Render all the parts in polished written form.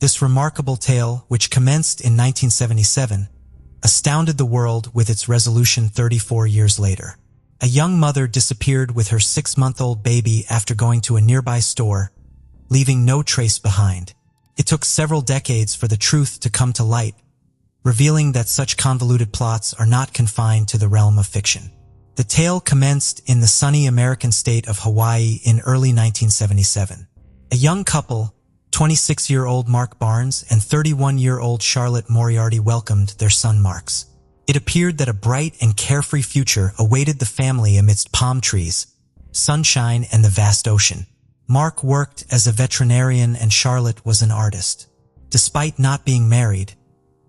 this remarkable tale, which commenced in 1977, astounded the world with its resolution 34 years later. A young mother disappeared with her 6-month-old baby after going to a nearby store, leaving no trace behind. It took several decades for the truth to come to light, revealing that such convoluted plots are not confined to the realm of fiction. The tale commenced in the sunny American state of Hawaii in early 1977. A young couple, 26-year-old Mark Barnes and 31-year-old Charlotte Moriarty, welcomed their son Marks. It appeared that a bright and carefree future awaited the family amidst palm trees, sunshine, and the vast ocean. Mark worked as a veterinarian and Charlotte was an artist. Despite not being married,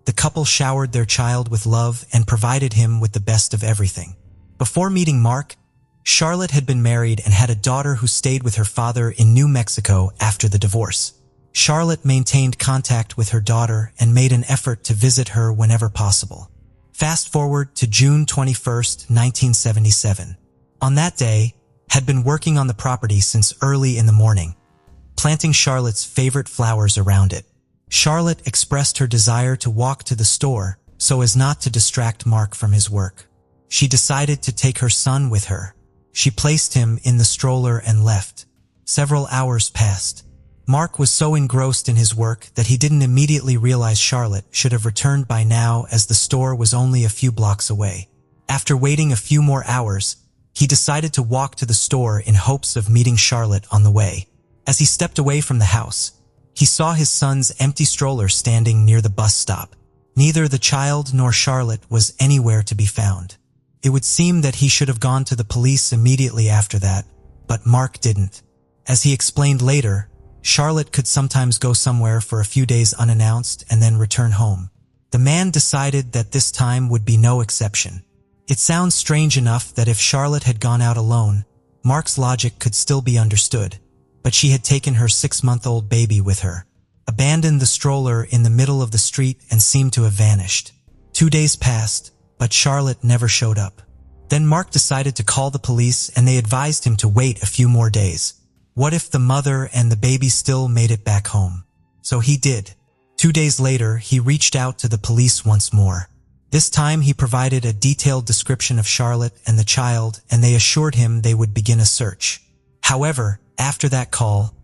the couple showered their child with love and provided him with the best of everything. Before meeting Mark, Charlotte had been married and had a daughter who stayed with her father in New Mexico after the divorce. Charlotte maintained contact with her daughter and made an effort to visit her whenever possible. Fast forward to June 21, 1977. On that day, had been working on the property since early in the morning, planting Charlotte's favorite flowers around it. Charlotte expressed her desire to walk to the store so as not to distract Mark from his work. She decided to take her son with her. She placed him in the stroller and left. Several hours passed. Mark was so engrossed in his work that he didn't immediately realize Charlotte should have returned by now, as the store was only a few blocks away. After waiting a few more hours, he decided to walk to the store in hopes of meeting Charlotte on the way. As he stepped away from the house, he saw his son's empty stroller standing near the bus stop. Neither the child nor Charlotte was anywhere to be found. It would seem that he should have gone to the police immediately after that, but Mark didn't. As he explained later, Charlotte could sometimes go somewhere for a few days unannounced and then return home. The man decided that this time would be no exception. It sounds strange enough that if Charlotte had gone out alone, Mark's logic could still be understood, but she had taken her 6-month-old baby with her, abandoned the stroller in the middle of the street, and seemed to have vanished. 2 days passed, but Charlotte never showed up. Then Mark decided to call the police, and they advised him to wait a few more days. What if the mother and the baby still made it back home? So he did. 2 days later, he reached out to the police once more. This time he provided a detailed description of Charlotte and the child, and they assured him they would begin a search. However, after that call,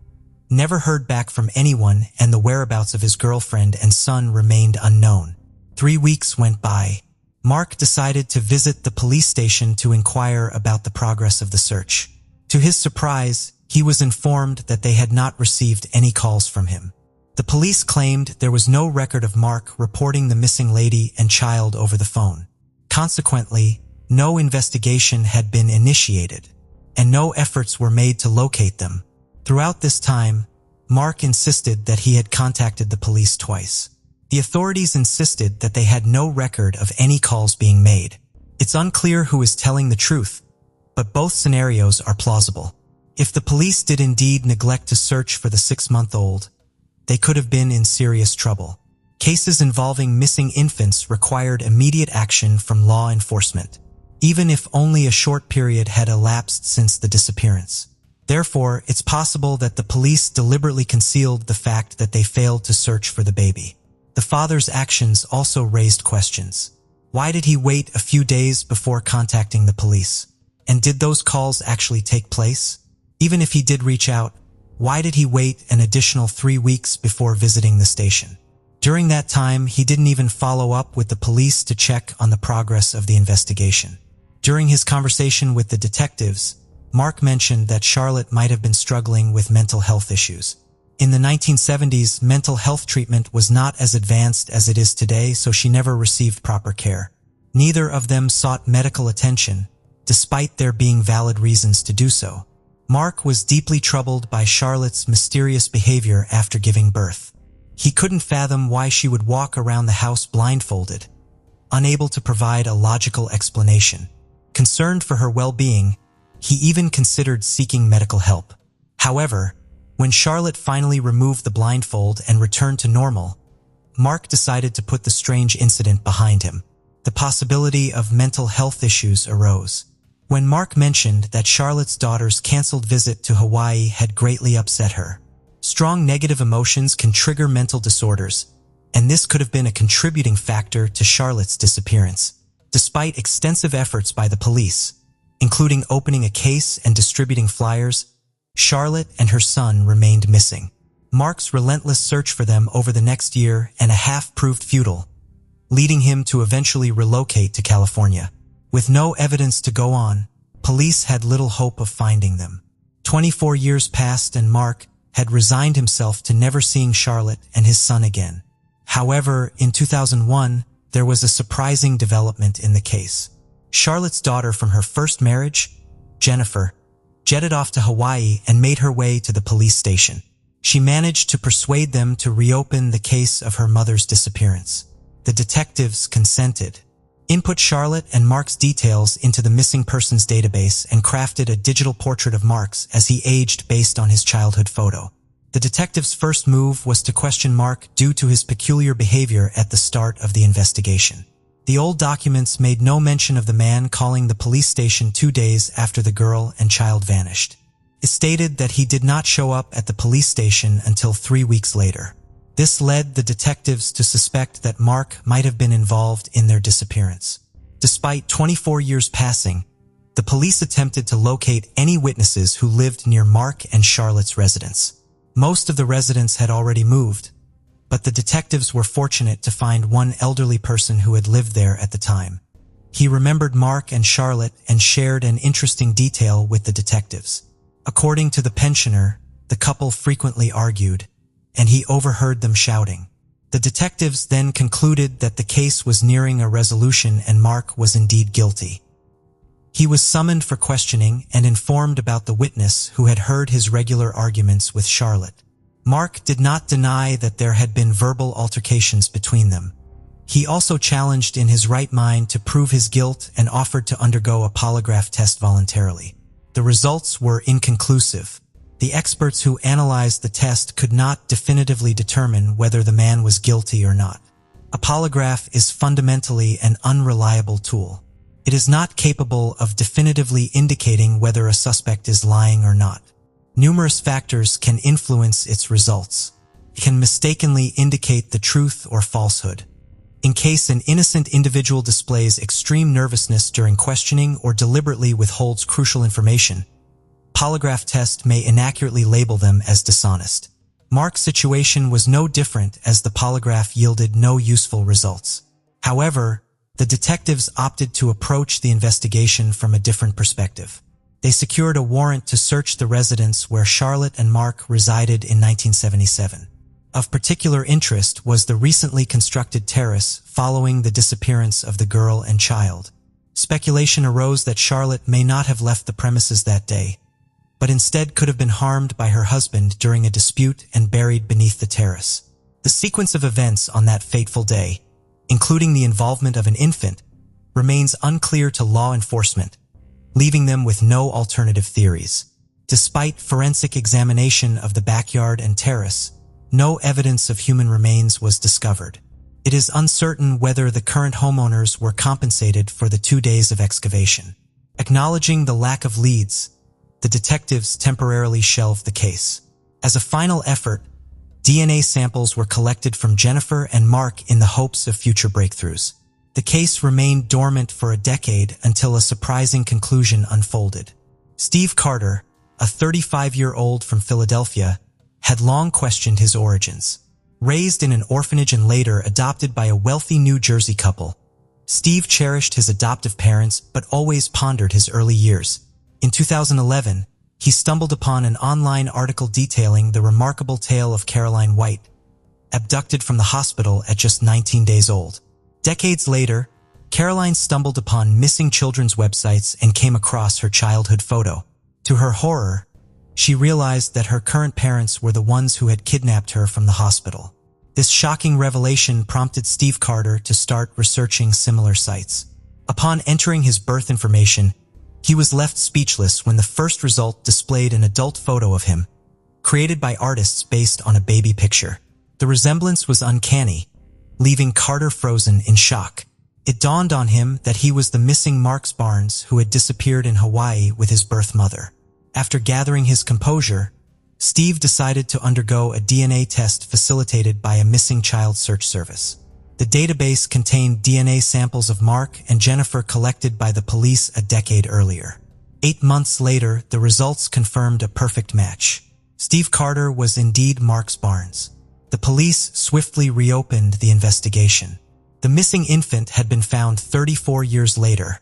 never heard back from anyone, and the whereabouts of his girlfriend and son remained unknown. 3 weeks went by. Mark decided to visit the police station to inquire about the progress of the search. To his surprise, he was informed that they had not received any calls from him. The police claimed there was no record of Mark reporting the missing lady and child over the phone. Consequently, no investigation had been initiated, and no efforts were made to locate them. Throughout this time, Mark insisted that he had contacted the police twice. The authorities insisted that they had no record of any calls being made. It's unclear who is telling the truth, but both scenarios are plausible. If the police did indeed neglect to search for the 6-month-old, they could have been in serious trouble. Cases involving missing infants required immediate action from law enforcement, even if only a short period had elapsed since the disappearance. Therefore, it's possible that the police deliberately concealed the fact that they failed to search for the baby. The father's actions also raised questions. Why did he wait a few days before contacting the police? And did those calls actually take place? Even if he did reach out, why did he wait an additional 3 weeks before visiting the station? During that time, he didn't even follow up with the police to check on the progress of the investigation. During his conversation with the detectives, Mark mentioned that Charlotte might have been struggling with mental health issues. In the 1970s, mental health treatment was not as advanced as it is today, so she never received proper care. Neither of them sought medical attention, despite there being valid reasons to do so. Mark was deeply troubled by Charlotte's mysterious behavior after giving birth. He couldn't fathom why she would walk around the house blindfolded, unable to provide a logical explanation. Concerned for her well-being, he even considered seeking medical help. However, when Charlotte finally removed the blindfold and returned to normal, Mark decided to put the strange incident behind him. The possibility of mental health issues arose. When Mark mentioned that Charlotte's daughter's canceled visit to Hawaii had greatly upset her, Strong negative emotions can trigger mental disorders, and this could have been a contributing factor to Charlotte's disappearance. Despite extensive efforts by the police, including opening a case and distributing flyers, Charlotte and her son remained missing. Mark's relentless search for them over the next year and a half proved futile, leading him to eventually relocate to California. With no evidence to go on, police had little hope of finding them. 24 years passed and Mark had resigned himself to never seeing Charlotte and his son again. However, in 2001, there was a surprising development in the case. Charlotte's daughter from her first marriage, Jennifer, jetted off to Hawaii and made her way to the police station. She managed to persuade them to reopen the case of her mother's disappearance. The detectives consented, input Charlotte and Mark's details into the missing persons database, and crafted a digital portrait of Mark's as he aged based on his childhood photo. The detectives' first move was to question Mark due to his peculiar behavior at the start of the investigation. The old documents made no mention of the man calling the police station 2 days after the girl and child vanished. It stated that he did not show up at the police station until 3 weeks later. This led the detectives to suspect that Mark might have been involved in their disappearance. Despite 24 years passing, the police attempted to locate any witnesses who lived near Mark and Charlotte's residence. Most of the residents had already moved, but the detectives were fortunate to find one elderly person who had lived there at the time. He remembered Mark and Charlotte and shared an interesting detail with the detectives. According to the pensioner, the couple frequently argued, and he overheard them shouting. The detectives then concluded that the case was nearing a resolution and Mark was indeed guilty. He was summoned for questioning and informed about the witness who had heard his regular arguments with Charlotte. Mark did not deny that there had been verbal altercations between them. He also challenged in his right mind to prove his guilt and offered to undergo a polygraph test voluntarily. The results were inconclusive. The experts who analyzed the test could not definitively determine whether the man was guilty or not. A polygraph is fundamentally an unreliable tool. It is not capable of definitively indicating whether a suspect is lying or not. Numerous factors can influence its results. It can mistakenly indicate the truth or falsehood. In case an innocent individual displays extreme nervousness during questioning or deliberately withholds crucial information, polygraph test may inaccurately label them as dishonest. Mark's situation was no different, as the polygraph yielded no useful results. However, the detectives opted to approach the investigation from a different perspective. They secured a warrant to search the residence where Charlotte and Mark resided in 1977. Of particular interest was the recently constructed terrace following the disappearance of the girl and child. Speculation arose that Charlotte may not have left the premises that day, but instead could have been harmed by her husband during a dispute and buried beneath the terrace. The sequence of events on that fateful day, including the involvement of an infant, remains unclear to law enforcement, leaving them with no alternative theories. Despite forensic examination of the backyard and terrace, no evidence of human remains was discovered. It is uncertain whether the current homeowners were compensated for the 2 days of excavation. Acknowledging the lack of leads, the detectives temporarily shelved the case. As a final effort, DNA samples were collected from Jennifer and Mark in the hopes of future breakthroughs. The case remained dormant for a decade until a surprising conclusion unfolded. Steve Carter, a 35-year-old from Philadelphia, had long questioned his origins. Raised in an orphanage and later adopted by a wealthy New Jersey couple, Steve cherished his adoptive parents but always pondered his early years. In 2011, he stumbled upon an online article detailing the remarkable tale of Caroline White, abducted from the hospital at just 19 days old. Decades later, Caroline stumbled upon missing children's websites and came across her childhood photo. To her horror, she realized that her current parents were the ones who had kidnapped her from the hospital. This shocking revelation prompted Steve Carter to start researching similar sites. Upon entering his birth information, he was left speechless when the first result displayed an adult photo of him, created by artists based on a baby picture. The resemblance was uncanny, leaving Carter frozen in shock. It dawned on him that he was the missing Mark Barnes who had disappeared in Hawaii with his birth mother. After gathering his composure, Steve decided to undergo a DNA test facilitated by a missing child search service. The database contained DNA samples of Mark and Jennifer collected by the police a decade earlier. 8 months later, the results confirmed a perfect match. Steve Carter was indeed Mark Barnes. The police swiftly reopened the investigation. The missing infant had been found 34 years later,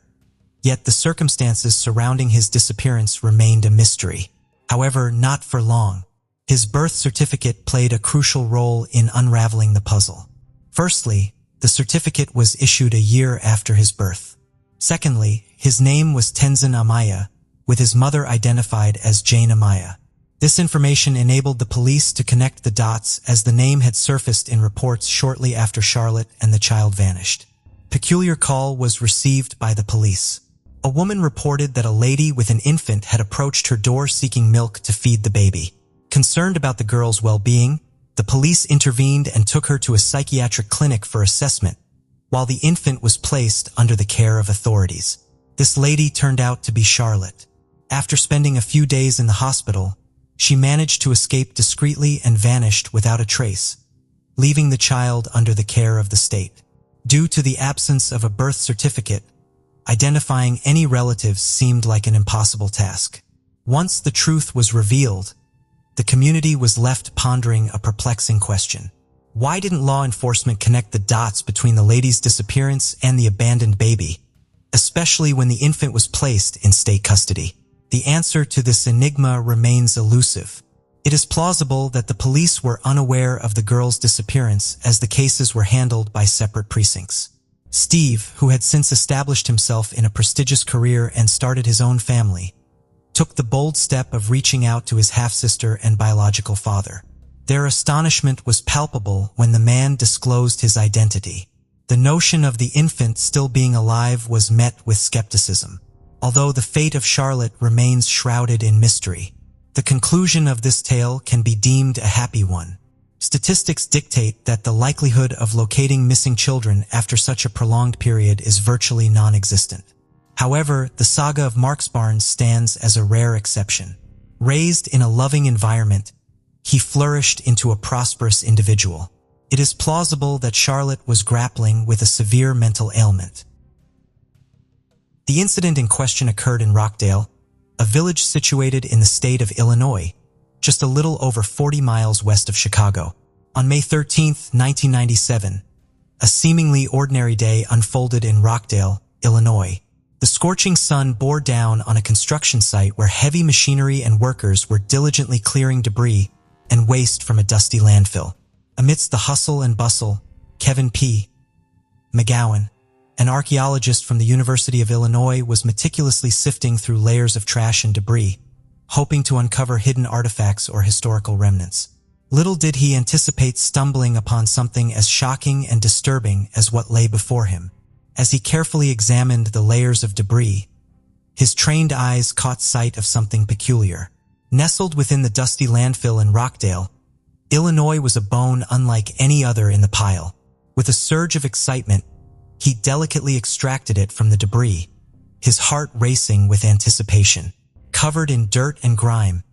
yet the circumstances surrounding his disappearance remained a mystery. However, not for long. His birth certificate played a crucial role in unraveling the puzzle. Firstly, the certificate was issued a year after his birth. Secondly, his name was Tenzin Amaya, with his mother identified as Jane Amaya. This information enabled the police to connect the dots as the name had surfaced in reports shortly after Charlotte and the child vanished. Peculiar call was received by the police. A woman reported that a lady with an infant had approached her door seeking milk to feed the baby. Concerned about the girl's well-being, the police intervened and took her to a psychiatric clinic for assessment, while the infant was placed under the care of authorities. This lady turned out to be Charlotte. After spending a few days in the hospital, she managed to escape discreetly and vanished without a trace, leaving the child under the care of the state. Due to the absence of a birth certificate, identifying any relatives seemed like an impossible task. Once the truth was revealed, the community was left pondering a perplexing question. Why didn't law enforcement connect the dots between the lady's disappearance and the abandoned baby, especially when the infant was placed in state custody? The answer to this enigma remains elusive. It is plausible that the police were unaware of the girl's disappearance as the cases were handled by separate precincts. Steve, who had since established himself in a prestigious career and started his own family, took the bold step of reaching out to his half-sister and biological father. Their astonishment was palpable when the man disclosed his identity. The notion of the infant still being alive was met with skepticism. Although the fate of Charlotte remains shrouded in mystery, the conclusion of this tale can be deemed a happy one. Statistics dictate that the likelihood of locating missing children after such a prolonged period is virtually non-existent. However, the saga of Mark Barnes stands as a rare exception. Raised in a loving environment, he flourished into a prosperous individual. It is plausible that Charlotte was grappling with a severe mental ailment. The incident in question occurred in Rockdale, a village situated in the state of Illinois, just a little over 40 miles west of Chicago. On May 13, 1997, a seemingly ordinary day unfolded in Rockdale, Illinois. The scorching sun bore down on a construction site where heavy machinery and workers were diligently clearing debris and waste from a dusty landfill. Amidst the hustle and bustle, Kevin P. McGowan, an archaeologist from the University of Illinois, was meticulously sifting through layers of trash and debris, hoping to uncover hidden artifacts or historical remnants. Little did he anticipate stumbling upon something as shocking and disturbing as what lay before him. As he carefully examined the layers of debris, his trained eyes caught sight of something peculiar. Nestled within the dusty landfill in Rockdale, Illinois was a bone unlike any other in the pile. With a surge of excitement, he delicately extracted it from the debris, his heart racing with anticipation. Covered in dirt and grime,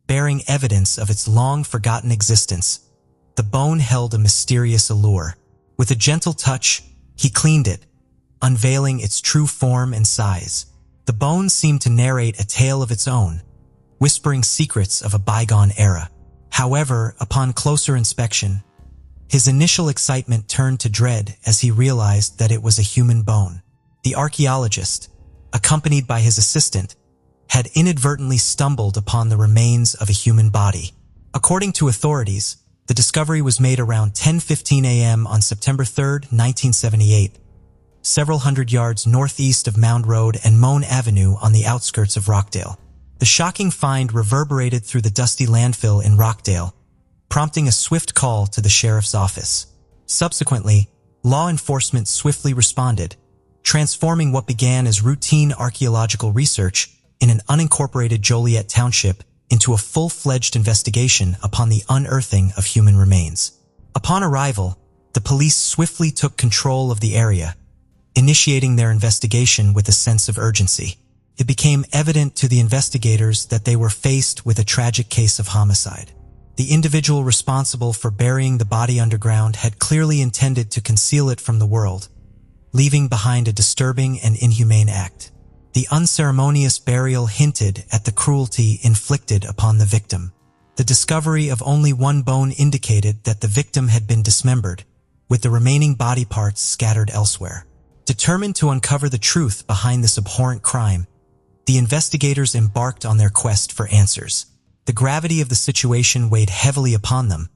bearing evidence of its long-forgotten existence, the bone held a mysterious allure. With a gentle touch, he cleaned it, unveiling its true form and size. The bone seemed to narrate a tale of its own, whispering secrets of a bygone era. However, upon closer inspection, his initial excitement turned to dread as he realized that it was a human bone. The archaeologist, accompanied by his assistant, had inadvertently stumbled upon the remains of a human body. According to authorities, the discovery was made around 10:15 a.m. on September 3, 1978, several hundred yards northeast of Mound Road and Moan Avenue on the outskirts of Rockdale. The shocking find reverberated through the dusty landfill in Rockdale, prompting a swift call to the sheriff's office. Subsequently, law enforcement swiftly responded, transforming what began as routine archaeological research in an unincorporated Joliet Township into a full-fledged investigation upon the unearthing of human remains. Upon arrival, the police swiftly took control of the area, initiating their investigation with a sense of urgency. it became evident to the investigators that they were faced with a tragic case of homicide. The individual responsible for burying the body underground had clearly intended to conceal it from the world, leaving behind a disturbing and inhumane act. The unceremonious burial hinted at the cruelty inflicted upon the victim. The discovery of only one bone indicated that the victim had been dismembered, with the remaining body parts scattered elsewhere. Determined to uncover the truth behind this abhorrent crime, the investigators embarked on their quest for answers. The gravity of the situation weighed heavily upon them,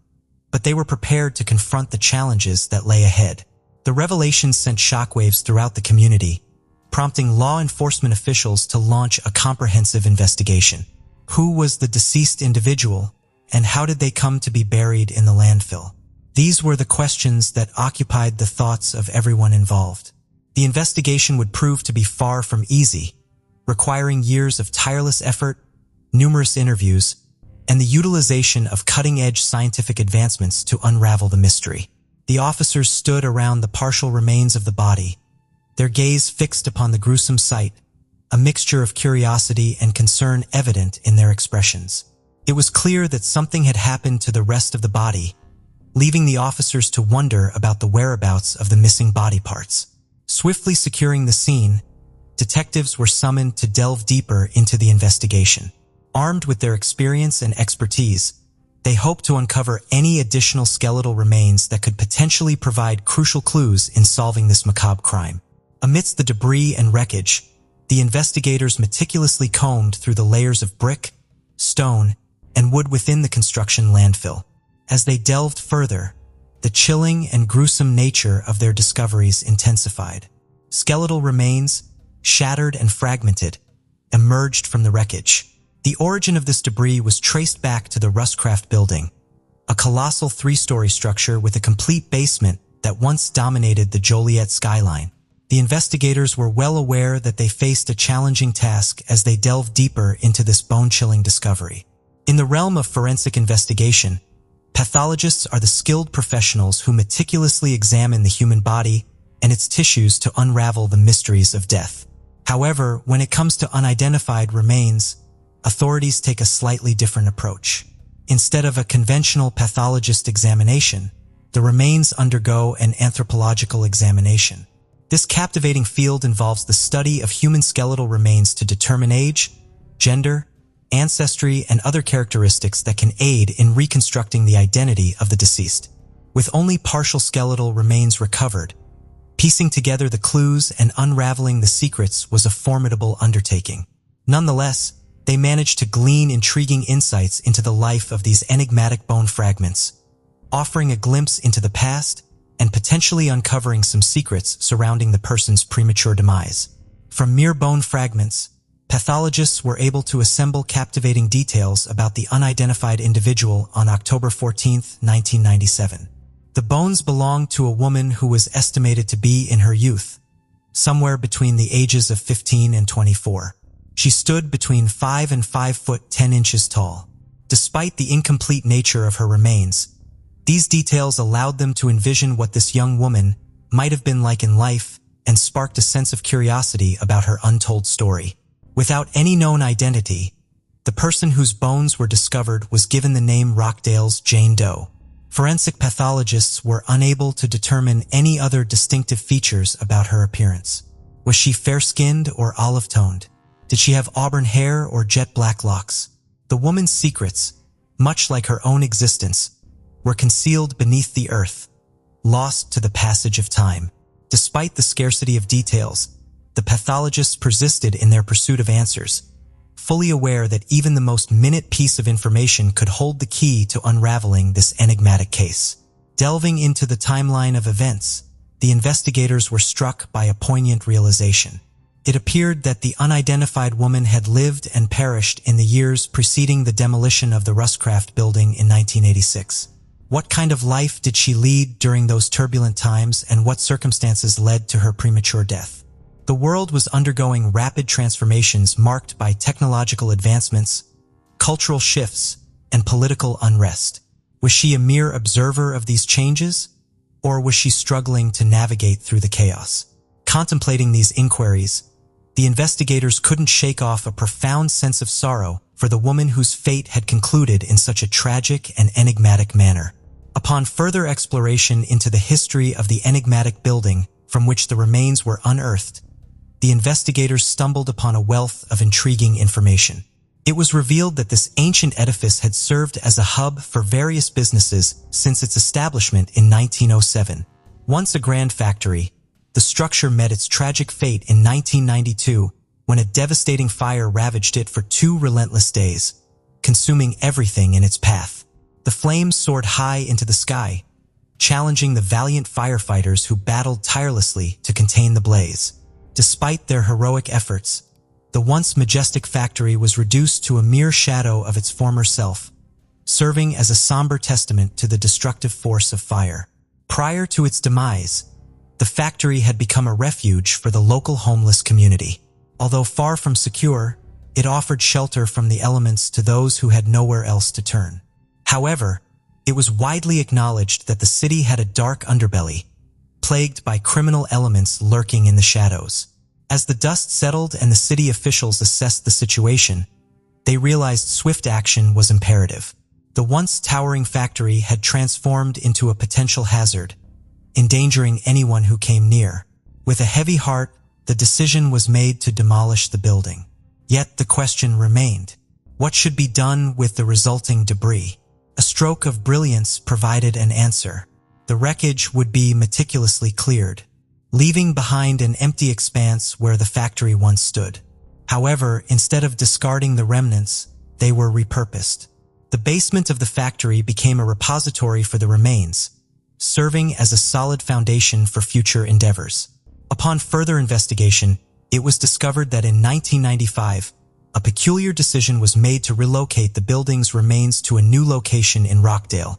but they were prepared to confront the challenges that lay ahead. The revelations sent shockwaves throughout the community, prompting law enforcement officials to launch a comprehensive investigation. Who was the deceased individual, and how did they come to be buried in the landfill? These were the questions that occupied the thoughts of everyone involved. The investigation would prove to be far from easy, requiring years of tireless effort, numerous interviews, and the utilization of cutting-edge scientific advancements to unravel the mystery. The officers stood around the partial remains of the body, their gaze fixed upon the gruesome sight, a mixture of curiosity and concern evident in their expressions. It was clear that something had happened to the rest of the body, leaving the officers to wonder about the whereabouts of the missing body parts. Swiftly securing the scene, detectives were summoned to delve deeper into the investigation. Armed with their experience and expertise, they hoped to uncover any additional skeletal remains that could potentially provide crucial clues in solving this macabre crime. Amidst the debris and wreckage, the investigators meticulously combed through the layers of brick, stone, and wood within the construction landfill. As they delved further, the chilling and gruesome nature of their discoveries intensified. Skeletal remains, shattered and fragmented, emerged from the wreckage. The origin of this debris was traced back to the Rustcraft building, a colossal 3-story structure with a complete basement that once dominated the Joliet skyline. The investigators were well aware that they faced a challenging task as they delved deeper into this bone-chilling discovery. In the realm of forensic investigation, pathologists are the skilled professionals who meticulously examine the human body and its tissues to unravel the mysteries of death. However, when it comes to unidentified remains, authorities take a slightly different approach. Instead of a conventional pathologist examination, the remains undergo an anthropological examination. This captivating field involves the study of human skeletal remains to determine age, gender, ancestry, and other characteristics that can aid in reconstructing the identity of the deceased. With only partial skeletal remains recovered, piecing together the clues and unraveling the secrets was a formidable undertaking. Nonetheless, they managed to glean intriguing insights into the life of these enigmatic bone fragments, offering a glimpse into the past and potentially uncovering some secrets surrounding the person's premature demise. From mere bone fragments, pathologists were able to assemble captivating details about the unidentified individual on October 14, 1997. The bones belonged to a woman who was estimated to be in her youth, somewhere between the ages of 15 and 24. She stood between 5 and 5 foot 10 inches tall. Despite the incomplete nature of her remains, these details allowed them to envision what this young woman might have been like in life and sparked a sense of curiosity about her untold story. Without any known identity, the person whose bones were discovered was given the name Rockdale's Jane Doe. Forensic pathologists were unable to determine any other distinctive features about her appearance. Was she fair-skinned or olive-toned? Did she have auburn hair or jet black locks? The woman's secrets, much like her own existence, were concealed beneath the earth, lost to the passage of time. Despite the scarcity of details, the pathologists persisted in their pursuit of answers, fully aware that even the most minute piece of information could hold the key to unraveling this enigmatic case. Delving into the timeline of events, the investigators were struck by a poignant realization. It appeared that the unidentified woman had lived and perished in the years preceding the demolition of the Rustcraft building in 1986. What kind of life did she lead during those turbulent times, and what circumstances led to her premature death? The world was undergoing rapid transformations marked by technological advancements, cultural shifts, and political unrest. Was she a mere observer of these changes, or was she struggling to navigate through the chaos? Contemplating these inquiries, the investigators couldn't shake off a profound sense of sorrow for the woman whose fate had concluded in such a tragic and enigmatic manner. Upon further exploration into the history of the enigmatic building from which the remains were unearthed, the investigators stumbled upon a wealth of intriguing information. It was revealed that this ancient edifice had served as a hub for various businesses since its establishment in 1907. Once a grand factory, the structure met its tragic fate in 1992 when a devastating fire ravaged it for 2 relentless days, consuming everything in its path. The flames soared high into the sky, challenging the valiant firefighters who battled tirelessly to contain the blaze. Despite their heroic efforts, the once majestic factory was reduced to a mere shadow of its former self, serving as a somber testament to the destructive force of fire. Prior to its demise, the factory had become a refuge for the local homeless community. Although far from secure, it offered shelter from the elements to those who had nowhere else to turn. However, it was widely acknowledged that the city had a dark underbelly, plagued by criminal elements lurking in the shadows. As the dust settled and the city officials assessed the situation, they realized swift action was imperative. The once towering factory had transformed into a potential hazard, endangering anyone who came near. With a heavy heart, the decision was made to demolish the building. Yet the question remained: what should be done with the resulting debris? A stroke of brilliance provided an answer. The wreckage would be meticulously cleared, leaving behind an empty expanse where the factory once stood. However, instead of discarding the remnants, they were repurposed. The basement of the factory became a repository for the remains, serving as a solid foundation for future endeavors. Upon further investigation, it was discovered that in 1995, a peculiar decision was made to relocate the building's remains to a new location in Rockdale,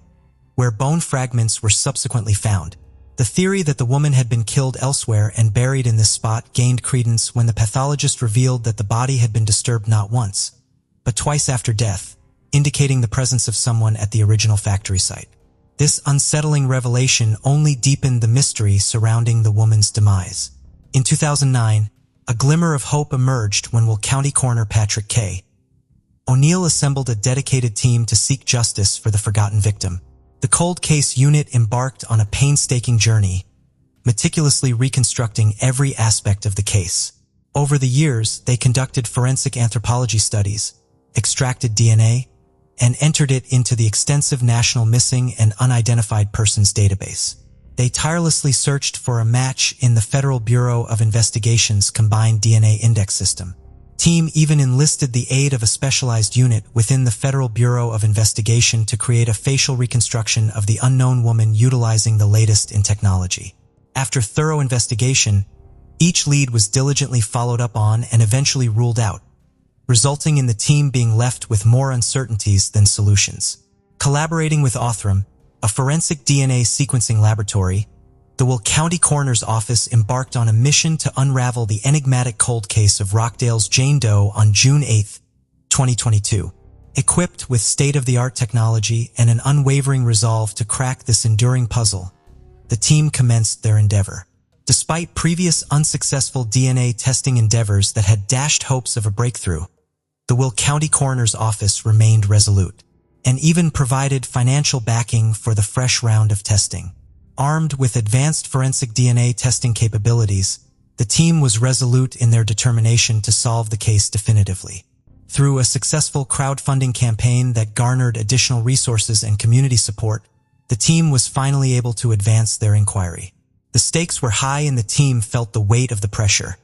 where bone fragments were subsequently found. The theory that the woman had been killed elsewhere and buried in this spot gained credence when the pathologist revealed that the body had been disturbed not once, but twice after death, indicating the presence of someone at the original factory site. This unsettling revelation only deepened the mystery surrounding the woman's demise. In 2009, a glimmer of hope emerged when Will County Coroner Patrick K. O'Neill assembled a dedicated team to seek justice for the forgotten victim. The cold case unit embarked on a painstaking journey, meticulously reconstructing every aspect of the case. Over the years, they conducted forensic anthropology studies, extracted DNA, and entered it into the extensive National Missing and Unidentified Persons database. They tirelessly searched for a match in the Federal Bureau of Investigation's combined DNA index system. Team even enlisted the aid of a specialized unit within the Federal Bureau of Investigation to create a facial reconstruction of the unknown woman utilizing the latest in technology. After thorough investigation, each lead was diligently followed up on and eventually ruled out, resulting in the team being left with more uncertainties than solutions. Collaborating with Othram, a forensic DNA sequencing laboratory, the Will County Coroner's Office embarked on a mission to unravel the enigmatic cold case of Rockdale's Jane Doe on June 8, 2022. Equipped with state-of-the-art technology and an unwavering resolve to crack this enduring puzzle, the team commenced their endeavor. Despite previous unsuccessful DNA testing endeavors that had dashed hopes of a breakthrough, the Will County Coroner's Office remained resolute, and even provided financial backing for the fresh round of testing. Armed with advanced forensic DNA testing capabilities, the team was resolute in their determination to solve the case definitively. Through a successful crowdfunding campaign that garnered additional resources and community support, the team was finally able to advance their inquiry. The stakes were high and the team felt the weight of the pressure,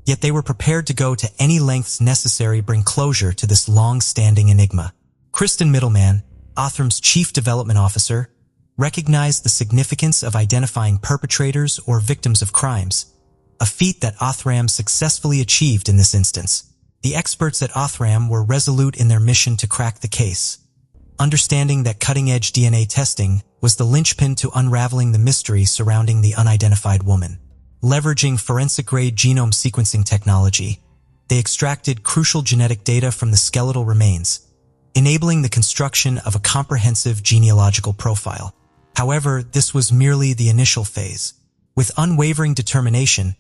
yet they were prepared to go to any lengths necessary to bring closure to this long-standing enigma. Kristen Middleman, Othram's Chief Development Officer, recognized the significance of identifying perpetrators or victims of crimes, a feat that Othram successfully achieved in this instance. The experts at Othram were resolute in their mission to crack the case, understanding that cutting-edge DNA testing was the linchpin to unraveling the mystery surrounding the unidentified woman. Leveraging forensic-grade genome sequencing technology, they extracted crucial genetic data from the skeletal remains, enabling the construction of a comprehensive genealogical profile. However, this was merely the initial phase. With unwavering determination,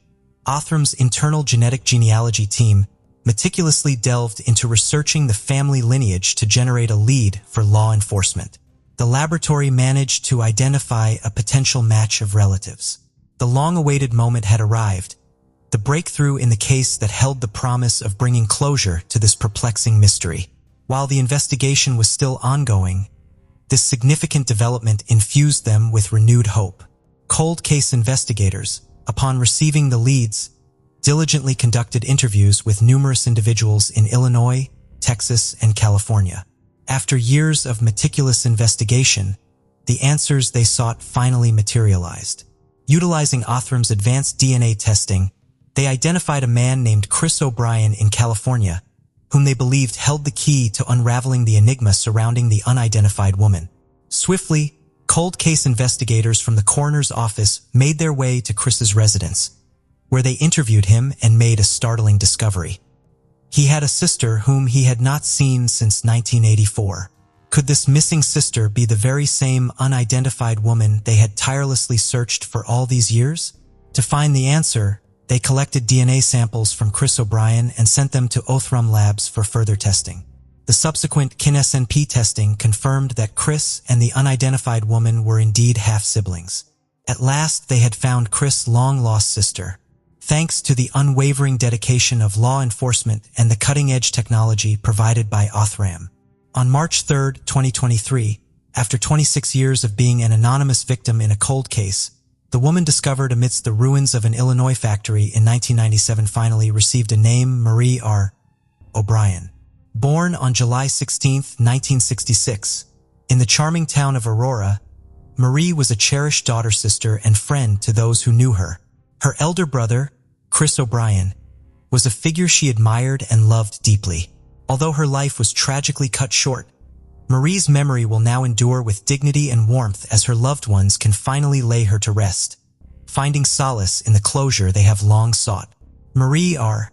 Othram's internal genetic genealogy team meticulously delved into researching the family lineage to generate a lead for law enforcement. The laboratory managed to identify a potential match of relatives. The long-awaited moment had arrived, the breakthrough in the case that held the promise of bringing closure to this perplexing mystery. While the investigation was still ongoing, this significant development infused them with renewed hope. Cold case investigators, upon receiving the leads, diligently conducted interviews with numerous individuals in Illinois, Texas, and California. After years of meticulous investigation, the answers they sought finally materialized. Utilizing Othram's advanced DNA testing, they identified a man named Chris O'Brien in California, whom they believed held the key to unraveling the enigma surrounding the unidentified woman. Swiftly, cold case investigators from the coroner's office made their way to Chris's residence, where they interviewed him and made a startling discovery. He had a sister whom he had not seen since 1984. Could this missing sister be the very same unidentified woman they had tirelessly searched for all these years? To find the answer, they collected DNA samples from Chris O'Brien and sent them to Othram Labs for further testing. The subsequent KIN-SNP testing confirmed that Chris and the unidentified woman were indeed half-siblings. At last, they had found Chris' long-lost sister. Thanks to the unwavering dedication of law enforcement and the cutting-edge technology provided by Othram. On March 3, 2023, after 26 years of being an anonymous victim in a cold case, the woman discovered amidst the ruins of an Illinois factory in 1997 finally received a name: Marie R. O'Brien. Born on July 16, 1966, in the charming town of Aurora, Marie was a cherished daughter, sister, and friend to those who knew her. Her elder brother, Chris O'Brien, was a figure she admired and loved deeply. Although her life was tragically cut short, Marie's memory will now endure with dignity and warmth as her loved ones can finally lay her to rest, finding solace in the closure they have long sought. Marie R.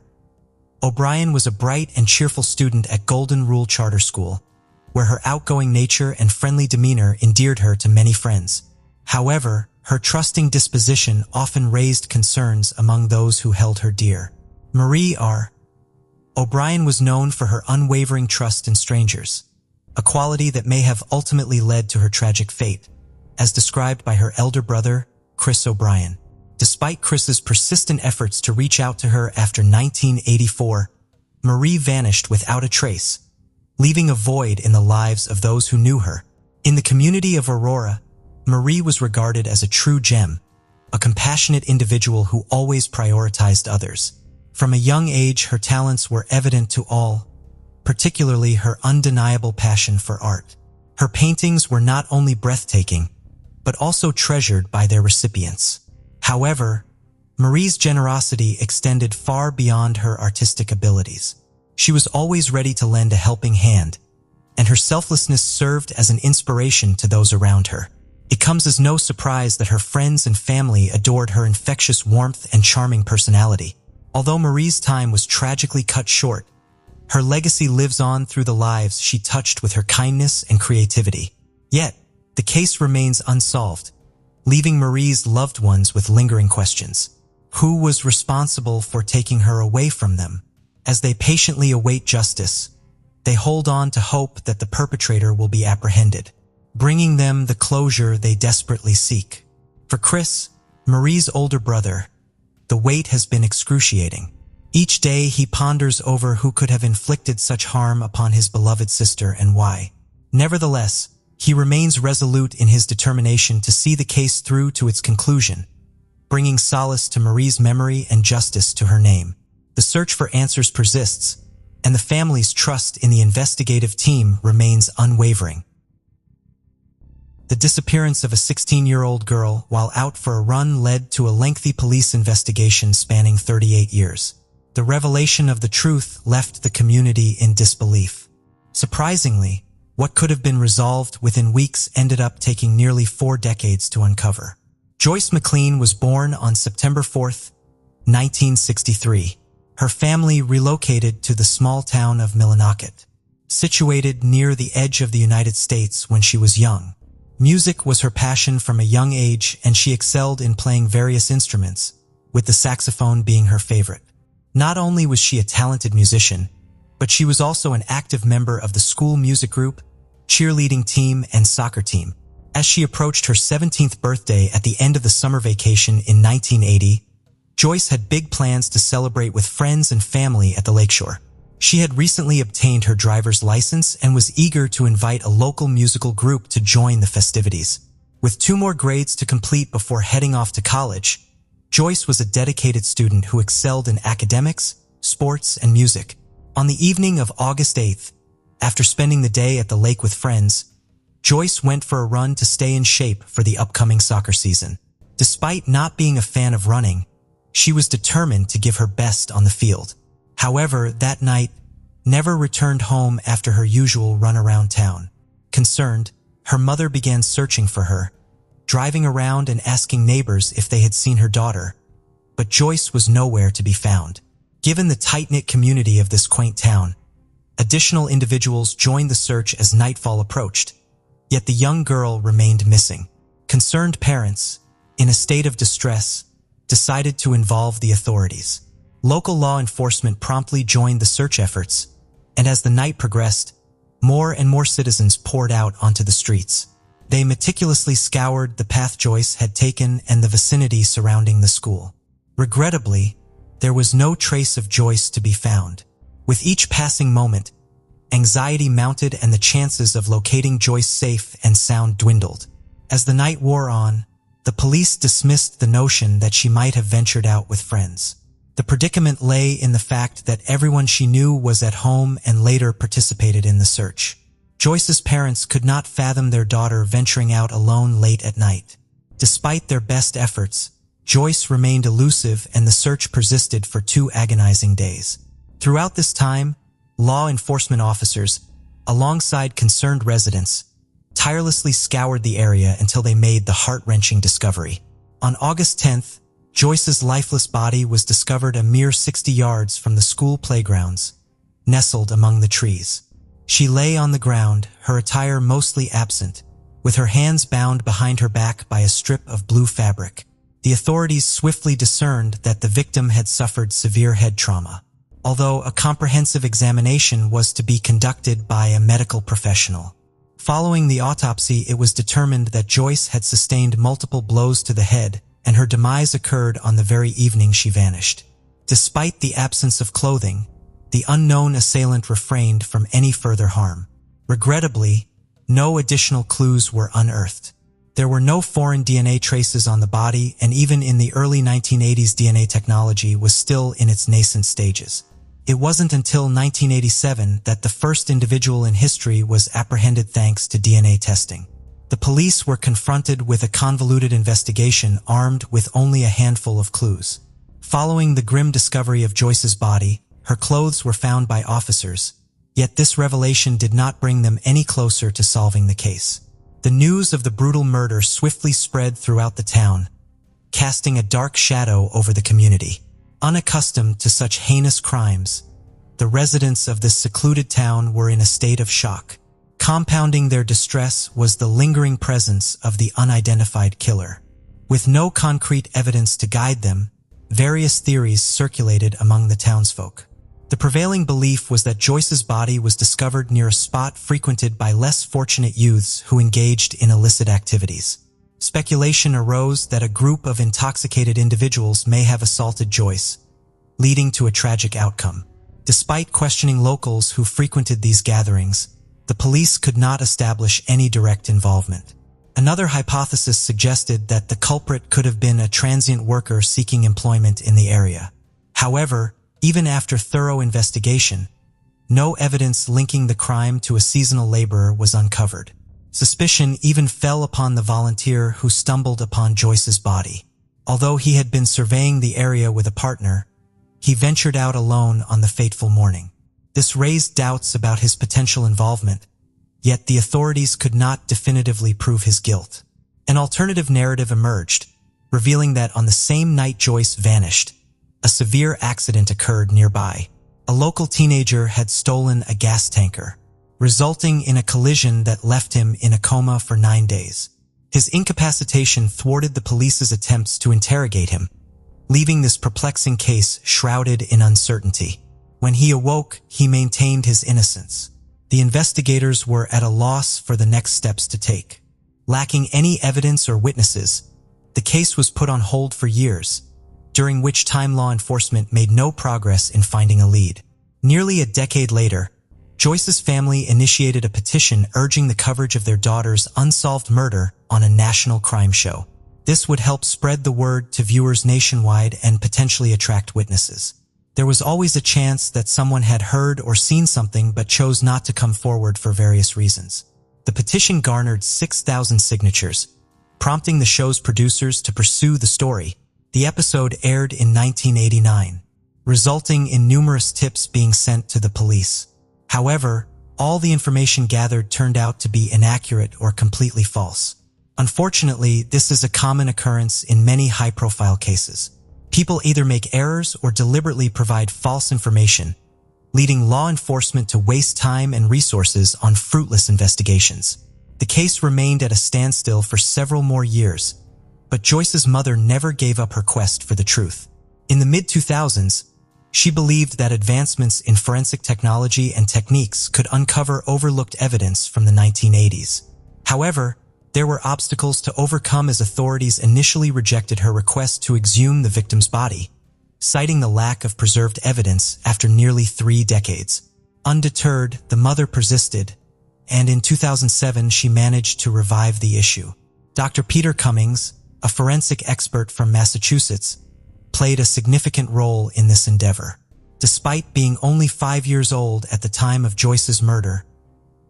O'Brien was a bright and cheerful student at Golden Rule Charter School, where her outgoing nature and friendly demeanor endeared her to many friends. However, her trusting disposition often raised concerns among those who held her dear. Marie R. O'Brien was known for her unwavering trust in strangers, a quality that may have ultimately led to her tragic fate, as described by her elder brother, Chris O'Brien. Despite Chris's persistent efforts to reach out to her after 1984, Marie vanished without a trace, leaving a void in the lives of those who knew her. In the community of Aurora, Marie was regarded as a true gem, a compassionate individual who always prioritized others. From a young age, her talents were evident to all, particularly her undeniable passion for art. Her paintings were not only breathtaking, but also treasured by their recipients. However, Marie's generosity extended far beyond her artistic abilities. She was always ready to lend a helping hand, and her selflessness served as an inspiration to those around her. It comes as no surprise that her friends and family adored her infectious warmth and charming personality. Although Marie's time was tragically cut short, her legacy lives on through the lives she touched with her kindness and creativity. Yet, the case remains unsolved, leaving Marie's loved ones with lingering questions. Who was responsible for taking her away from them? As they patiently await justice, they hold on to hope that the perpetrator will be apprehended, bringing them the closure they desperately seek. For Chris, Marie's older brother, the wait has been excruciating. Each day he ponders over who could have inflicted such harm upon his beloved sister and why. Nevertheless, he remains resolute in his determination to see the case through to its conclusion, bringing solace to Marie's memory and justice to her name. The search for answers persists, and the family's trust in the investigative team remains unwavering. The disappearance of a 16-year-old girl while out for a run led to a lengthy police investigation spanning 38 years. The revelation of the truth left the community in disbelief. Surprisingly, what could have been resolved within weeks ended up taking nearly 4 decades to uncover. Joyce McLean was born on September 4, 1963. Her family relocated to the small town of Millinocket, situated near the edge of the United States when she was young. Music was her passion from a young age, and she excelled in playing various instruments, with the saxophone being her favorite. Not only was she a talented musician, but she was also an active member of the school music group, cheerleading team, and soccer team. As she approached her 17th birthday at the end of the summer vacation in 1980, Joyce had big plans to celebrate with friends and family at the lakeshore. She had recently obtained her driver's license and was eager to invite a local musical group to join the festivities. With 2 more grades to complete before heading off to college, Joyce was a dedicated student who excelled in academics, sports, and music. On the evening of August 8th, after spending the day at the lake with friends, Joyce went for a run to stay in shape for the upcoming soccer season. Despite not being a fan of running, she was determined to give her best on the field. However, that night never returned home after her usual run around town. Concerned, her mother began searching for her, driving around and asking neighbors if they had seen her daughter, but Joyce was nowhere to be found. Given the tight-knit community of this quaint town, additional individuals joined the search as nightfall approached, yet the young girl remained missing. Concerned parents, in a state of distress, decided to involve the authorities. Local law enforcement promptly joined the search efforts, and as the night progressed, more and more citizens poured out onto the streets. They meticulously scoured the path Joyce had taken and the vicinity surrounding the school. Regrettably, there was no trace of Joyce to be found. With each passing moment, anxiety mounted and the chances of locating Joyce safe and sound dwindled. As the night wore on, the police dismissed the notion that she might have ventured out with friends. The predicament lay in the fact that everyone she knew was at home and later participated in the search. Joyce's parents could not fathom their daughter venturing out alone late at night. Despite their best efforts, Joyce remained elusive and the search persisted for 2 agonizing days. Throughout this time, law enforcement officers, alongside concerned residents, tirelessly scoured the area until they made the heart-wrenching discovery. On August 10th, Joyce's lifeless body was discovered a mere 60 yards from the school playgrounds, nestled among the trees. She lay on the ground, her attire mostly absent, with her hands bound behind her back by a strip of blue fabric. The authorities swiftly discerned that the victim had suffered severe head trauma. Although a comprehensive examination was to be conducted by a medical professional. Following the autopsy, it was determined that Joyce had sustained multiple blows to the head, and her demise occurred on the very evening she vanished. Despite the absence of clothing, the unknown assailant refrained from any further harm. Regrettably, no additional clues were unearthed. There were no foreign DNA traces on the body, and even in the early 1980s, DNA technology was still in its nascent stages. It wasn't until 1987 that the first individual in history was apprehended thanks to DNA testing. The police were confronted with a convoluted investigation armed with only a handful of clues. Following the grim discovery of Joyce's body, her clothes were found by officers, yet this revelation did not bring them any closer to solving the case. The news of the brutal murder swiftly spread throughout the town, casting a dark shadow over the community. Unaccustomed to such heinous crimes, the residents of this secluded town were in a state of shock. Compounding their distress was the lingering presence of the unidentified killer. With no concrete evidence to guide them, various theories circulated among the townsfolk. The prevailing belief was that Joyce's body was discovered near a spot frequented by less fortunate youths who engaged in illicit activities. Speculation arose that a group of intoxicated individuals may have assaulted Joyce, leading to a tragic outcome. Despite questioning locals who frequented these gatherings, the police could not establish any direct involvement. Another hypothesis suggested that the culprit could have been a transient worker seeking employment in the area. However, even after thorough investigation, no evidence linking the crime to a seasonal laborer was uncovered. Suspicion even fell upon the volunteer who stumbled upon Joyce's body. Although he had been surveying the area with a partner, he ventured out alone on the fateful morning. This raised doubts about his potential involvement, yet the authorities could not definitively prove his guilt. An alternative narrative emerged, revealing that on the same night Joyce vanished, a severe accident occurred nearby. A local teenager had stolen a gas tanker, resulting in a collision that left him in a coma for 9 days. His incapacitation thwarted the police's attempts to interrogate him, leaving this perplexing case shrouded in uncertainty. When he awoke, he maintained his innocence. The investigators were at a loss for the next steps to take. Lacking any evidence or witnesses, the case was put on hold for years, during which time law enforcement made no progress in finding a lead. Nearly a decade later, Joyce's family initiated a petition urging the coverage of their daughter's unsolved murder on a national crime show. This would help spread the word to viewers nationwide and potentially attract witnesses. There was always a chance that someone had heard or seen something but chose not to come forward for various reasons. The petition garnered 6,000 signatures, prompting the show's producers to pursue the story. The episode aired in 1989, resulting in numerous tips being sent to the police. However, all the information gathered turned out to be inaccurate or completely false. Unfortunately, this is a common occurrence in many high-profile cases. People either make errors or deliberately provide false information, leading law enforcement to waste time and resources on fruitless investigations. The case remained at a standstill for several more years, but Joyce's mother never gave up her quest for the truth. In the mid-2000s, she believed that advancements in forensic technology and techniques could uncover overlooked evidence from the 1980s. However, there were obstacles to overcome as authorities initially rejected her request to exhume the victim's body, citing the lack of preserved evidence after nearly 3 decades. Undeterred, the mother persisted, and in 2007 she managed to revive the issue. Dr. Peter Cummings, a forensic expert from Massachusetts, played a significant role in this endeavor. Despite being only 5 years old at the time of Joyce's murder,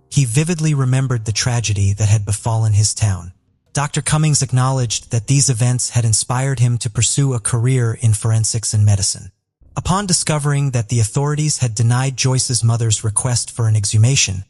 he vividly remembered the tragedy that had befallen his town. Dr. Cummings acknowledged that these events had inspired him to pursue a career in forensics and medicine. Upon discovering that the authorities had denied Joyce's mother's request for an exhumation,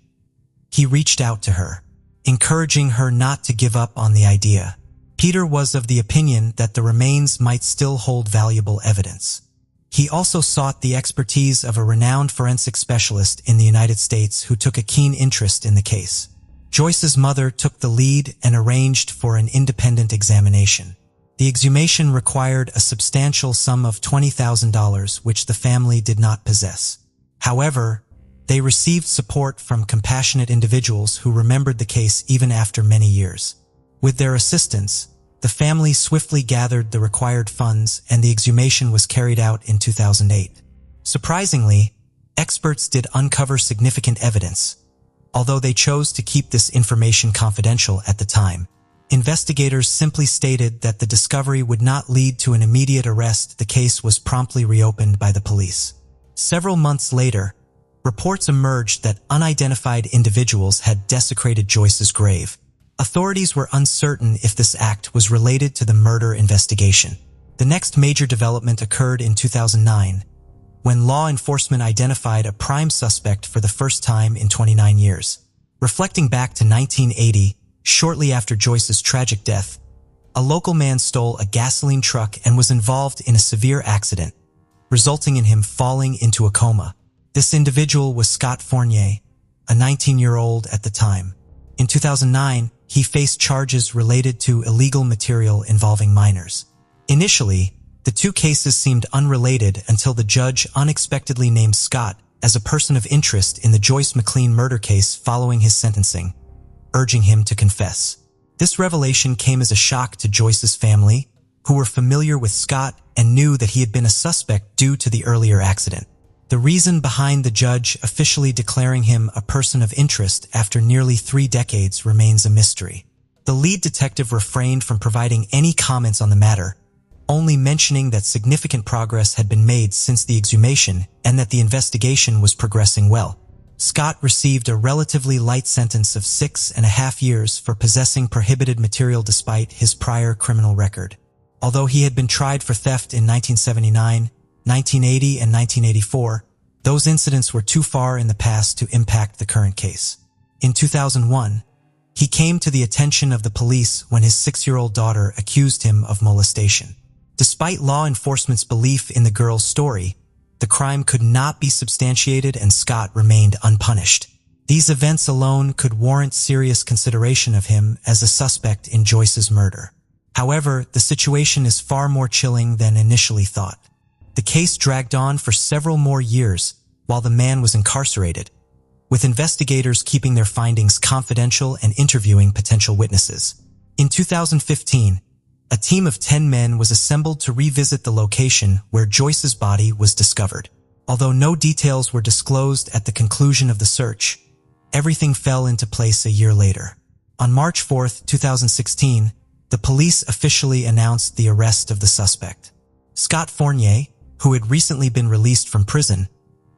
he reached out to her, encouraging her not to give up on the idea. Peter was of the opinion that the remains might still hold valuable evidence. He also sought the expertise of a renowned forensic specialist in the United States who took a keen interest in the case. Joyce's mother took the lead and arranged for an independent examination. The exhumation required a substantial sum of $20,000, which the family did not possess. However, they received support from compassionate individuals who remembered the case even after many years. With their assistance, the family swiftly gathered the required funds and the exhumation was carried out in 2008. Surprisingly, experts did uncover significant evidence, although they chose to keep this information confidential at the time. Investigators simply stated that the discovery would not lead to an immediate arrest. The case was promptly reopened by the police. Several months later, reports emerged that unidentified individuals had desecrated Joyce's grave. Authorities were uncertain if this act was related to the murder investigation. The next major development occurred in 2009, when law enforcement identified a prime suspect for the first time in 29 years. Reflecting back to 1980, shortly after Joyce's tragic death, a local man stole a gasoline truck and was involved in a severe accident, resulting in him falling into a coma. This individual was Scott Fournier, a 19-year-old at the time. In 2009, he faced charges related to illegal material involving minors. Initially, the two cases seemed unrelated until the judge unexpectedly named Scott as a person of interest in the Joyce McLean murder case following his sentencing, urging him to confess. This revelation came as a shock to Joyce's family, who were familiar with Scott and knew that he had been a suspect due to the earlier accident. The reason behind the judge officially declaring him a person of interest after nearly 3 decades remains a mystery. The lead detective refrained from providing any comments on the matter, only mentioning that significant progress had been made since the exhumation and that the investigation was progressing well. Scott received a relatively light sentence of 6.5 years for possessing prohibited material despite his prior criminal record. Although he had been tried for theft in 1979, 1980 and 1984, those incidents were too far in the past to impact the current case. In 2001, he came to the attention of the police when his 6-year-old daughter accused him of molestation. Despite law enforcement's belief in the girl's story, the crime could not be substantiated and Scott remained unpunished. These events alone could warrant serious consideration of him as a suspect in Joyce's murder. However, the situation is far more chilling than initially thought. The case dragged on for several more years while the man was incarcerated, with investigators keeping their findings confidential and interviewing potential witnesses. In 2015, a team of 10 men was assembled to revisit the location where Joyce's body was discovered. Although no details were disclosed at the conclusion of the search, everything fell into place a year later. On March 4, 2016, the police officially announced the arrest of the suspect. Scott Fournier, who had recently been released from prison,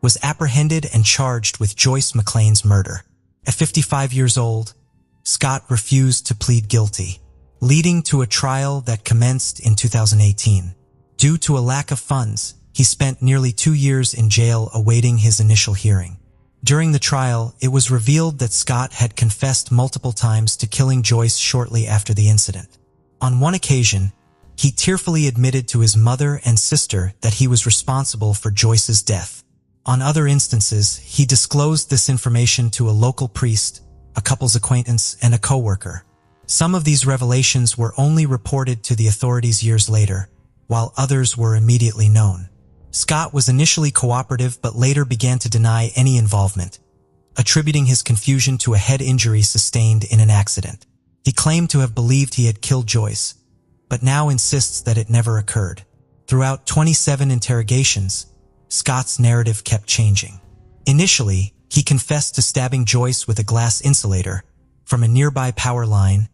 was apprehended and charged with Joyce McLean's murder. At 55 years old, Scott refused to plead guilty, leading to a trial that commenced in 2018. Due to a lack of funds, he spent nearly 2 years in jail awaiting his initial hearing. During the trial, it was revealed that Scott had confessed multiple times to killing Joyce shortly after the incident. On one occasion, he tearfully admitted to his mother and sister that he was responsible for Joyce's death. On other instances, he disclosed this information to a local priest, a couple's acquaintance, and a co-worker. Some of these revelations were only reported to the authorities years later, while others were immediately known. Scott was initially cooperative but later began to deny any involvement, attributing his confusion to a head injury sustained in an accident. He claimed to have believed he had killed Joyce, but now insists that it never occurred. Throughout 27 interrogations, Scott's narrative kept changing. Initially, he confessed to stabbing Joyce with a glass insulator from a nearby power line,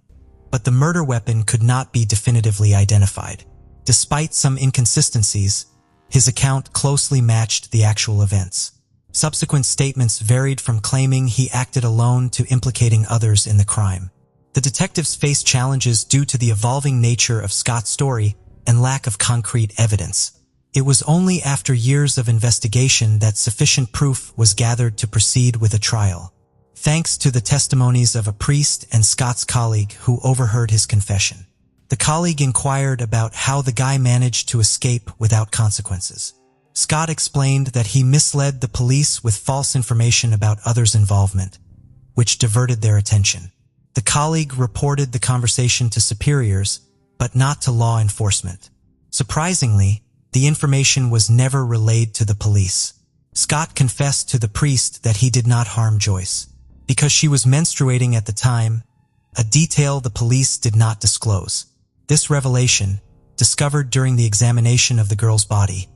but the murder weapon could not be definitively identified. Despite some inconsistencies, his account closely matched the actual events. Subsequent statements varied from claiming he acted alone to implicating others in the crime. The detectives faced challenges due to the evolving nature of Scott's story and lack of concrete evidence. It was only after years of investigation that sufficient proof was gathered to proceed with a trial. Thanks to the testimonies of a priest and Scott's colleague who overheard his confession. The colleague inquired about how the guy managed to escape without consequences. Scott explained that he misled the police with false information about others' involvement, which diverted their attention. The colleague reported the conversation to superiors, but not to law enforcement. Surprisingly, the information was never relayed to the police. Scott confessed to the priest that he did not harm Joyce, because she was menstruating at the time, a detail the police did not disclose. This revelation, discovered during the examination of the girl's body,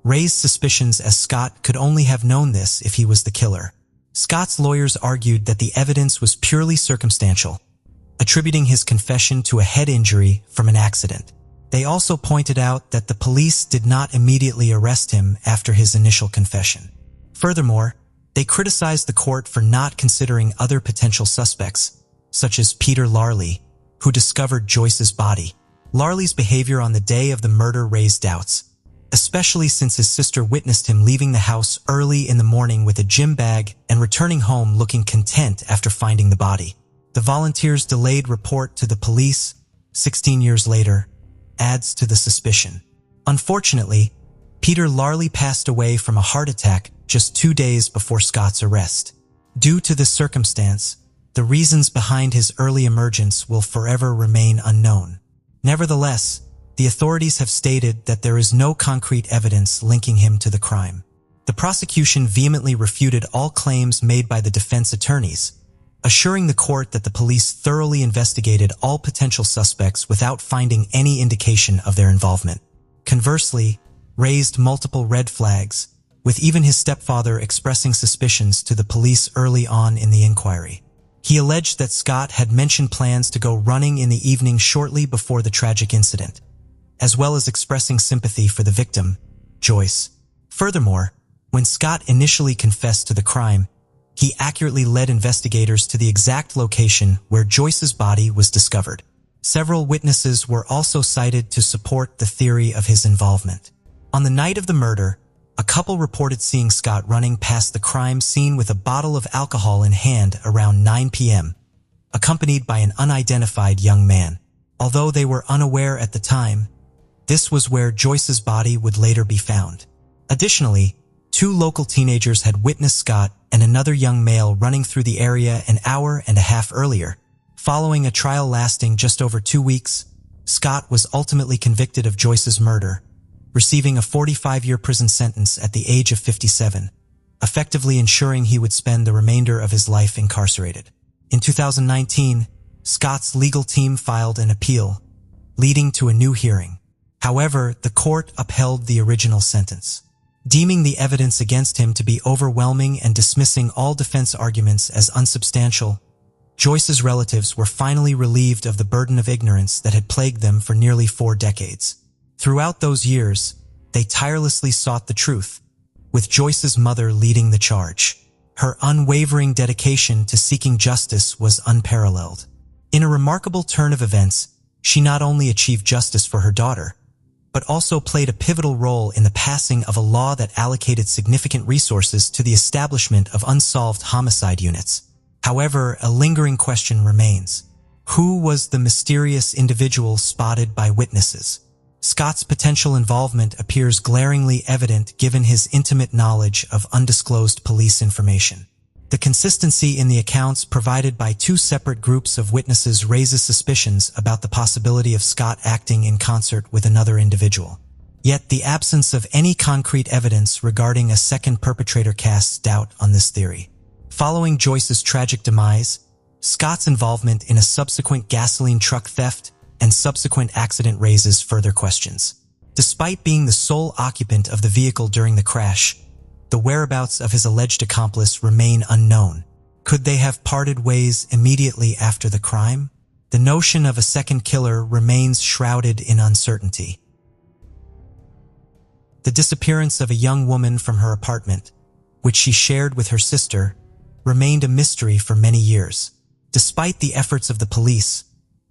raised suspicions as Scott could only have known this if he was the killer. Scott's lawyers argued that the evidence was purely circumstantial, attributing his confession to a head injury from an accident. They also pointed out that the police did not immediately arrest him after his initial confession. Furthermore, they criticized the court for not considering other potential suspects, such as Peter Larley, who discovered Joyce's body. Larley's behavior on the day of the murder raised doubts, especially since his sister witnessed him leaving the house early in the morning with a gym bag and returning home looking content after finding the body. The volunteer's delayed report to the police, 16 years later, adds to the suspicion. Unfortunately, Peter Larley passed away from a heart attack just 2 days before Scott's arrest. Due to this circumstance, the reasons behind his early emergence will forever remain unknown. Nevertheless, the authorities have stated that there is no concrete evidence linking him to the crime. The prosecution vehemently refuted all claims made by the defense attorneys, assuring the court that the police thoroughly investigated all potential suspects without finding any indication of their involvement. Conversely, raised multiple red flags, with even his stepfather expressing suspicions to the police early on in the inquiry. He alleged that Scott had mentioned plans to go running in the evening shortly before the tragic incident, as well as expressing sympathy for the victim, Joyce. Furthermore, when Scott initially confessed to the crime, he accurately led investigators to the exact location where Joyce's body was discovered. Several witnesses were also cited to support the theory of his involvement. On the night of the murder, a couple reported seeing Scott running past the crime scene with a bottle of alcohol in hand around 9 p.m., accompanied by an unidentified young man. Although they were unaware at the time, this was where Joyce's body would later be found. Additionally, 2 local teenagers had witnessed Scott and another young male running through the area an hour and a half earlier. Following a trial lasting just over 2 weeks, Scott was ultimately convicted of Joyce's murder, receiving a 45-year prison sentence at the age of 57, effectively ensuring he would spend the remainder of his life incarcerated. In 2019, Scott's legal team filed an appeal, leading to a new hearing. However, the court upheld the original sentence, deeming the evidence against him to be overwhelming and dismissing all defense arguments as unsubstantial. Joyce's relatives were finally relieved of the burden of ignorance that had plagued them for nearly 4 decades. Throughout those years, they tirelessly sought the truth, with Joyce's mother leading the charge. Her unwavering dedication to seeking justice was unparalleled. In a remarkable turn of events, she not only achieved justice for her daughter, but also played a pivotal role in the passing of a law that allocated significant resources to the establishment of unsolved homicide units. However, a lingering question remains. Who was the mysterious individual spotted by witnesses? Scott's potential involvement appears glaringly evident given his intimate knowledge of undisclosed police information. The consistency in the accounts provided by 2 separate groups of witnesses raises suspicions about the possibility of Scott acting in concert with another individual. Yet the absence of any concrete evidence regarding a second perpetrator casts doubt on this theory. Following Joyce's tragic demise, Scott's involvement in a subsequent gasoline truck theft and subsequent accident raises further questions. Despite being the sole occupant of the vehicle during the crash, the whereabouts of his alleged accomplice remain unknown. Could they have parted ways immediately after the crime? The notion of a second killer remains shrouded in uncertainty. The disappearance of a young woman from her apartment, which she shared with her sister, remained a mystery for many years. Despite the efforts of the police,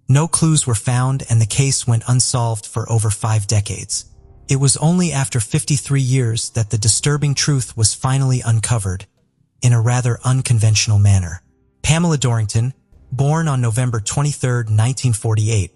no clues were found and the case went unsolved for over 5 decades. It was only after 53 years that the disturbing truth was finally uncovered, in a rather unconventional manner. Pamela Dorrington, born on November 23, 1948,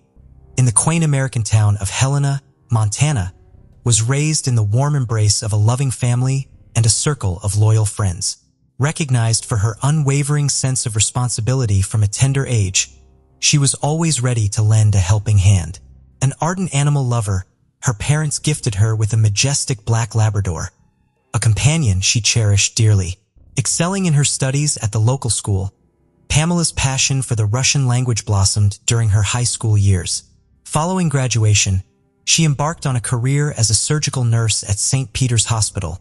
in the quaint American town of Helena, Montana, was raised in the warm embrace of a loving family and a circle of loyal friends. Recognized for her unwavering sense of responsibility from a tender age, she was always ready to lend a helping hand. An ardent animal lover, her parents gifted her with a majestic black Labrador, a companion she cherished dearly. Excelling in her studies at the local school, Pamela's passion for the Russian language blossomed during her high school years. Following graduation, she embarked on a career as a surgical nurse at St. Peter's Hospital,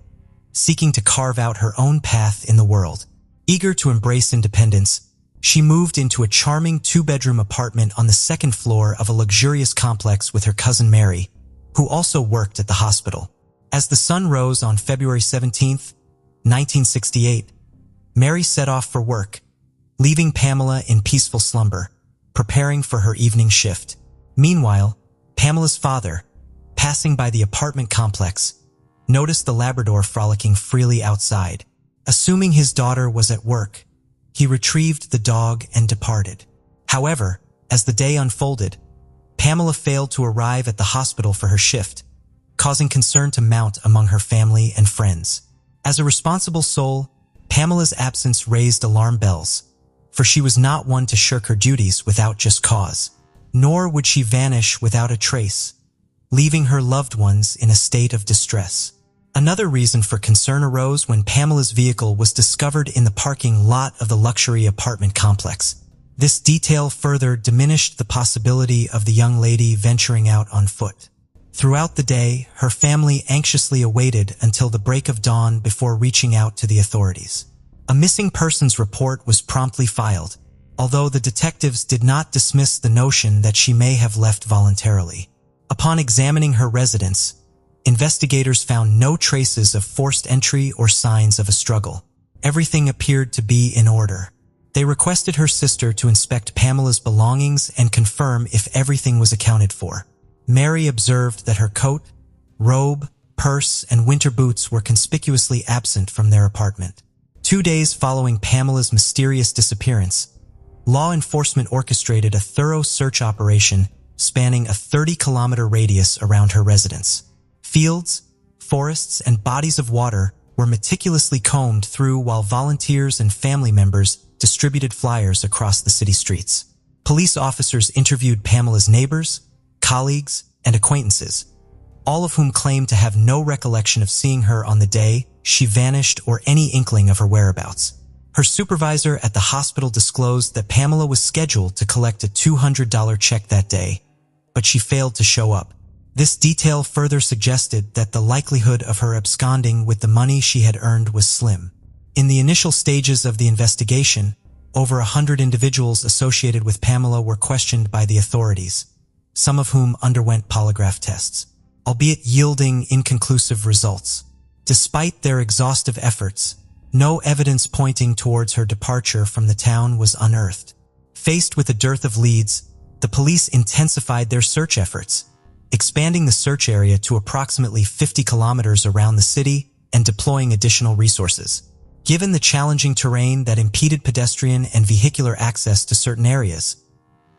seeking to carve out her own path in the world. Eager to embrace independence, she moved into a charming 2-bedroom apartment on the 2nd floor of a luxurious complex with her cousin Mary, who also worked at the hospital. As the sun rose on February 17, 1968, Mary set off for work, leaving Pamela in peaceful slumber, preparing for her evening shift. Meanwhile, Pamela's father, passing by the apartment complex, noticed the Labrador frolicking freely outside. Assuming his daughter was at work, he retrieved the dog and departed. However, as the day unfolded, Pamela failed to arrive at the hospital for her shift, causing concern to mount among her family and friends. As a responsible soul, Pamela's absence raised alarm bells, for she was not one to shirk her duties without just cause. Nor would she vanish without a trace, leaving her loved ones in a state of distress. Another reason for concern arose when Pamela's vehicle was discovered in the parking lot of the luxury apartment complex. This detail further diminished the possibility of the young lady venturing out on foot. Throughout the day, her family anxiously awaited until the break of dawn before reaching out to the authorities. A missing persons report was promptly filed, although the detectives did not dismiss the notion that she may have left voluntarily. Upon examining her residence, investigators found no traces of forced entry or signs of a struggle. Everything appeared to be in order. They requested her sister to inspect Pamela's belongings and confirm if everything was accounted for. Mary observed that her coat, robe, purse, and winter boots were conspicuously absent from their apartment. 2 days following Pamela's mysterious disappearance, law enforcement orchestrated a thorough search operation spanning a 30-kilometer radius around her residence. Fields, forests, and bodies of water were meticulously combed through while volunteers and family members distributed flyers across the city streets. Police officers interviewed Pamela's neighbors, colleagues, and acquaintances, all of whom claimed to have no recollection of seeing her on the day she vanished or any inkling of her whereabouts. Her supervisor at the hospital disclosed that Pamela was scheduled to collect a $200 check that day, but she failed to show up. This detail further suggested that the likelihood of her absconding with the money she had earned was slim. In the initial stages of the investigation, over 100 individuals associated with Pamela were questioned by the authorities, some of whom underwent polygraph tests, albeit yielding inconclusive results. Despite their exhaustive efforts, no evidence pointing towards her departure from the town was unearthed. Faced with a dearth of leads, the police intensified their search efforts, expanding the search area to approximately 50 kilometers around the city and deploying additional resources. Given the challenging terrain that impeded pedestrian and vehicular access to certain areas,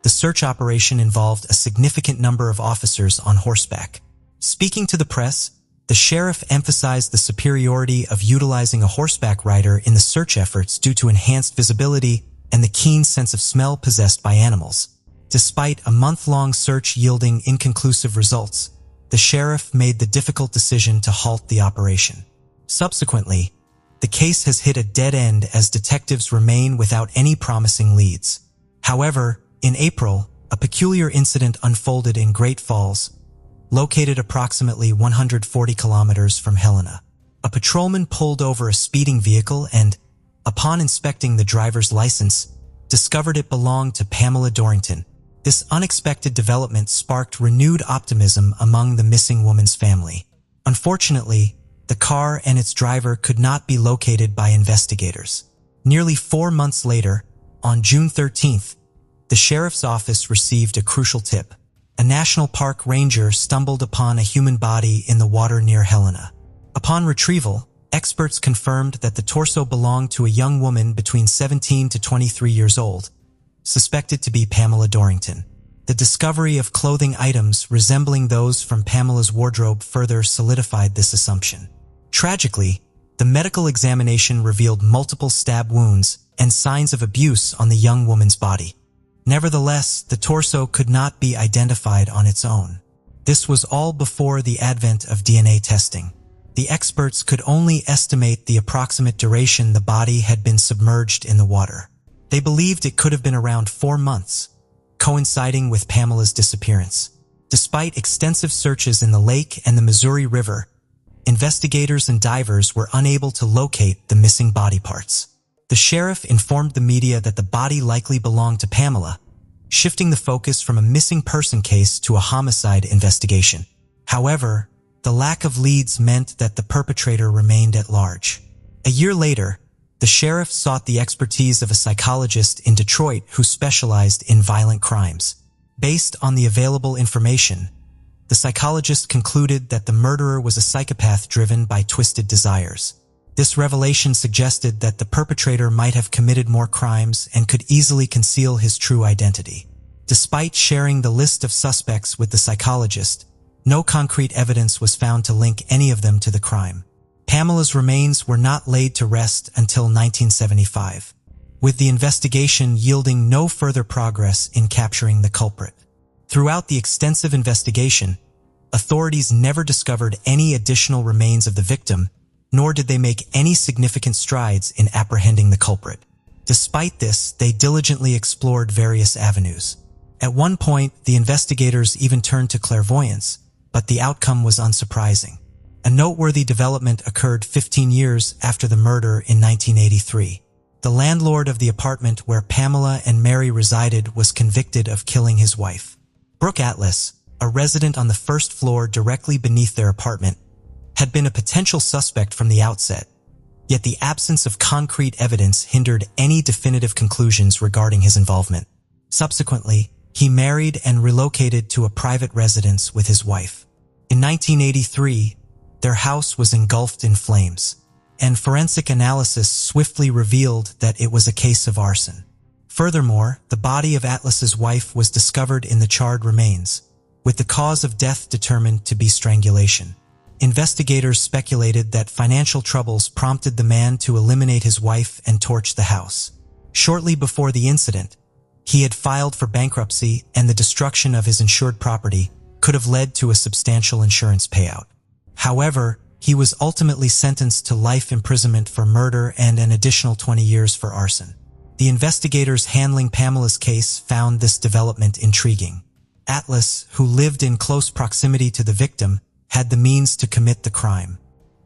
the search operation involved a significant number of officers on horseback. Speaking to the press, the sheriff emphasized the superiority of utilizing a horseback rider in the search efforts due to enhanced visibility and the keen sense of smell possessed by animals. Despite a month-long search yielding inconclusive results, the sheriff made the difficult decision to halt the operation. Subsequently, the case has hit a dead end as detectives remain without any promising leads. However, in April, a peculiar incident unfolded in Great Falls, located approximately 140 kilometers from Helena. A patrolman pulled over a speeding vehicle and, upon inspecting the driver's license, discovered it belonged to Pamela Dorrington. This unexpected development sparked renewed optimism among the missing woman's family. Unfortunately, the car and its driver could not be located by investigators. Nearly 4 months later, on June 13th, the sheriff's office received a crucial tip. A national park ranger stumbled upon a human body in the water near Helena. Upon retrieval, experts confirmed that the torso belonged to a young woman between 17 to 23 years old, suspected to be Pamela Dorrington. The discovery of clothing items resembling those from Pamela's wardrobe further solidified this assumption. Tragically, the medical examination revealed multiple stab wounds and signs of abuse on the young woman's body. Nevertheless, the torso could not be identified on its own. This was all before the advent of DNA testing. The experts could only estimate the approximate duration the body had been submerged in the water. They believed it could have been around 4 months, coinciding with Pamela's disappearance. Despite extensive searches in the lake and the Missouri River, investigators and divers were unable to locate the missing body parts. The sheriff informed the media that the body likely belonged to Pamela, shifting the focus from a missing person case to a homicide investigation. However, the lack of leads meant that the perpetrator remained at large. A year later, the sheriff sought the expertise of a psychologist in Detroit who specialized in violent crimes. Based on the available information, the psychologist concluded that the murderer was a psychopath driven by twisted desires. This revelation suggested that the perpetrator might have committed more crimes and could easily conceal his true identity. Despite sharing the list of suspects with the psychologist, no concrete evidence was found to link any of them to the crime. Pamela's remains were not laid to rest until 1975, with the investigation yielding no further progress in capturing the culprit. Throughout the extensive investigation, authorities never discovered any additional remains of the victim, nor did they make any significant strides in apprehending the culprit. Despite this, they diligently explored various avenues. At one point, the investigators even turned to clairvoyance, but the outcome was unsurprising. A noteworthy development occurred 15 years after the murder in 1983. The landlord of the apartment where Pamela and Mary resided was convicted of killing his wife. Brooke Atlas, a resident on the first floor directly beneath their apartment, had been a potential suspect from the outset, yet the absence of concrete evidence hindered any definitive conclusions regarding his involvement. Subsequently, he married and relocated to a private residence with his wife. In 1983, their house was engulfed in flames, and forensic analysis swiftly revealed that it was a case of arson. Furthermore, the body of Atlas's wife was discovered in the charred remains, with the cause of death determined to be strangulation. Investigators speculated that financial troubles prompted the man to eliminate his wife and torch the house. Shortly before the incident, he had filed for bankruptcy and the destruction of his insured property, could have led to a substantial insurance payout. However, he was ultimately sentenced to life imprisonment for murder and an additional 20 years for arson. The investigators handling Pamela's case found this development intriguing. Atlas, who lived in close proximity to the victim, had the means to commit the crime.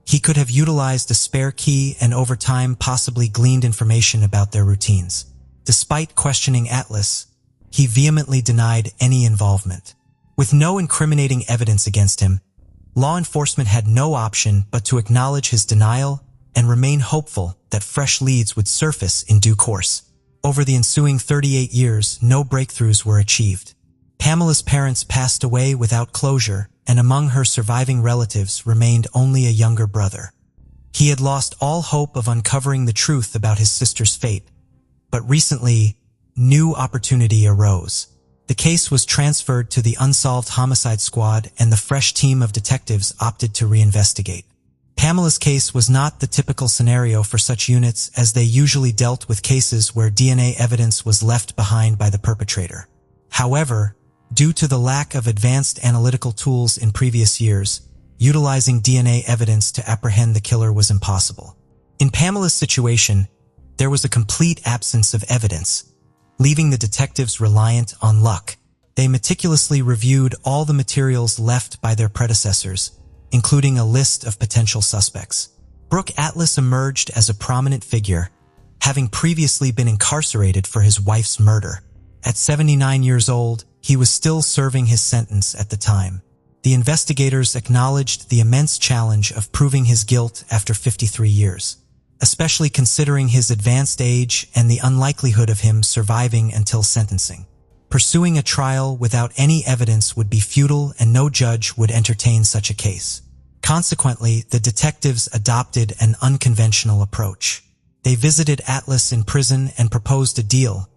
He could have utilized a spare key and over time possibly gleaned information about their routines. Despite questioning Atlas, he vehemently denied any involvement. With no incriminating evidence against him, law enforcement had no option but to acknowledge his denial and remain hopeful that fresh leads would surface in due course. Over the ensuing 38 years, no breakthroughs were achieved. Pamela's parents passed away without closure, and among her surviving relatives remained only a younger brother. He had lost all hope of uncovering the truth about his sister's fate, but recently, new opportunity arose. The case was transferred to the Unsolved Homicide Squad, and the fresh team of detectives opted to reinvestigate. Pamela's case was not the typical scenario for such units, as they usually dealt with cases where DNA evidence was left behind by the perpetrator. However, due to the lack of advanced analytical tools in previous years, utilizing DNA evidence to apprehend the killer was impossible. In Pamela's situation, there was a complete absence of evidence, leaving the detectives reliant on luck. They meticulously reviewed all the materials left by their predecessors, including a list of potential suspects. Brooke Atlas emerged as a prominent figure, having previously been incarcerated for his wife's murder. At 79 years old, he was still serving his sentence at the time. The investigators acknowledged the immense challenge of proving his guilt after 53 years, especially considering his advanced age and the unlikelihood of him surviving until sentencing. Pursuing a trial without any evidence would be futile, and no judge would entertain such a case. Consequently, the detectives adopted an unconventional approach. They visited Atlas in prison and proposed a deal: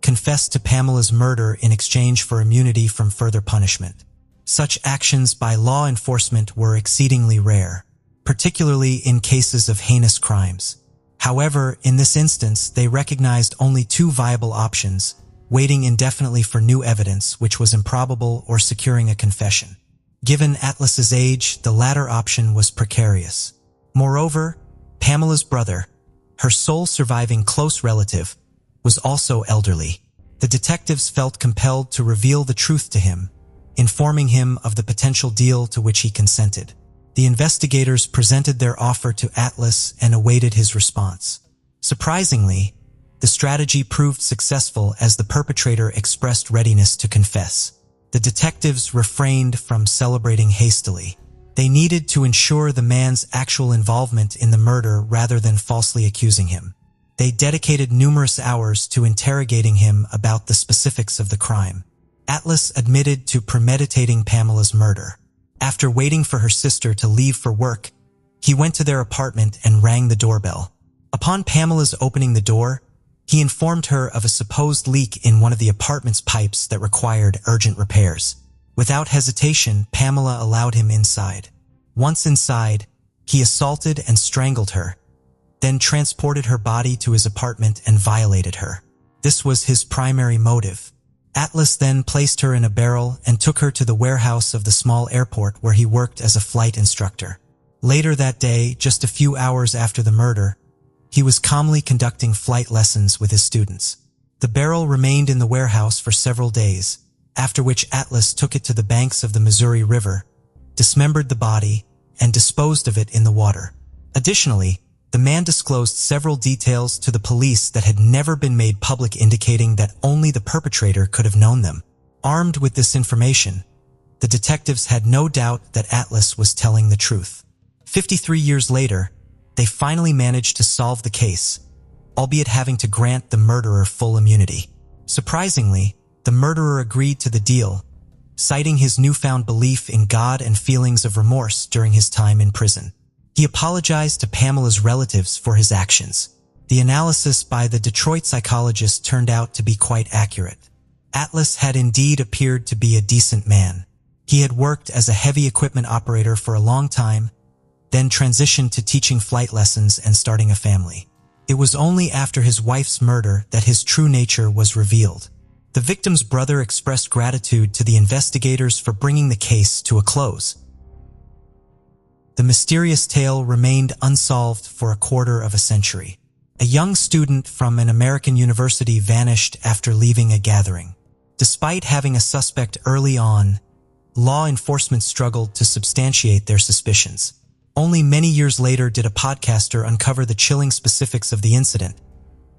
confessed to Pamela's murder in exchange for immunity from further punishment. Such actions by law enforcement were exceedingly rare, particularly in cases of heinous crimes. However, in this instance, they recognized only two viable options: waiting indefinitely for new evidence, which was improbable, or securing a confession. Given Atlas's age, the latter option was precarious. Moreover, Pamela's brother, her sole surviving close relative, was also elderly. The detectives felt compelled to reveal the truth to him, informing him of the potential deal to which he consented. The investigators presented their offer to Atlas and awaited his response. Surprisingly, the strategy proved successful as the perpetrator expressed readiness to confess. The detectives refrained from celebrating hastily. They needed to ensure the man's actual involvement in the murder rather than falsely accusing him. They dedicated numerous hours to interrogating him about the specifics of the crime. Atlas admitted to premeditating Pamela's murder. After waiting for her sister to leave for work, he went to their apartment and rang the doorbell. Upon Pamela's opening the door, he informed her of a supposed leak in one of the apartment's pipes that required urgent repairs. Without hesitation, Pamela allowed him inside. Once inside, he assaulted and strangled her, then transported her body to his apartment and violated her. This was his primary motive. Atlas then placed her in a barrel and took her to the warehouse of the small airport where he worked as a flight instructor. Later that day, just a few hours after the murder, he was calmly conducting flight lessons with his students. The barrel remained in the warehouse for several days, after which Atlas took it to the banks of the Missouri River, dismembered the body, and disposed of it in the water. Additionally, the man disclosed several details to the police that had never been made public, indicating that only the perpetrator could have known them. Armed with this information, the detectives had no doubt that Atlas was telling the truth. 53 years later, they finally managed to solve the case, albeit having to grant the murderer full immunity. Surprisingly, the murderer agreed to the deal, citing his newfound belief in God and feelings of remorse during his time in prison. He apologized to Pamela's relatives for his actions. The analysis by the Detroit psychologist turned out to be quite accurate. Atlas had indeed appeared to be a decent man. He had worked as a heavy equipment operator for a long time, then transitioned to teaching flight lessons and starting a family. It was only after his wife's murder that his true nature was revealed. The victim's brother expressed gratitude to the investigators for bringing the case to a close. The mysterious tale remained unsolved for a quarter of a century. A young student from an American university vanished after leaving a gathering. Despite having a suspect early on, law enforcement struggled to substantiate their suspicions. Only many years later did a podcaster uncover the chilling specifics of the incident,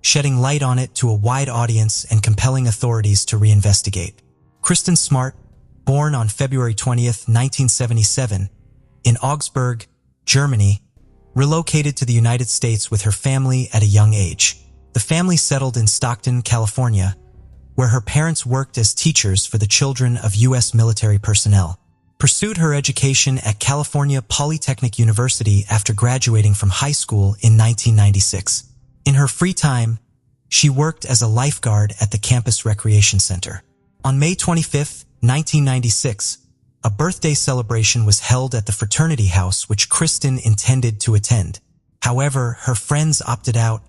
shedding light on it to a wide audience and compelling authorities to reinvestigate. Kristen Smart, born on February 20th, 1977, in Augsburg, Germany, relocated to the United States with her family at a young age. The family settled in Stockton, California, where her parents worked as teachers for the children of U.S. military personnel. Pursued her education at California Polytechnic University after graduating from high school in 1996. In her free time, she worked as a lifeguard at the campus recreation center. On May 25, 1996, a birthday celebration was held at the fraternity house which Kristen intended to attend. However, her friends opted out,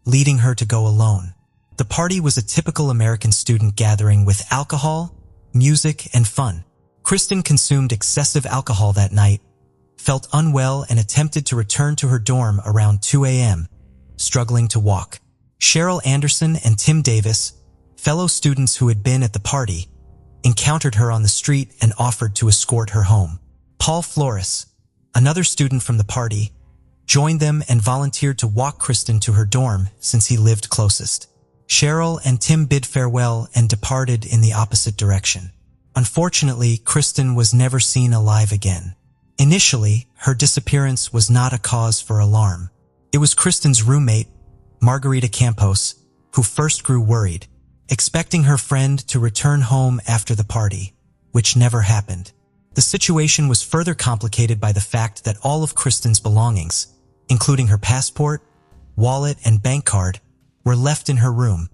leading her to go alone. The party was a typical American student gathering with alcohol, music, and fun. Kristen consumed excessive alcohol that night, felt unwell, and attempted to return to her dorm around 2 a.m., struggling to walk. Cheryl Anderson and Tim Davis, fellow students who had been at the party, encountered her on the street and offered to escort her home. Paul Flores, another student from the party, joined them and volunteered to walk Kristen to her dorm since he lived closest. Cheryl and Tim bid farewell and departed in the opposite direction. Unfortunately, Kristen was never seen alive again. Initially, her disappearance was not a cause for alarm. It was Kristen's roommate, Margarita Campos, who first grew worried, expecting her friend to return home after the party, which never happened. The situation was further complicated by the fact that all of Kristen's belongings, including her passport, wallet, and bank card, were left in her room,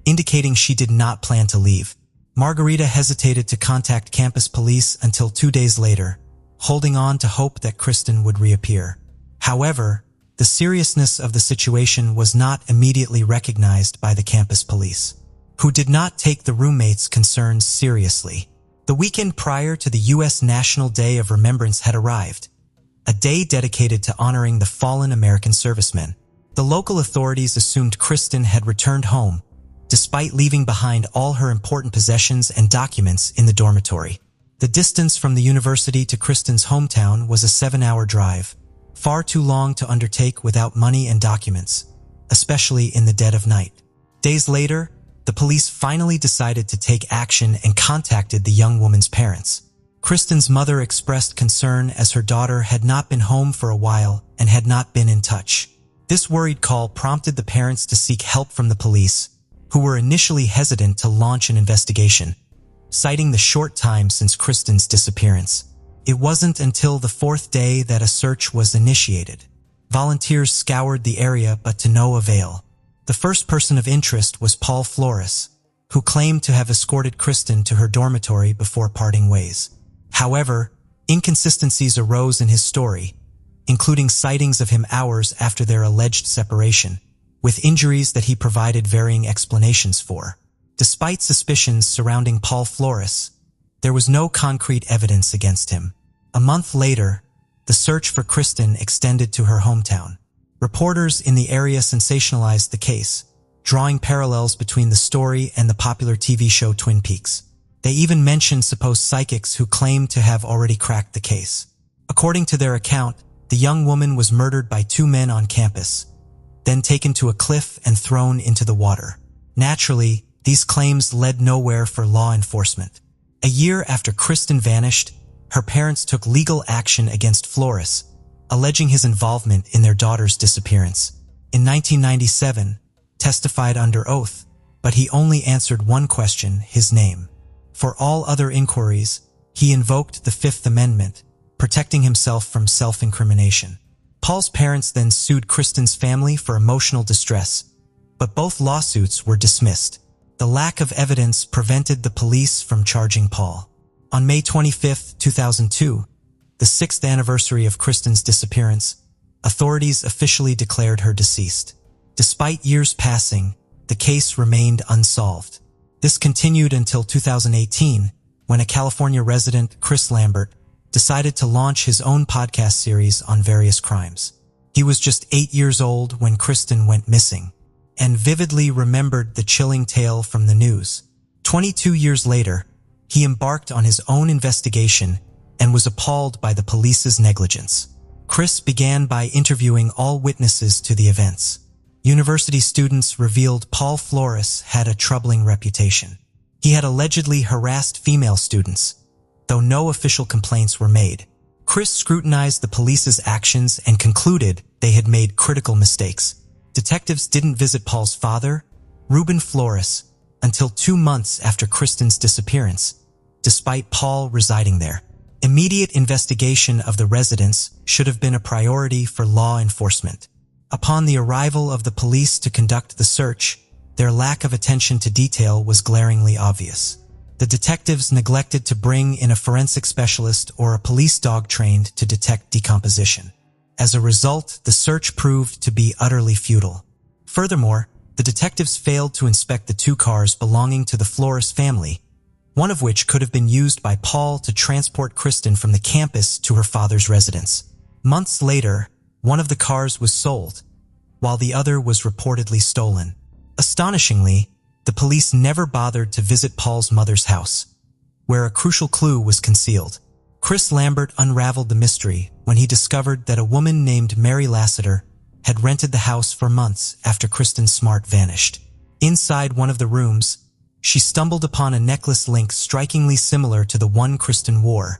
indicating she did not plan to leave. Margarita hesitated to contact campus police until 2 days later, holding on to hope that Kristen would reappear. However, the seriousness of the situation was not immediately recognized by the campus police, who did not take the roommate's concerns seriously. The weekend prior to the U.S. National Day of Remembrance had arrived, a day dedicated to honoring the fallen American servicemen. The local authorities assumed Kristen had returned home, despite leaving behind all her important possessions and documents in the dormitory. The distance from the university to Kristen's hometown was a 7-hour drive, far too long to undertake without money and documents, especially in the dead of night. Days later, the police finally decided to take action and contacted the young woman's parents. Kristen's mother expressed concern as her daughter had not been home for a while and had not been in touch. This worried call prompted the parents to seek help from the police, who were initially hesitant to launch an investigation, citing the short time since Kristen's disappearance. It wasn't until the 4th day that a search was initiated. Volunteers scoured the area, but to no avail. The first person of interest was Paul Flores, who claimed to have escorted Kristen to her dormitory before parting ways. However, inconsistencies arose in his story, including sightings of him hours after their alleged separation, with injuries that he provided varying explanations for. Despite suspicions surrounding Paul Flores, there was no concrete evidence against him. A month later, the search for Kristen extended to her hometown. Reporters in the area sensationalized the case, drawing parallels between the story and the popular TV show Twin Peaks. They even mentioned supposed psychics who claimed to have already cracked the case. According to their account, the young woman was murdered by 2 men on campus, then taken to a cliff and thrown into the water. Naturally, these claims led nowhere for law enforcement. A year after Kristen vanished, her parents took legal action against Flores, alleging his involvement in their daughter's disappearance. In 1997, testified under oath, but he only answered one question, his name. For all other inquiries, he invoked the Fifth Amendment, protecting himself from self-incrimination. Paul's parents then sued Kristen's family for emotional distress, but both lawsuits were dismissed. The lack of evidence prevented the police from charging Paul. On May 25, 2002, the 6th anniversary of Kristen's disappearance, authorities officially declared her deceased. Despite years passing, the case remained unsolved. This continued until 2018, when a California resident, Chris Lambert, decided to launch his own podcast series on various crimes. He was just 8 years old when Kristen went missing, and vividly remembered the chilling tale from the news. 22 years later, he embarked on his own investigation and was appalled by the police's negligence. Chris began by interviewing all witnesses to the events. University students revealed Paul Flores had a troubling reputation. He had allegedly harassed female students, though no official complaints were made. Chris scrutinized the police's actions and concluded they had made critical mistakes. Detectives didn't visit Paul's father, Ruben Flores, until 2 months after Kristen's disappearance, despite Paul residing there. Immediate investigation of the residence should have been a priority for law enforcement. Upon the arrival of the police to conduct the search, their lack of attention to detail was glaringly obvious. The detectives neglected to bring in a forensic specialist or a police dog trained to detect decomposition. As a result, the search proved to be utterly futile. Furthermore, the detectives failed to inspect the 2 cars belonging to the Flores family, one of which could have been used by Paul to transport Kristen from the campus to her father's residence. Months later, one of the cars was sold, while the other was reportedly stolen. Astonishingly, the police never bothered to visit Paul's mother's house, where a crucial clue was concealed. Chris Lambert unraveled the mystery when he discovered that a woman named Mary Lassiter had rented the house for months after Kristen Smart vanished. Inside one of the rooms, she stumbled upon a necklace link strikingly similar to the one Kristen wore,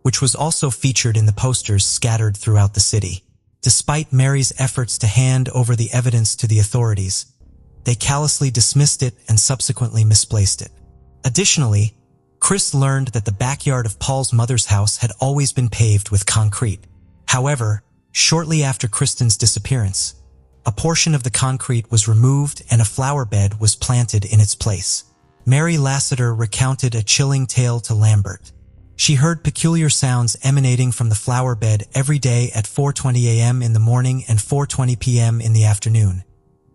which was also featured in the posters scattered throughout the city. Despite Mary's efforts to hand over the evidence to the authorities, they callously dismissed it and subsequently misplaced it. Additionally, Chris learned that the backyard of Paul's mother's house had always been paved with concrete. However, shortly after Kristen's disappearance, a portion of the concrete was removed and a flower bed was planted in its place. Mary Lassiter recounted a chilling tale to Lambert. She heard peculiar sounds emanating from the flower bed every day at 4:20 a.m. in the morning and 4:20 p.m. in the afternoon,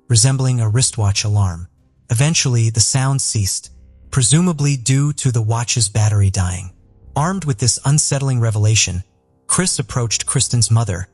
resembling a wristwatch alarm. Eventually, the sound ceased, presumably due to the watch's battery dying. Armed with this unsettling revelation, Chris approached Kristen's mother,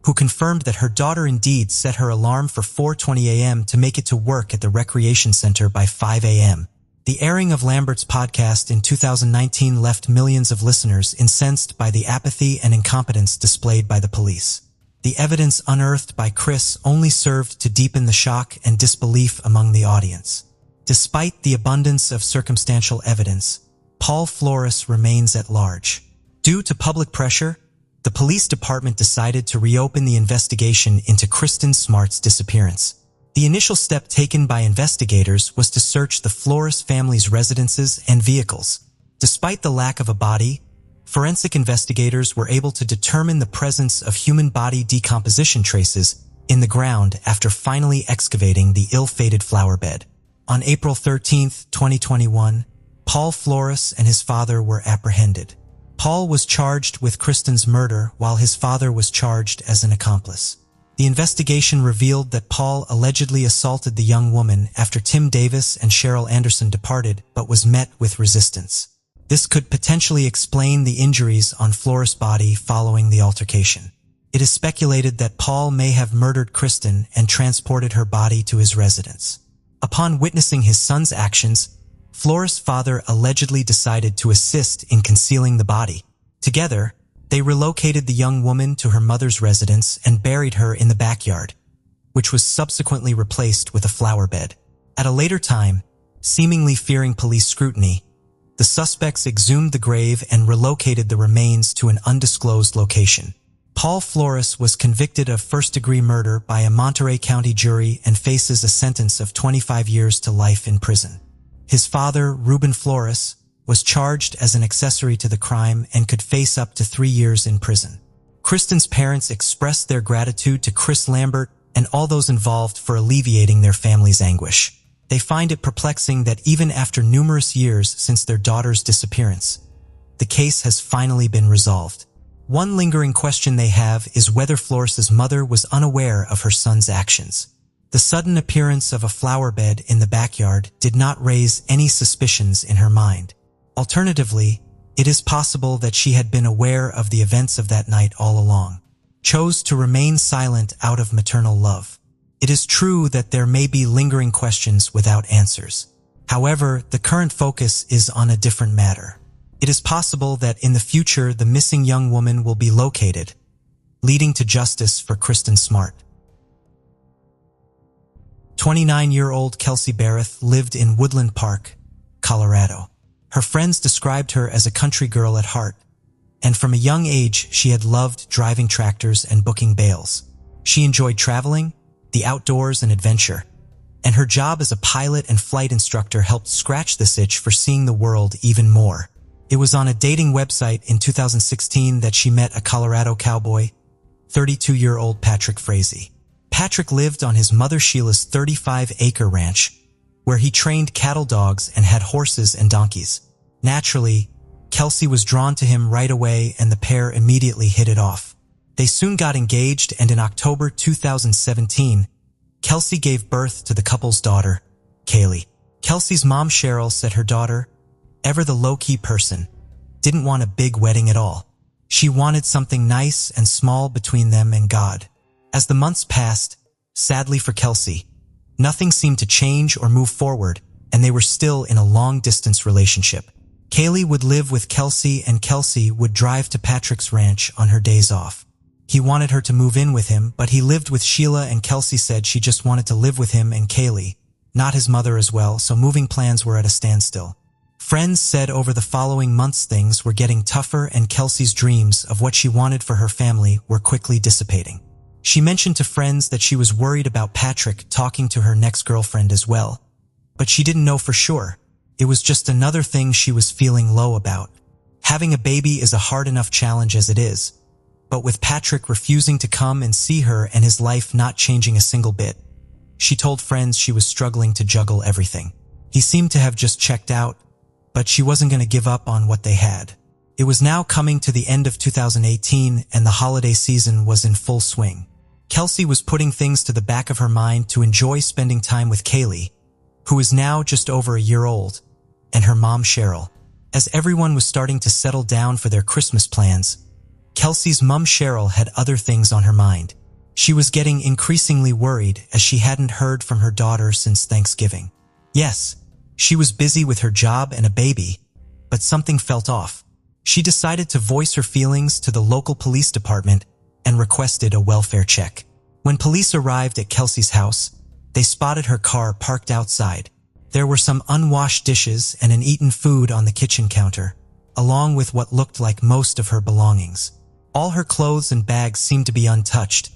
who confirmed that her daughter indeed set her alarm for 4:20 a.m. to make it to work at the recreation center by 5 a.m. The airing of Lambert's podcast in 2019 left millions of listeners incensed by the apathy and incompetence displayed by the police. The evidence unearthed by Chris only served to deepen the shock and disbelief among the audience. Despite the abundance of circumstantial evidence, Paul Flores remains at large. Due to public pressure, the police department decided to reopen the investigation into Kristen Smart's disappearance. The initial step taken by investigators was to search the Flores family's residences and vehicles. Despite the lack of a body, forensic investigators were able to determine the presence of human body decomposition traces in the ground after finally excavating the ill-fated flower bed. On April 13, 2021, Paul Flores and his father were apprehended. Paul was charged with Kristen's murder while his father was charged as an accomplice. The investigation revealed that Paul allegedly assaulted the young woman after Tim Davis and Cheryl Anderson departed, but was met with resistance. This could potentially explain the injuries on Flores' body following the altercation. It is speculated that Paul may have murdered Kristen and transported her body to his residence. Upon witnessing his son's actions, Flores' father allegedly decided to assist in concealing the body. Together, they relocated the young woman to her mother's residence and buried her in the backyard, which was subsequently replaced with a flower bed. At a later time, seemingly fearing police scrutiny, the suspects exhumed the grave and relocated the remains to an undisclosed location. Paul Flores was convicted of first-degree murder by a Monterey County jury and faces a sentence of 25 years to life in prison. His father, Ruben Flores, was charged as an accessory to the crime and could face up to 3 years in prison. Kristen's parents expressed their gratitude to Chris Lambert and all those involved for alleviating their family's anguish. They find it perplexing that even after numerous years since their daughter's disappearance, the case has finally been resolved. One lingering question they have is whether Flores' mother was unaware of her son's actions. The sudden appearance of a flower bed in the backyard did not raise any suspicions in her mind. Alternatively, it is possible that she had been aware of the events of that night all along, chose to remain silent out of maternal love. It is true that there may be lingering questions without answers. However, the current focus is on a different matter. It is possible that in the future the missing young woman will be located, leading to justice for Kristen Smart. 29-year-old Kelsey Barrett lived in Woodland Park, Colorado. Her friends described her as a country girl at heart, and from a young age she had loved driving tractors and booking bales. She enjoyed traveling, the outdoors, and adventure, and her job as a pilot and flight instructor helped scratch this itch for seeing the world even more. It was on a dating website in 2016 that she met a Colorado cowboy, 32-year-old Patrick Frazee. Patrick lived on his mother Sheila's 35-acre ranch, where he trained cattle dogs and had horses and donkeys. Naturally, Kelsey was drawn to him right away and the pair immediately hit it off. They soon got engaged, and in October 2017, Kelsey gave birth to the couple's daughter, Kaylee. Kelsey's mom Cheryl said her daughter, ever the low-key person, didn't want a big wedding at all. She wanted something nice and small between them and God. As the months passed, sadly for Kelsey, nothing seemed to change or move forward, and they were still in a long-distance relationship. Kaylee would live with Kelsey, and Kelsey would drive to Patrick's ranch on her days off. He wanted her to move in with him, but he lived with Sheila, and Kelsey said she just wanted to live with him and Kaylee, not his mother as well, so moving plans were at a standstill. Friends said over the following months things were getting tougher, and Kelsey's dreams of what she wanted for her family were quickly dissipating. She mentioned to friends that she was worried about Patrick talking to her next girlfriend as well, but she didn't know for sure. It was just another thing she was feeling low about. Having a baby is a hard enough challenge as it is, but with Patrick refusing to come and see her and his life not changing a single bit, she told friends she was struggling to juggle everything. He seemed to have just checked out, but she wasn't going to give up on what they had. It was now coming to the end of 2018, and the holiday season was in full swing. Kelsey was putting things to the back of her mind to enjoy spending time with Kaylee, who is now just over a year old, and her mom Cheryl. As everyone was starting to settle down for their Christmas plans, Kelsey's mom Cheryl had other things on her mind. She was getting increasingly worried as she hadn't heard from her daughter since Thanksgiving. Yes, she was busy with her job and a baby, but something felt off. She decided to voice her feelings to the local police department and requested a welfare check. When police arrived at Kelsey's house, they spotted her car parked outside. There were some unwashed dishes and uneaten food on the kitchen counter, along with what looked like most of her belongings. All her clothes and bags seemed to be untouched,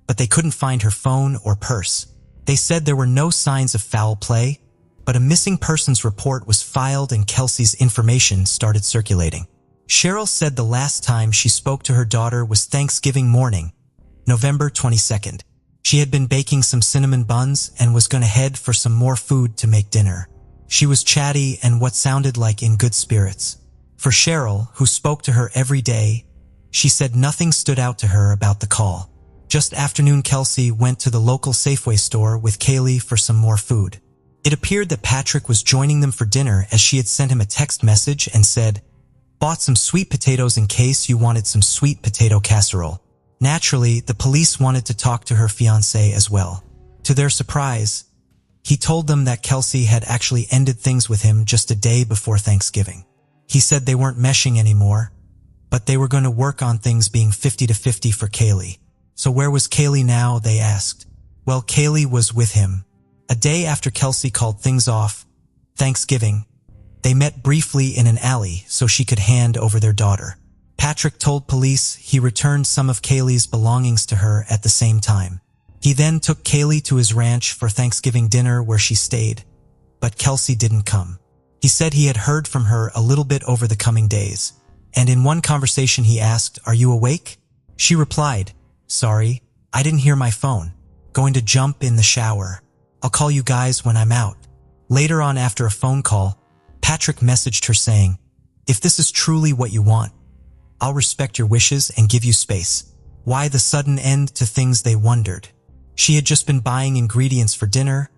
but they couldn't find her phone or purse. They said there were no signs of foul play, but a missing persons report was filed and Kelsey's information started circulating. Cheryl said the last time she spoke to her daughter was Thanksgiving morning, November 22nd. She had been baking some cinnamon buns and was going to head for some more food to make dinner. She was chatty and what sounded like in good spirits. For Cheryl, who spoke to her every day, she said nothing stood out to her about the call. Just afternoon, Kelsey went to the local Safeway store with Kaylee for some more food. It appeared that Patrick was joining them for dinner, as she had sent him a text message and said, "Bought some sweet potatoes in case you wanted some sweet potato casserole." Naturally, the police wanted to talk to her fiancé as well. To their surprise, he told them that Kelsey had actually ended things with him just a day before Thanksgiving. He said they weren't meshing anymore, but they were going to work on things being 50-50 for Kaylee. So where was Kaylee now, they asked. Well, Kaylee was with him. A day after Kelsey called things off, Thanksgiving, they met briefly in an alley so she could hand over their daughter. Patrick told police he returned some of Kaylee's belongings to her at the same time. He then took Kaylee to his ranch for Thanksgiving dinner where she stayed, but Kelsey didn't come. He said he had heard from her a little bit over the coming days, and in one conversation he asked, "Are you awake?" She replied, "Sorry, I didn't hear my phone. Going to jump in the shower. I'll call you guys when I'm out." Later on, after a phone call, Patrick messaged her saying, "If this is truly what you want, I'll respect your wishes and give you space." Why the sudden end to things, they wondered. She had just been buying ingredients for dinner,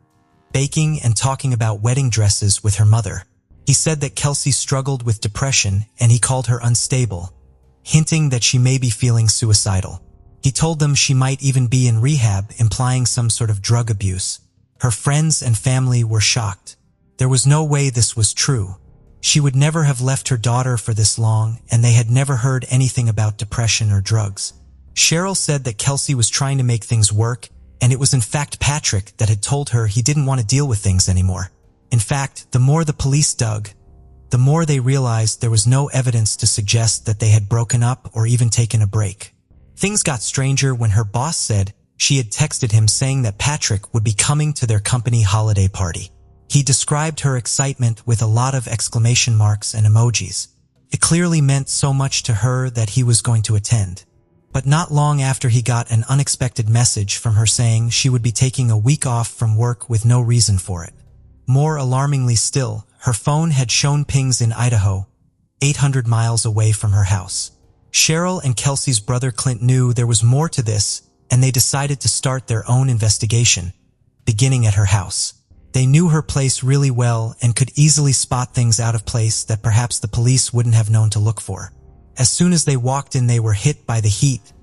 baking, and talking about wedding dresses with her mother. He said that Kelsey struggled with depression and he called her unstable, hinting that she may be feeling suicidal. He told them she might even be in rehab, implying some sort of drug abuse. Her friends and family were shocked. There was no way this was true. She would never have left her daughter for this long, and they had never heard anything about depression or drugs. Cheryl said that Kelsey was trying to make things work, and it was in fact Patrick that had told her he didn't want to deal with things anymore. In fact, the more the police dug, the more they realized there was no evidence to suggest that they had broken up or even taken a break. Things got stranger when her boss said she had texted him saying that Patrick would be coming to their company holiday party. He described her excitement with a lot of exclamation marks and emojis. It clearly meant so much to her that he was going to attend. But not long after, he got an unexpected message from her saying she would be taking a week off from work with no reason for it. More alarmingly still, her phone had shown pings in Idaho, 800 miles away from her house. Cheryl and Kelsey's brother Clint knew there was more to this, and they decided to start their own investigation, beginning at her house. They knew her place really well and could easily spot things out of place that perhaps the police wouldn't have known to look for. As soon as they walked in, they were hit by the heat.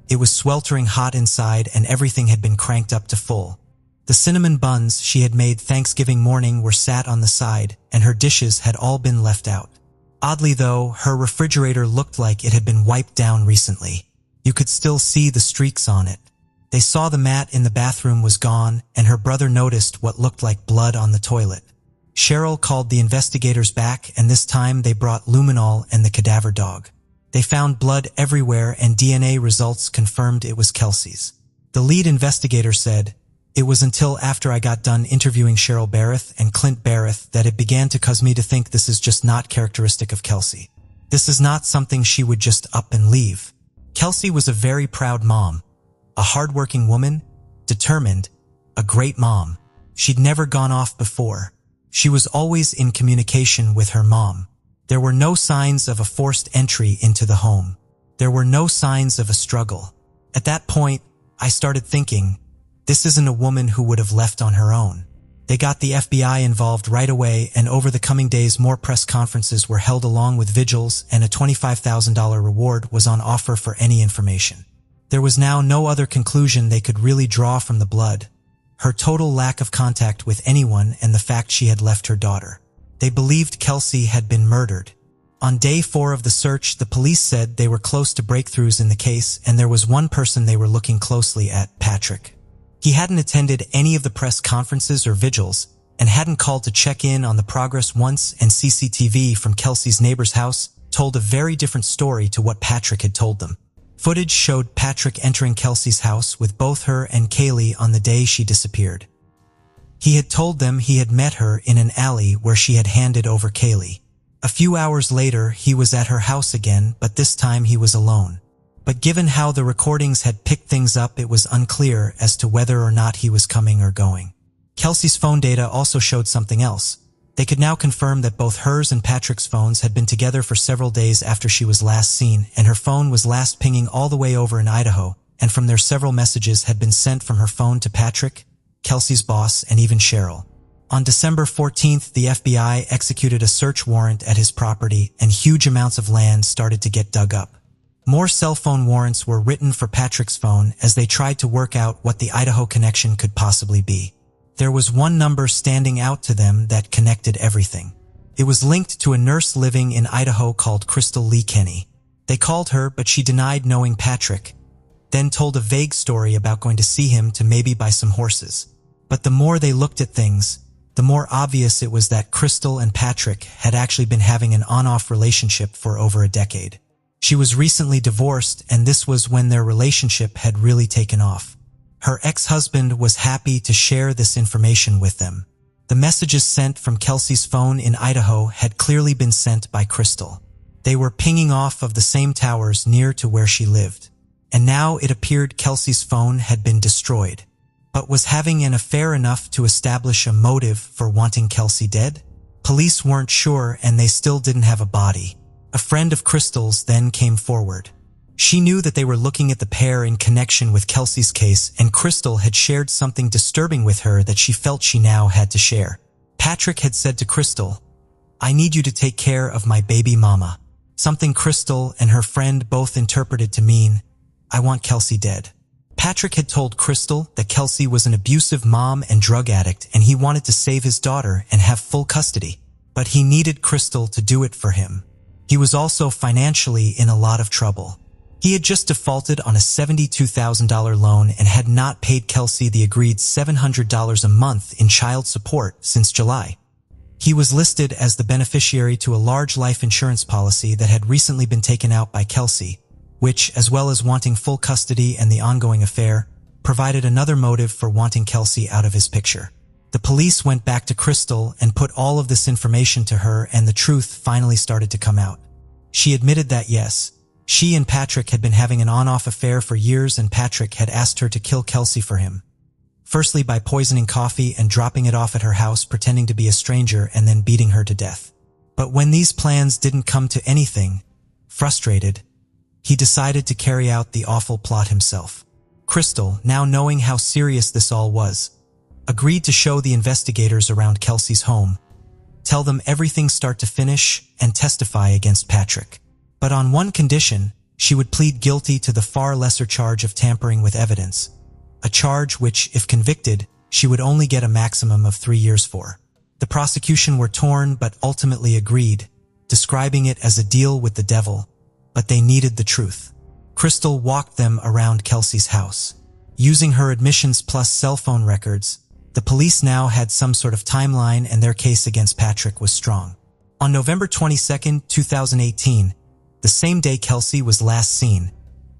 It was sweltering hot inside and everything had been cranked up to full. The cinnamon buns she had made Thanksgiving morning were sat on the side, and her dishes had all been left out. Oddly though, her refrigerator looked like it had been wiped down recently. You could still see the streaks on it. They saw the mat in the bathroom was gone, and her brother noticed what looked like blood on the toilet. Cheryl called the investigators back, and this time they brought luminol and the cadaver dog. They found blood everywhere, and DNA results confirmed it was Kelsey's. The lead investigator said, "It was until after I got done interviewing Cheryl Barrett and Clint Barrett that it began to cause me to think this is just not characteristic of Kelsey. This is not something she would just up and leave." Kelsey was a very proud mom. A hardworking woman, determined, a great mom. She'd never gone off before. She was always in communication with her mom. There were no signs of a forced entry into the home. There were no signs of a struggle. At that point, I started thinking, this isn't a woman who would have left on her own. They got the FBI involved right away, and over the coming days more press conferences were held along with vigils, and a $25,000 reward was on offer for any information. There was now no other conclusion they could really draw from the blood, her total lack of contact with anyone, and the fact she had left her daughter. They believed Kelsey had been murdered. On day 4 of the search, the police said they were close to breakthroughs in the case, and there was one person they were looking closely at, Patrick. He hadn't attended any of the press conferences or vigils, and hadn't called to check in on the progress once, and CCTV from Kelsey's neighbor's house told a very different story to what Patrick had told them. Footage showed Patrick entering Kelsey's house with both her and Kaylee on the day she disappeared. He had told them he had met her in an alley where she had handed over Kaylee. A few hours later, he was at her house again, but this time he was alone. But given how the recordings had picked things up, it was unclear as to whether or not he was coming or going. Kelsey's phone data also showed something else. They could now confirm that both hers and Patrick's phones had been together for several days after she was last seen, and her phone was last pinging all the way over in Idaho, and from there several messages had been sent from her phone to Patrick, Kelsey's boss, and even Cheryl. On December 14th, the FBI executed a search warrant at his property, and huge amounts of land started to get dug up. More cell phone warrants were written for Patrick's phone as they tried to work out what the Idaho connection could possibly be. There was one number standing out to them that connected everything. It was linked to a nurse living in Idaho called Crystal Lee Kenny. They called her, but she denied knowing Patrick, then told a vague story about going to see him to maybe buy some horses. But the more they looked at things, the more obvious it was that Crystal and Patrick had actually been having an on-off relationship for over a decade. She was recently divorced, and this was when their relationship had really taken off. Her ex-husband was happy to share this information with them. The messages sent from Kelsey's phone in Idaho had clearly been sent by Crystal. They were pinging off of the same towers near to where she lived. And now it appeared Kelsey's phone had been destroyed. But was having an affair enough to establish a motive for wanting Kelsey dead? Police weren't sure, and they still didn't have a body. A friend of Crystal's then came forward. She knew that they were looking at the pair in connection with Kelsey's case, and Crystal had shared something disturbing with her that she felt she now had to share. Patrick had said to Crystal, "I need you to take care of my baby mama." Something Crystal and her friend both interpreted to mean, "I want Kelsey dead." Patrick had told Crystal that Kelsey was an abusive mom and drug addict, and he wanted to save his daughter and have full custody. But he needed Crystal to do it for him. He was also financially in a lot of trouble. He had just defaulted on a $72,000 loan and had not paid Kelsey the agreed $700 a month in child support since July. He was listed as the beneficiary to a large life insurance policy that had recently been taken out by Kelsey, which, as well as wanting full custody and the ongoing affair, provided another motive for wanting Kelsey out of his picture. The police went back to Crystal and put all of this information to her, and the truth finally started to come out. She admitted that yes, she and Patrick had been having an on-off affair for years, and Patrick had asked her to kill Kelsey for him. Firstly by poisoning coffee and dropping it off at her house pretending to be a stranger, and then beating her to death. But when these plans didn't come to anything, frustrated, he decided to carry out the awful plot himself. Crystal, now knowing how serious this all was, agreed to show the investigators around Kelsey's home, tell them everything start to finish, and testify against Patrick. But on one condition, she would plead guilty to the far lesser charge of tampering with evidence, a charge which, if convicted, she would only get a maximum of 3 years for. The prosecution were torn but ultimately agreed, describing it as a deal with the devil, but they needed the truth. Crystal walked them around Kelsey's house. Using her admissions plus cell phone records, the police now had some sort of timeline, and their case against Patrick was strong. On November 22, 2018, the same day Kelsey was last seen,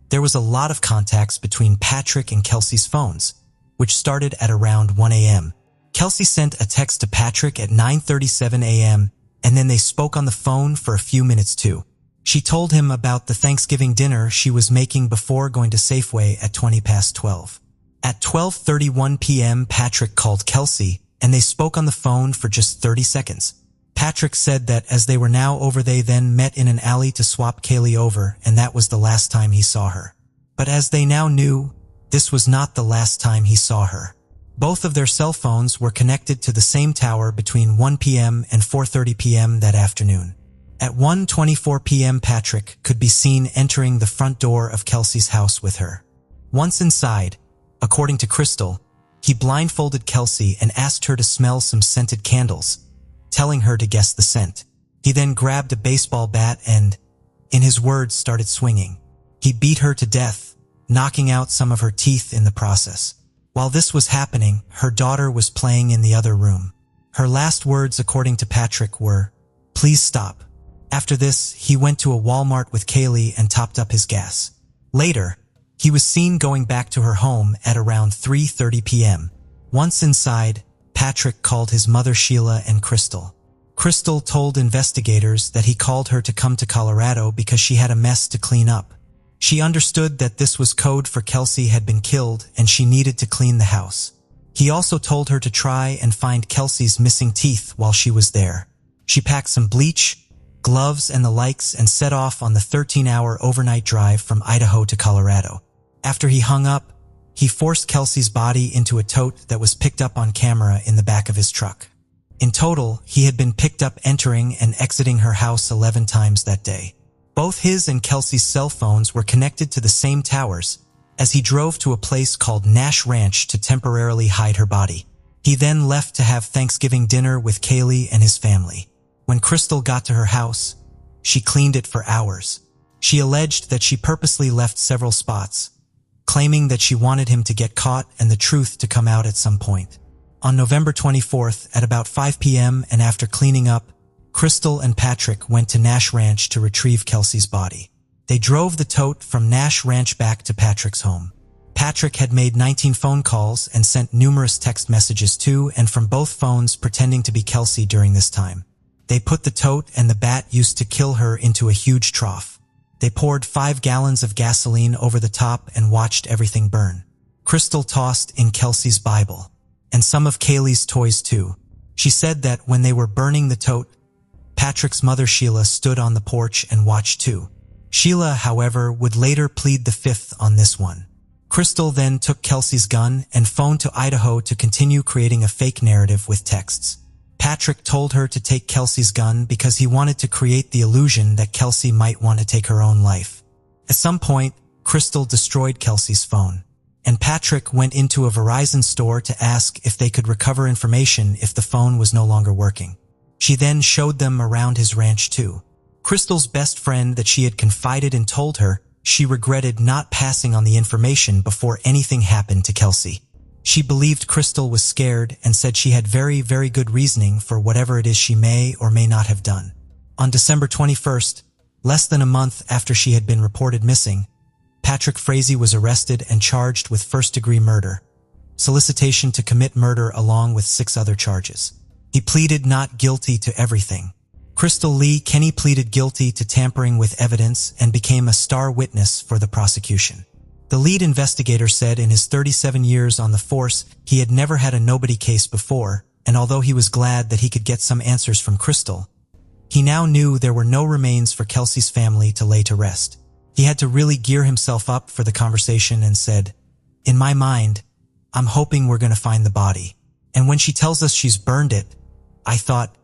there was a lot of contacts between Patrick and Kelsey's phones, which started at around 1 a.m. Kelsey sent a text to Patrick at 9:37 a.m., and then they spoke on the phone for a few minutes too. She told him about the Thanksgiving dinner she was making before going to Safeway at 12:20. At 12:31 p.m., Patrick called Kelsey, and they spoke on the phone for just 30 seconds. Patrick said that as they were now over, they then met in an alley to swap Kaylee over, and that was the last time he saw her. But as they now knew, this was not the last time he saw her. Both of their cell phones were connected to the same tower between 1 p.m. and 4:30 p.m. that afternoon. At 1:24 p.m., Patrick could be seen entering the front door of Kelsey's house with her. Once inside, according to Crystal, he blindfolded Kelsey and asked her to smell some scented candles, telling her to guess the scent. He then grabbed a baseball bat and, in his words, started swinging. He beat her to death, knocking out some of her teeth in the process. While this was happening, her daughter was playing in the other room. Her last words, according to Patrick, were, "Please stop." After this, he went to a Walmart with Kaylee and topped up his gas. Later, he was seen going back to her home at around 3:30 p.m. Once inside, Patrick called his mother Sheila and Crystal. Crystal told investigators that he called her to come to Colorado because she had a mess to clean up. She understood that this was code for Kelsey had been killed and she needed to clean the house. He also told her to try and find Kelsey's missing teeth while she was there. She packed some bleach, gloves, and the likes and set off on the 13-hour overnight drive from Idaho to Colorado. After he hung up, he forced Kelsey's body into a tote that was picked up on camera in the back of his truck. In total, he had been picked up entering and exiting her house 11 times that day. Both his and Kelsey's cell phones were connected to the same towers, as he drove to a place called Nash Ranch to temporarily hide her body. He then left to have Thanksgiving dinner with Kaylee and his family. When Crystal got to her house, she cleaned it for hours. She alleged that she purposely left several spots, claiming that she wanted him to get caught and the truth to come out at some point. On November 24th at about 5 p.m. and after cleaning up, Crystal and Patrick went to Nash Ranch to retrieve Kelsey's body. They drove the tote from Nash Ranch back to Patrick's home. Patrick had made 19 phone calls and sent numerous text messages to and from both phones pretending to be Kelsey during this time. They put the tote and the bat used to kill her into a huge trough. They poured 5 gallons of gasoline over the top and watched everything burn. Crystal tossed in Kelsey's Bible, and some of Kaylee's toys too. She said that when they were burning the tote, Patrick's mother Sheila stood on the porch and watched too. Sheila, however, would later plead the fifth on this one. Crystal then took Kelsey's gun and phoned to Idaho to continue creating a fake narrative with texts. Patrick told her to take Kelsey's gun because he wanted to create the illusion that Kelsey might want to take her own life. At some point, Crystal destroyed Kelsey's phone, and Patrick went into a Verizon store to ask if they could recover information if the phone was no longer working. She then showed them around his ranch too. Crystal's best friend that she had confided in told her she regretted not passing on the information before anything happened to Kelsey. She believed Crystal was scared and said she had very, very good reasoning for whatever it is she may or may not have done. On December 21st, less than a month after she had been reported missing, Patrick Frazee was arrested and charged with first-degree murder, solicitation to commit murder along with 6 other charges. He pleaded not guilty to everything. Crystal Lee Kenny pleaded guilty to tampering with evidence and became a star witness for the prosecution. The lead investigator said in his 37 years on the force, he had never had a nobody case before, and although he was glad that he could get some answers from Crystal, he now knew there were no remains for Kelsey's family to lay to rest. He had to really gear himself up for the conversation and said, "In my mind, I'm hoping we're going to find the body. And when she tells us she's burned it, I thought,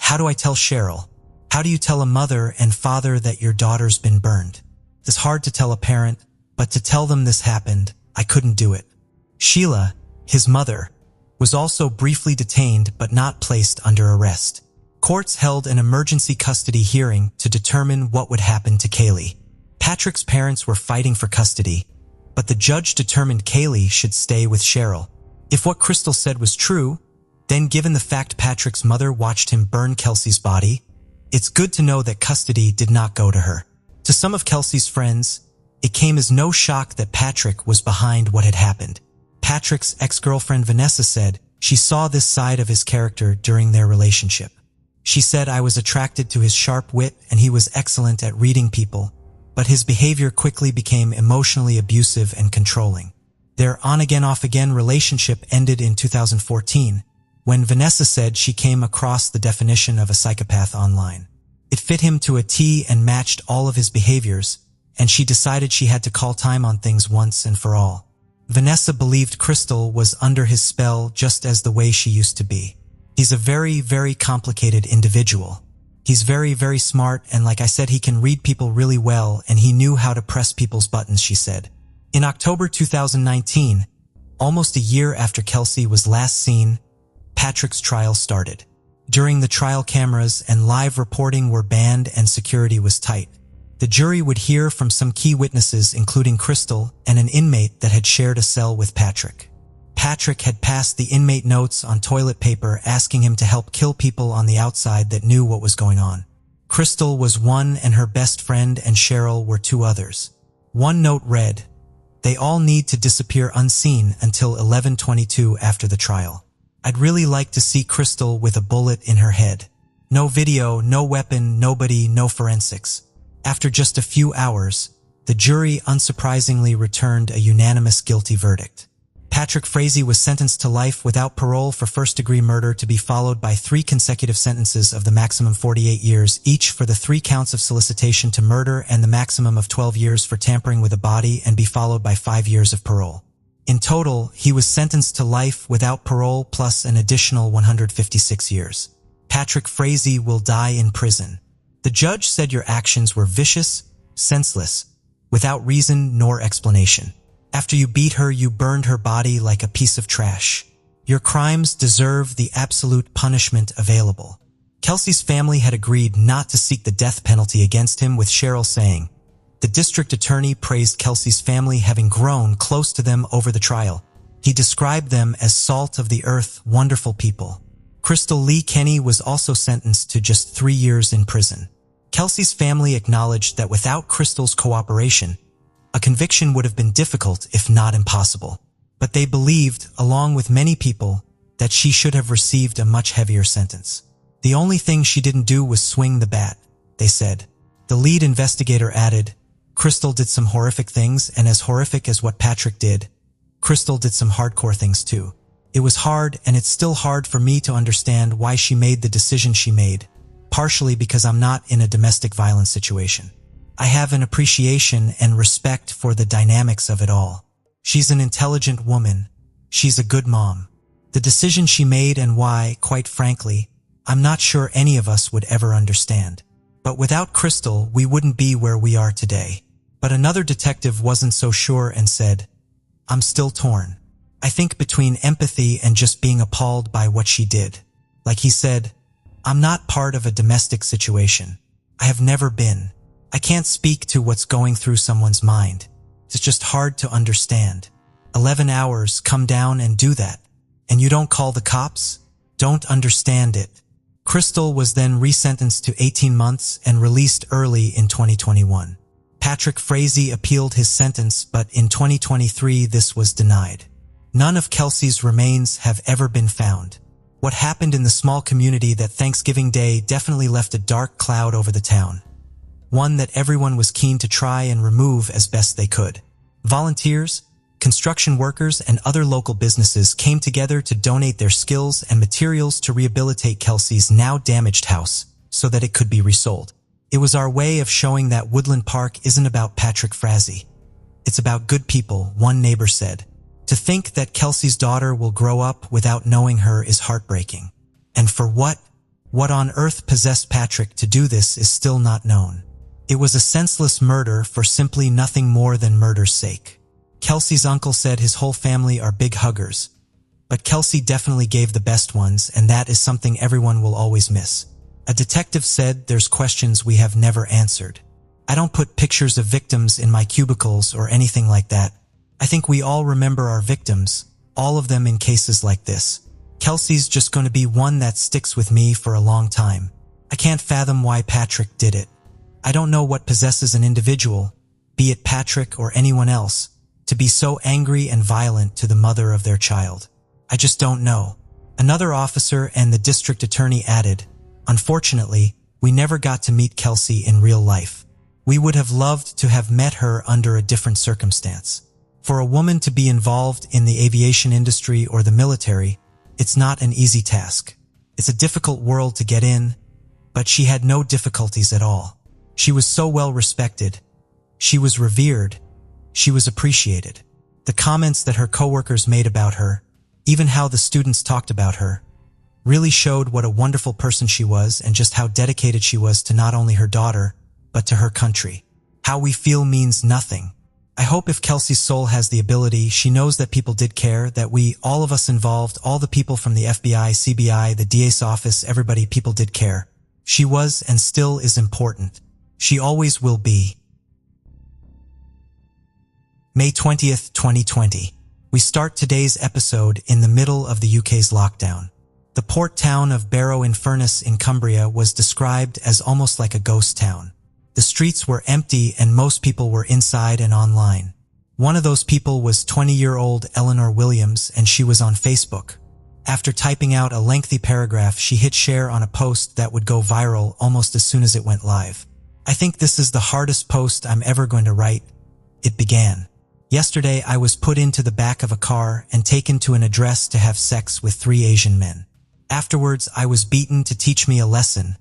how do I tell Cheryl? How do you tell a mother and father that your daughter's been burned? It's hard to tell a parent, but to tell them this happened, I couldn't do it." Sheila, his mother, was also briefly detained but not placed under arrest. Courts held an emergency custody hearing to determine what would happen to Kaylee. Patrick's parents were fighting for custody, but the judge determined Kaylee should stay with Cheryl. If what Crystal said was true, then given the fact Patrick's mother watched him burn Kelsey's body, it's good to know that custody did not go to her. To some of Kelsey's friends, it came as no shock that Patrick was behind what had happened. Patrick's ex-girlfriend Vanessa said she saw this side of his character during their relationship. She said, "I was attracted to his sharp wit and he was excellent at reading people, but his behavior quickly became emotionally abusive and controlling." Their on-again, off-again relationship ended in 2014, when Vanessa said she came across the definition of a psychopath online. It fit him to a T and matched all of his behaviors, and she decided she had to call time on things once and for all. Vanessa believed Crystal was under his spell just as the way she used to be. He's a very, very complicated individual. He's very, very smart, and like I said, he can read people really well, and he knew how to press people's buttons, she said. In October 2019, almost a year after Kelsey was last seen, Patrick's trial started. During the trial, cameras and live reporting were banned and security was tight. The jury would hear from some key witnesses, including Crystal and an inmate that had shared a cell with Patrick. Patrick had passed the inmate notes on toilet paper asking him to help kill people on the outside that knew what was going on. Crystal was one and her best friend and Cheryl were 2 others. One note read, "They all need to disappear unseen until 11:22 after the trial. I'd really like to see Crystal with a bullet in her head. No video, no weapon, nobody, no forensics." After just a few hours, the jury unsurprisingly returned a unanimous guilty verdict. Patrick Frazee was sentenced to life without parole for first-degree murder, to be followed by 3 consecutive sentences of the maximum 48 years each for the 3 counts of solicitation to murder and the maximum of 12 years for tampering with a body, and be followed by 5 years of parole. In total, he was sentenced to life without parole plus an additional 156 years. Patrick Frazee will die in prison. The judge said, "Your actions were vicious, senseless, without reason nor explanation. After you beat her, you burned her body like a piece of trash. Your crimes deserve the absolute punishment available." Kelsey's family had agreed not to seek the death penalty against him, with Cheryl saying, "The district attorney praised Kelsey's family, having grown close to them over the trial. He described them as salt of the earth, wonderful people." Crystal Lee Kenny was also sentenced to just 3 years in prison. Kelsey's family acknowledged that without Crystal's cooperation, a conviction would have been difficult if not impossible. But they believed, along with many people, that she should have received a much heavier sentence. The only thing she didn't do was swing the bat, they said. The lead investigator added, "Crystal did some horrific things, and as horrific as what Patrick did, Crystal did some hardcore things too. It was hard, and it's still hard for me to understand why she made the decision she made, partially because I'm not in a domestic violence situation. I have an appreciation and respect for the dynamics of it all. She's an intelligent woman. She's a good mom. The decision she made and why, quite frankly, I'm not sure any of us would ever understand. But without Crystal, we wouldn't be where we are today. But another detective wasn't so sure and said, I'm still torn. I think between empathy and just being appalled by what she did. Like he said, I'm not part of a domestic situation. I have never been. I can't speak to what's going through someone's mind. It's just hard to understand. 11 hours, come down and do that. And you don't call the cops? Don't understand it. Crystal was then resentenced to 18 months and released early in 2021. Patrick Frazee appealed his sentence, but in 2023 this was denied. None of Kelsey's remains have ever been found. What happened in the small community that Thanksgiving Day definitely left a dark cloud over the town. One that everyone was keen to try and remove as best they could. Volunteers, construction workers, and other local businesses came together to donate their skills and materials to rehabilitate Kelsey's now damaged house so that it could be resold. It was our way of showing that Woodland Park isn't about Patrick Frazee. It's about good people, one neighbor said. To think that Kelsey's daughter will grow up without knowing her is heartbreaking. And for what? What on earth possessed Patrick to do this is still not known. It was a senseless murder for simply nothing more than murder's sake. Kelsey's uncle said his whole family are big huggers. But Kelsey definitely gave the best ones, and that is something everyone will always miss. A detective said there's questions we have never answered. I don't put pictures of victims in my cubicles or anything like that. I think we all remember our victims, all of them in cases like this. Kelsey's just going to be one that sticks with me for a long time. I can't fathom why Patrick did it. I don't know what possesses an individual, be it Patrick or anyone else, to be so angry and violent to the mother of their child. I just don't know. Another officer and the district attorney added, unfortunately, we never got to meet Kelsey in real life. We would have loved to have met her under a different circumstance. For a woman to be involved in the aviation industry or the military, it's not an easy task. It's a difficult world to get in, but she had no difficulties at all. She was so well respected. She was revered. She was appreciated. The comments that her coworkers made about her, even how the students talked about her, really showed what a wonderful person she was and just how dedicated she was to not only her daughter, but to her country. How we feel means nothing. I hope if Kelsey's soul has the ability, she knows that people did care, that we, all of us involved, all the people from the FBI, CBI, the DA's office, everybody, people did care. She was and still is important. She always will be. May 20th, 2020. We start today's episode in the middle of the UK's lockdown. The port town of Barrow-in-Furness in Cumbria was described as almost like a ghost town. The streets were empty and most people were inside and online. One of those people was 20-year-old Eleanor Williams, and she was on Facebook. After typing out a lengthy paragraph, she hit share on a post that would go viral almost as soon as it went live. I think this is the hardest post I'm ever going to write. It began. Yesterday, I was put into the back of a car and taken to an address to have sex with 3 Asian men. Afterwards, I was beaten to teach me a lesson.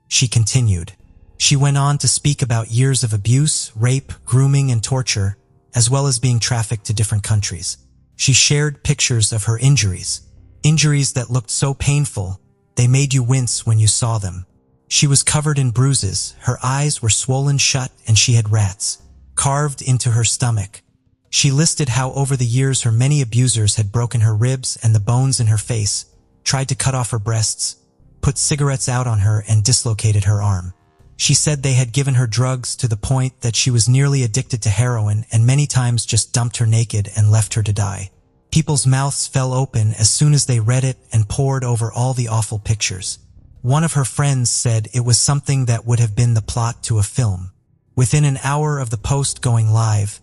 She continued. She went on to speak about years of abuse, rape, grooming, and torture, as well as being trafficked to different countries. She shared pictures of her injuries. Injuries that looked so painful, they made you wince when you saw them. She was covered in bruises, her eyes were swollen shut, and she had rats carved into her stomach. She listed how over the years her many abusers had broken her ribs and the bones in her face, tried to cut off her breasts, put cigarettes out on her, and dislocated her arm. She said they had given her drugs to the point that she was nearly addicted to heroin and many times just dumped her naked and left her to die. People's mouths fell open as soon as they read it and pored over all the awful pictures. One of her friends said it was something that would have been the plot to a film. Within an hour of the post going live,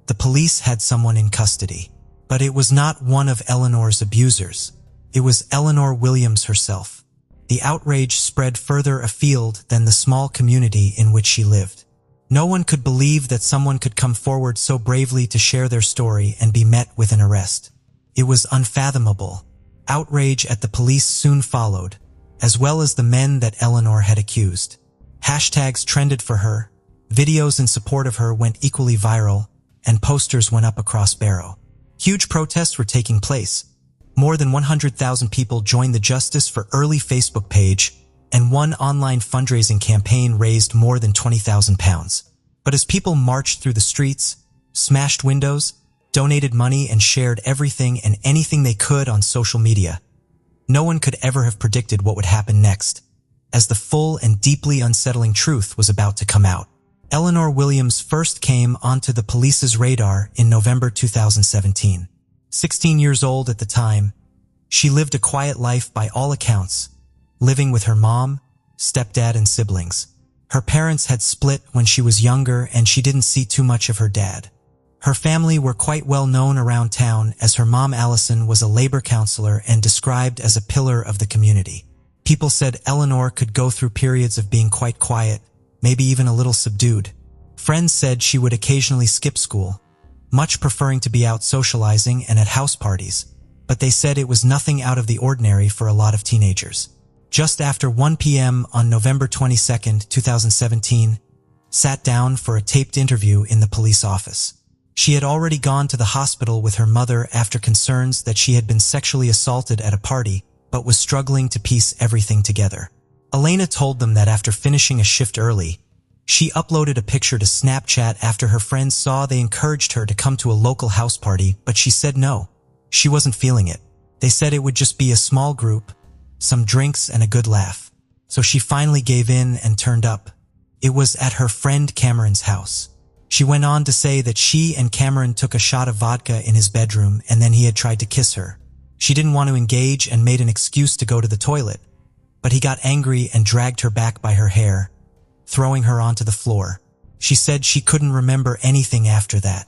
the police had someone in custody. But it was not one of Eleanor's abusers. It was Eleanor Williams herself. The outrage spread further afield than the small community in which she lived. No one could believe that someone could come forward so bravely to share their story and be met with an arrest. It was unfathomable. Outrage at the police soon followed, as well as the men that Eleanor had accused. Hashtags trended for her, Videos in support of her went equally viral, and posters went up across Barrow. Huge protests were taking place. More than 100,000 people joined the Justice for Early Facebook page, and one online fundraising campaign raised more than £20,000. But as people marched through the streets, smashed windows, donated money, and shared everything and anything they could on social media, no one could ever have predicted what would happen next, as the full and deeply unsettling truth was about to come out. Eleanor Williams first came onto the police's radar in November 2017. 16 years old at the time, she lived a quiet life by all accounts, living with her mom, stepdad, and siblings. Her parents had split when she was younger, and she didn't see too much of her dad. Her family were quite well known around town, as her mom Allison was a labor counselor and described as a pillar of the community. People said Eleanor could go through periods of being quite quiet, maybe even a little subdued. Friends said she would occasionally skip school, much preferring to be out socializing and at house parties, but they said it was nothing out of the ordinary for a lot of teenagers. Just after 1 p.m. on November 22, 2017, sat down for a taped interview in the police office. She had already gone to the hospital with her mother after concerns that she had been sexually assaulted at a party, but was struggling to piece everything together. Elena told them that after finishing a shift early, she uploaded a picture to Snapchat after her friends saw they encouraged her to come to a local house party, but she said no. She wasn't feeling it. They said it would just be a small group, some drinks, and a good laugh. So she finally gave in and turned up. It was at her friend Cameron's house. She went on to say that she and Cameron took a shot of vodka in his bedroom and then he had tried to kiss her. She didn't want to engage and made an excuse to go to the toilet, but he got angry and dragged her back by her hair, throwing her onto the floor. She said she couldn't remember anything after that.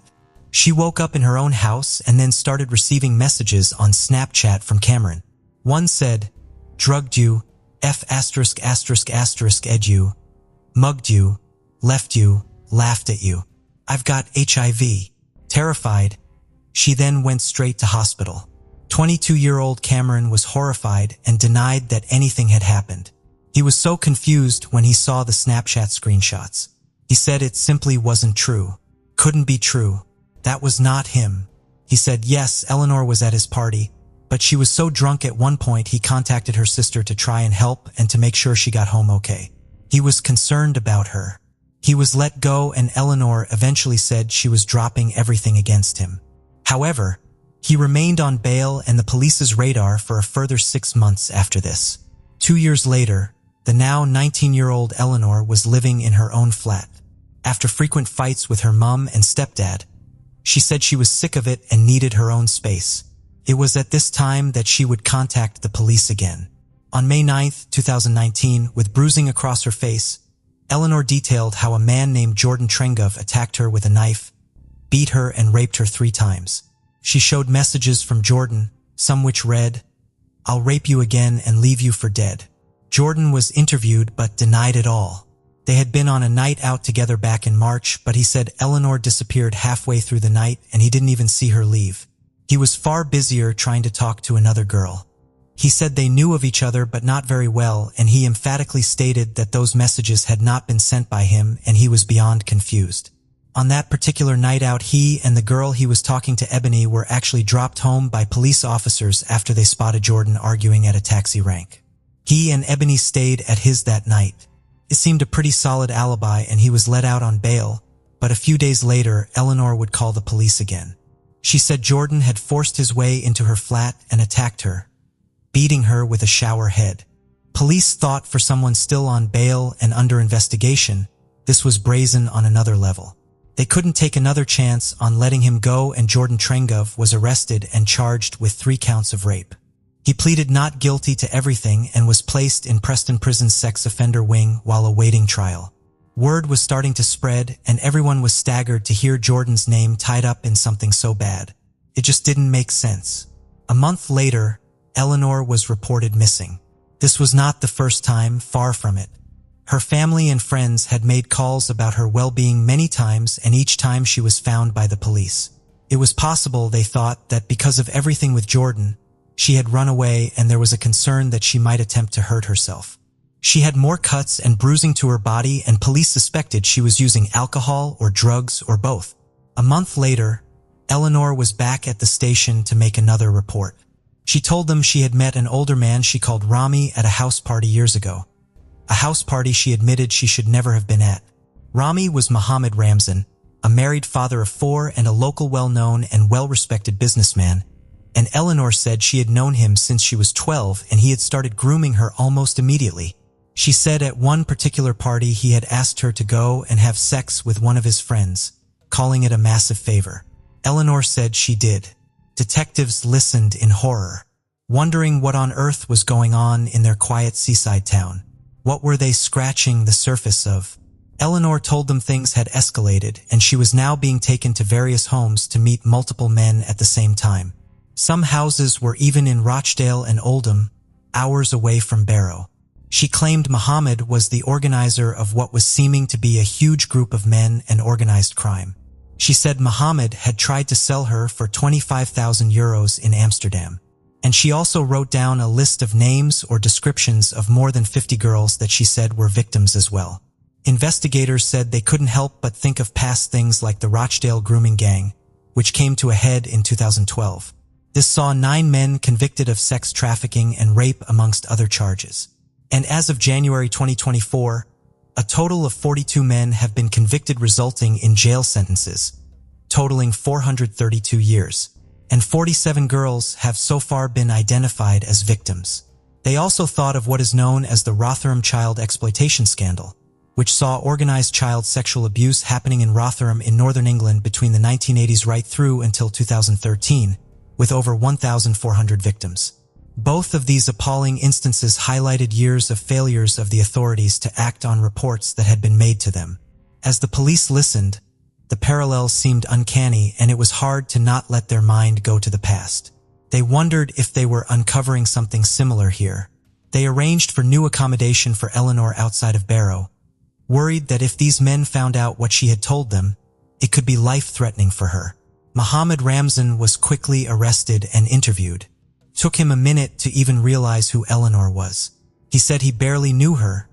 She woke up in her own house and then started receiving messages on Snapchat from Cameron. One said, "Drugged you, ed you, mugged you, left you, laughed at you. I've got HIV." Terrified, she then went straight to hospital. 22-year-old Cameron was horrified and denied that anything had happened. He was so confused when he saw the Snapchat screenshots. He said it simply wasn't true. Couldn't be true. That was not him. He said yes, Eleanor was at his party, but she was so drunk at one point he contacted her sister to try and help and to make sure she got home okay. He was concerned about her. He was let go, and Eleanor eventually said she was dropping everything against him. However, he remained on bail and the police's radar for a further 6 months after this. 2 years later, the now 19-year-old Eleanor was living in her own flat. After frequent fights with her mom and stepdad, she said she was sick of it and needed her own space. It was at this time that she would contact the police again. On May 9, 2019, with bruising across her face, Eleanor detailed how a man named Jordan Trengove attacked her with a knife, beat her, and raped her 3 times. She showed messages from Jordan, some which read, "I'll rape you again and leave you for dead." Jordan was interviewed but denied it all. They had been on a night out together back in March, but he said Eleanor disappeared halfway through the night and he didn't even see her leave. He was far busier trying to talk to another girl. He said they knew of each other but not very well, and he emphatically stated that those messages had not been sent by him, and he was beyond confused. On that particular night out, he and the girl he was talking to, Ebony, were actually dropped home by police officers after they spotted Jordan arguing at a taxi rank. He and Ebony stayed at his that night. It seemed a pretty solid alibi, and he was let out on bail, but a few days later, Eleanor would call the police again. She said Jordan had forced his way into her flat and attacked her, beating her with a shower head. Police thought for someone still on bail and under investigation, this was brazen on another level. They couldn't take another chance on letting him go, and Jordan Trengove was arrested and charged with 3 counts of rape. He pleaded not guilty to everything and was placed in Preston Prison's sex offender wing while awaiting trial. Word was starting to spread, and everyone was staggered to hear Jordan's name tied up in something so bad. It just didn't make sense. A month later, Eleanor was reported missing. This was not the first time, far from it. Her family and friends had made calls about her well-being many times, and each time she was found by the police. It was possible, they thought, that because of everything with Jordan, she had run away, and there was a concern that she might attempt to hurt herself. She had more cuts and bruising to her body, and police suspected she was using alcohol or drugs or both. A month later, Eleanor was back at the station to make another report. She told them she had met an older man she called Rami at a house party years ago. A house party she admitted she should never have been at. Rami was Mohammed Ramzan, a married father of 4 and a local well-known and well-respected businessman, and Eleanor said she had known him since she was 12 and he had started grooming her almost immediately. She said at one particular party he had asked her to go and have sex with one of his friends, calling it a massive favor. Eleanor said she did. Detectives listened in horror, wondering what on earth was going on in their quiet seaside town. What were they scratching the surface of? Eleanor told them things had escalated and she was now being taken to various homes to meet multiple men at the same time. Some houses were even in Rochdale and Oldham, hours away from Barrow. She claimed Mohammed was the organizer of what was seeming to be a huge group of men and organized crime. She said Mohammed had tried to sell her for 25,000 euros in Amsterdam. And she also wrote down a list of names or descriptions of more than 50 girls that she said were victims as well. Investigators said they couldn't help but think of past things like the Rochdale grooming gang, which came to a head in 2012. This saw 9 men convicted of sex trafficking and rape amongst other charges. And as of January 2024, a total of 42 men have been convicted, resulting in jail sentences, totaling 432 years. And 47 girls have so far been identified as victims. They also thought of what is known as the Rotherham child exploitation scandal, which saw organized child sexual abuse happening in Rotherham in northern England between the 1980s right through until 2013, with over 1,400 victims. Both of these appalling instances highlighted years of failures of the authorities to act on reports that had been made to them. As the police listened, the parallels seemed uncanny, and it was hard to not let their mind go to the past. They wondered if they were uncovering something similar here. They arranged for new accommodation for Eleanor outside of Barrow, worried that if these men found out what she had told them, it could be life-threatening for her. Mohammed Ramzan was quickly arrested and interviewed. It took him a minute to even realize who Eleanor was. He said he barely knew her,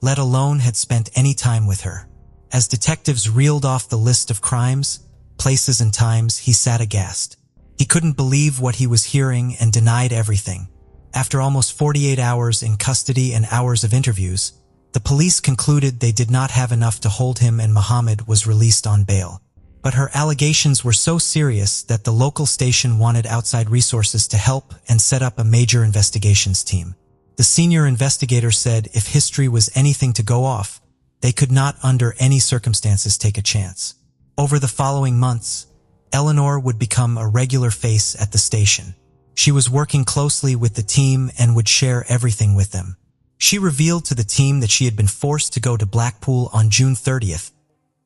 let alone had spent any time with her. As detectives reeled off the list of crimes, places and times, he sat aghast. He couldn't believe what he was hearing and denied everything. After almost 48 hours in custody and hours of interviews, the police concluded they did not have enough to hold him, and Mohammed was released on bail. But her allegations were so serious that the local station wanted outside resources to help and set up a major investigations team. The senior investigator said if history was anything to go off, they could not under any circumstances take a chance. Over the following months, Eleanor would become a regular face at the station. She was working closely with the team and would share everything with them. She revealed to the team that she had been forced to go to Blackpool on June 30th,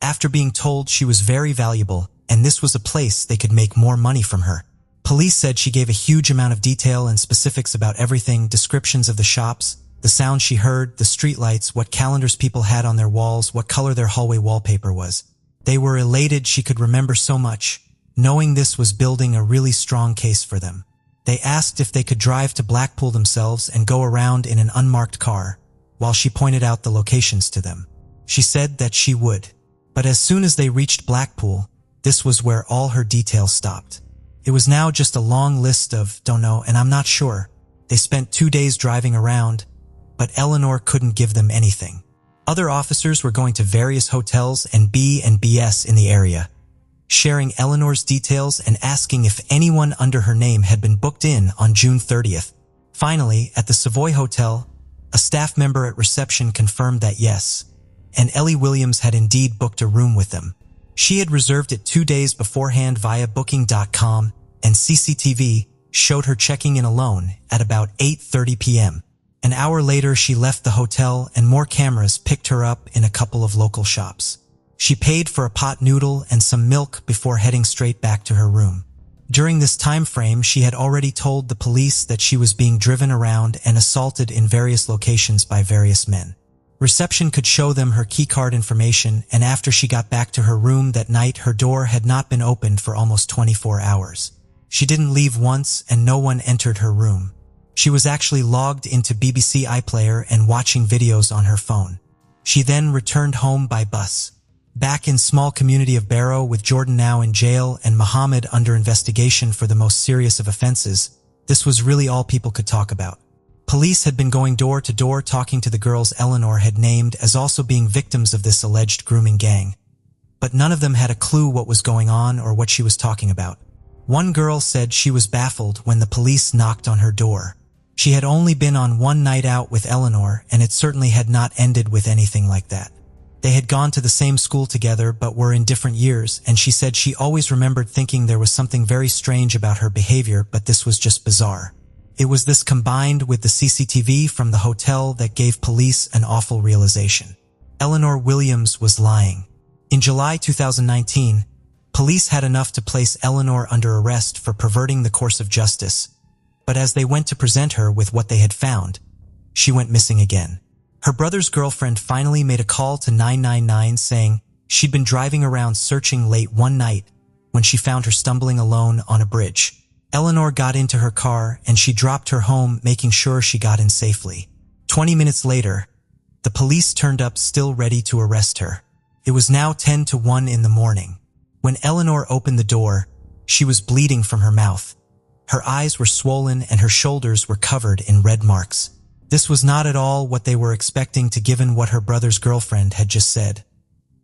after being told she was very valuable and this was a place they could make more money from her. Police said she gave a huge amount of detail and specifics about everything, descriptions of the shops, the sounds she heard, the streetlights, what calendars people had on their walls, what color their hallway wallpaper was. They were elated she could remember so much, knowing this was building a really strong case for them. They asked if they could drive to Blackpool themselves and go around in an unmarked car, while she pointed out the locations to them. She said that she would. But as soon as they reached Blackpool, this was where all her details stopped. It was now just a long list of "don't know" and "I'm not sure." They spent 2 days driving around, but Eleanor couldn't give them anything. Other officers were going to various hotels and B&Bs in the area, sharing Eleanor's details and asking if anyone under her name had been booked in on June 30th. Finally, at the Savoy Hotel, a staff member at reception confirmed that yes, and Ellie Williams had indeed booked a room with them. She had reserved it 2 days beforehand via booking.com, and CCTV showed her checking in alone at about 8:30 p.m. An hour later, she left the hotel and more cameras picked her up in a couple of local shops. She paid for a pot noodle and some milk before heading straight back to her room. During this time frame, she had already told the police that she was being driven around and assaulted in various locations by various men. Reception could show them her keycard information, and after she got back to her room that night, her door had not been opened for almost 24 hours. She didn't leave once and no one entered her room. She was actually logged into BBC iPlayer and watching videos on her phone. She then returned home by bus. Back in small community of Barrow, with Jordan now in jail and Muhammad under investigation for the most serious of offenses, this was really all people could talk about. Police had been going door to door talking to the girls Eleanor had named as also being victims of this alleged grooming gang. But none of them had a clue what was going on or what she was talking about. One girl said she was baffled when the police knocked on her door. She had only been on one night out with Eleanor, and it certainly had not ended with anything like that. They had gone to the same school together but were in different years, and she said she always remembered thinking there was something very strange about her behavior, but this was just bizarre. It was this combined with the CCTV from the hotel that gave police an awful realization. Eleanor Williams was lying. In July 2019, police had enough to place Eleanor under arrest for perverting the course of justice, but as they went to present her with what they had found, she went missing again. Her brother's girlfriend finally made a call to 999 saying she'd been driving around searching late one night when she found her stumbling alone on a bridge. Eleanor got into her car and she dropped her home, making sure she got in safely. 20 minutes later, the police turned up still ready to arrest her. It was now 10 to 1 in the morning. When Eleanor opened the door, she was bleeding from her mouth. Her eyes were swollen and her shoulders were covered in red marks. This was not at all what they were expecting given what her brother's girlfriend had just said.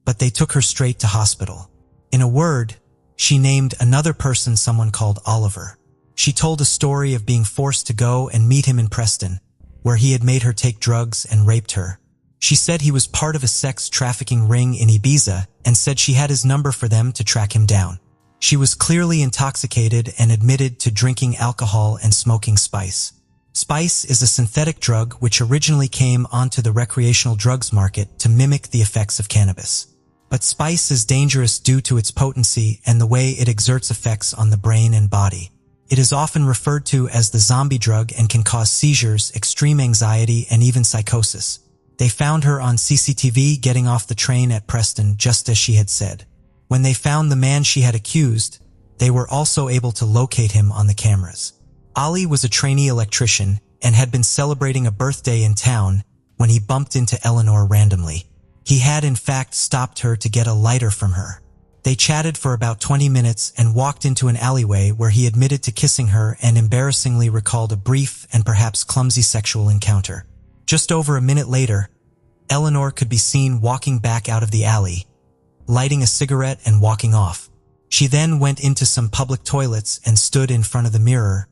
But they took her straight to hospital. In a word, she named another person someone called Oliver. She told a story of being forced to go and meet him in Preston, where he had made her take drugs and raped her. She said he was part of a sex trafficking ring in Ibiza and said she had his number for them to track him down. She was clearly intoxicated and admitted to drinking alcohol and smoking spice. Spice is a synthetic drug which originally came onto the recreational drugs market to mimic the effects of cannabis. But spice is dangerous due to its potency and the way it exerts effects on the brain and body. It is often referred to as the zombie drug and can cause seizures, extreme anxiety, and even psychosis. They found her on CCTV getting off the train at Preston just as she had said. When they found the man she had accused, they were also able to locate him on the cameras. Ali was a trainee electrician and had been celebrating a birthday in town when he bumped into Eleanor randomly. He had in fact stopped her to get a lighter from her. They chatted for about 20 minutes and walked into an alleyway where he admitted to kissing her and embarrassingly recalled a brief and perhaps clumsy sexual encounter. Just over a minute later, Eleanor could be seen walking back out of the alley, lighting a cigarette and walking off. She then went into some public toilets and stood in front of the mirror,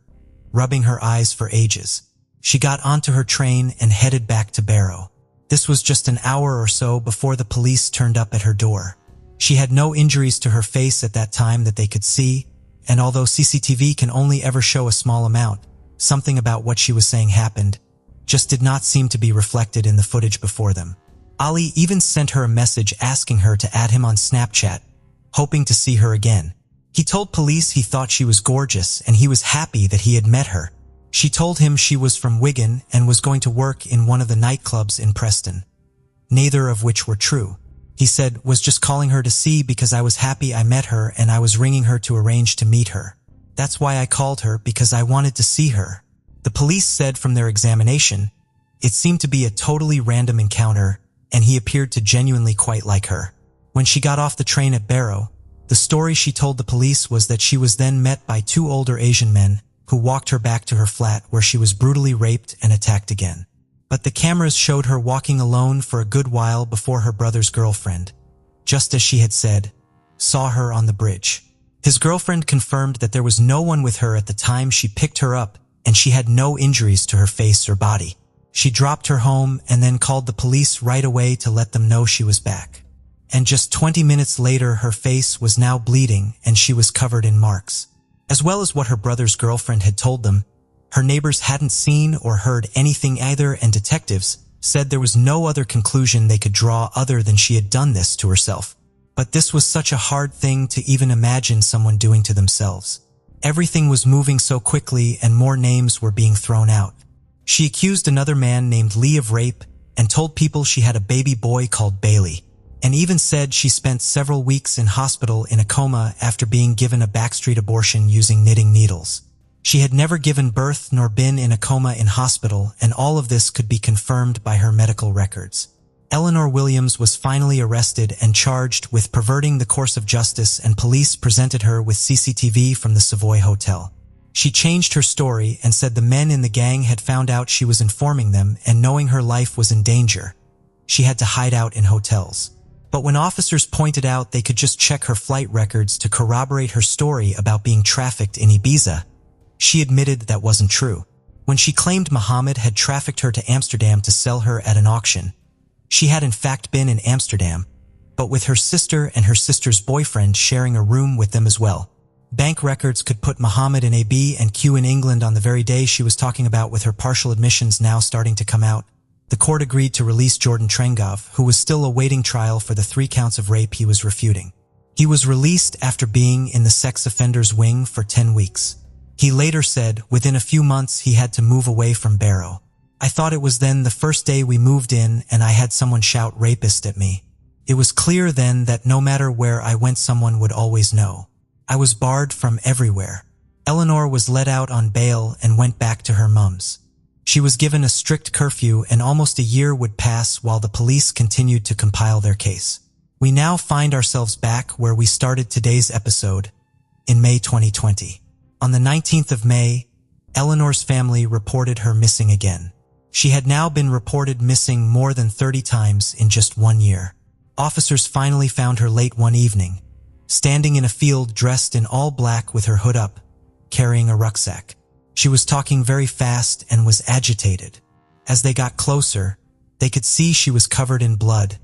rubbing her eyes for ages. She got onto her train and headed back to Barrow. This was just an hour or so before the police turned up at her door. She had no injuries to her face at that time that they could see, and although CCTV can only ever show a small amount, something about what she was saying happened just did not seem to be reflected in the footage before them. Ali even sent her a message asking her to add him on Snapchat, hoping to see her again. He told police he thought she was gorgeous and he was happy that he had met her. She told him she was from Wigan and was going to work in one of the nightclubs in Preston. Neither of which were true. He said, was just calling her to see because I was happy I met her and I was ringing her to arrange to meet her. That's why I called her, because I wanted to see her. The police said from their examination, it seemed to be a totally random encounter and he appeared to genuinely quite like her. When she got off the train at Barrow, the story she told the police was that she was then met by two older Asian men who walked her back to her flat where she was brutally raped and attacked again. But the cameras showed her walking alone for a good while before her brother's girlfriend, just as she had said, saw her on the bridge. His girlfriend confirmed that there was no one with her at the time she picked her up and she had no injuries to her face or body. She dropped her home and then called the police right away to let them know she was back. And just 20 minutes later, her face was now bleeding and she was covered in marks. As well as what her brother's girlfriend had told them, her neighbors hadn't seen or heard anything either, and detectives said there was no other conclusion they could draw other than she had done this to herself. But this was such a hard thing to even imagine someone doing to themselves. Everything was moving so quickly and more names were being thrown out. She accused another man named Lee of rape and told people she had a baby boy called Bailey, and even said she spent several weeks in hospital in a coma after being given a backstreet abortion using knitting needles. She had never given birth nor been in a coma in hospital, and all of this could be confirmed by her medical records. Eleanor Williams was finally arrested and charged with perverting the course of justice, and police presented her with CCTV from the Savoy Hotel. She changed her story and said the men in the gang had found out she was informing them, and knowing her life was in danger, she had to hide out in hotels. But when officers pointed out they could just check her flight records to corroborate her story about being trafficked in Ibiza, she admitted that wasn't true. When she claimed Muhammad had trafficked her to Amsterdam to sell her at an auction, she had in fact been in Amsterdam, but with her sister and her sister's boyfriend sharing a room with them as well. Bank records could put Muhammad in AB and Q in England on the very day she was talking about, with her partial admissions now starting to come out. The court agreed to release Jordan Trengov, who was still awaiting trial for the 3 counts of rape he was refuting. He was released after being in the sex offenders wing for 10 weeks. He later said within a few months he had to move away from Barrow. I thought it was then the first day we moved in and I had someone shout rapist at me. It was clear then that no matter where I went someone would always know. I was barred from everywhere. Eleanor was let out on bail and went back to her mum's. She was given a strict curfew, and almost a year would pass while the police continued to compile their case. We now find ourselves back where we started today's episode, in May 2020. On the 19th of May, Eleanor's family reported her missing again. She had now been reported missing more than 30 times in just 1 year. Officers finally found her late one evening, standing in a field dressed in all black with her hood up, carrying a rucksack. She was talking very fast and was agitated. As they got closer, they could see she was covered in blood,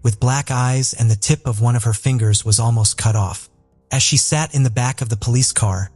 with black eyes, and the tip of one of her fingers was almost cut off. As she sat in the back of the police car,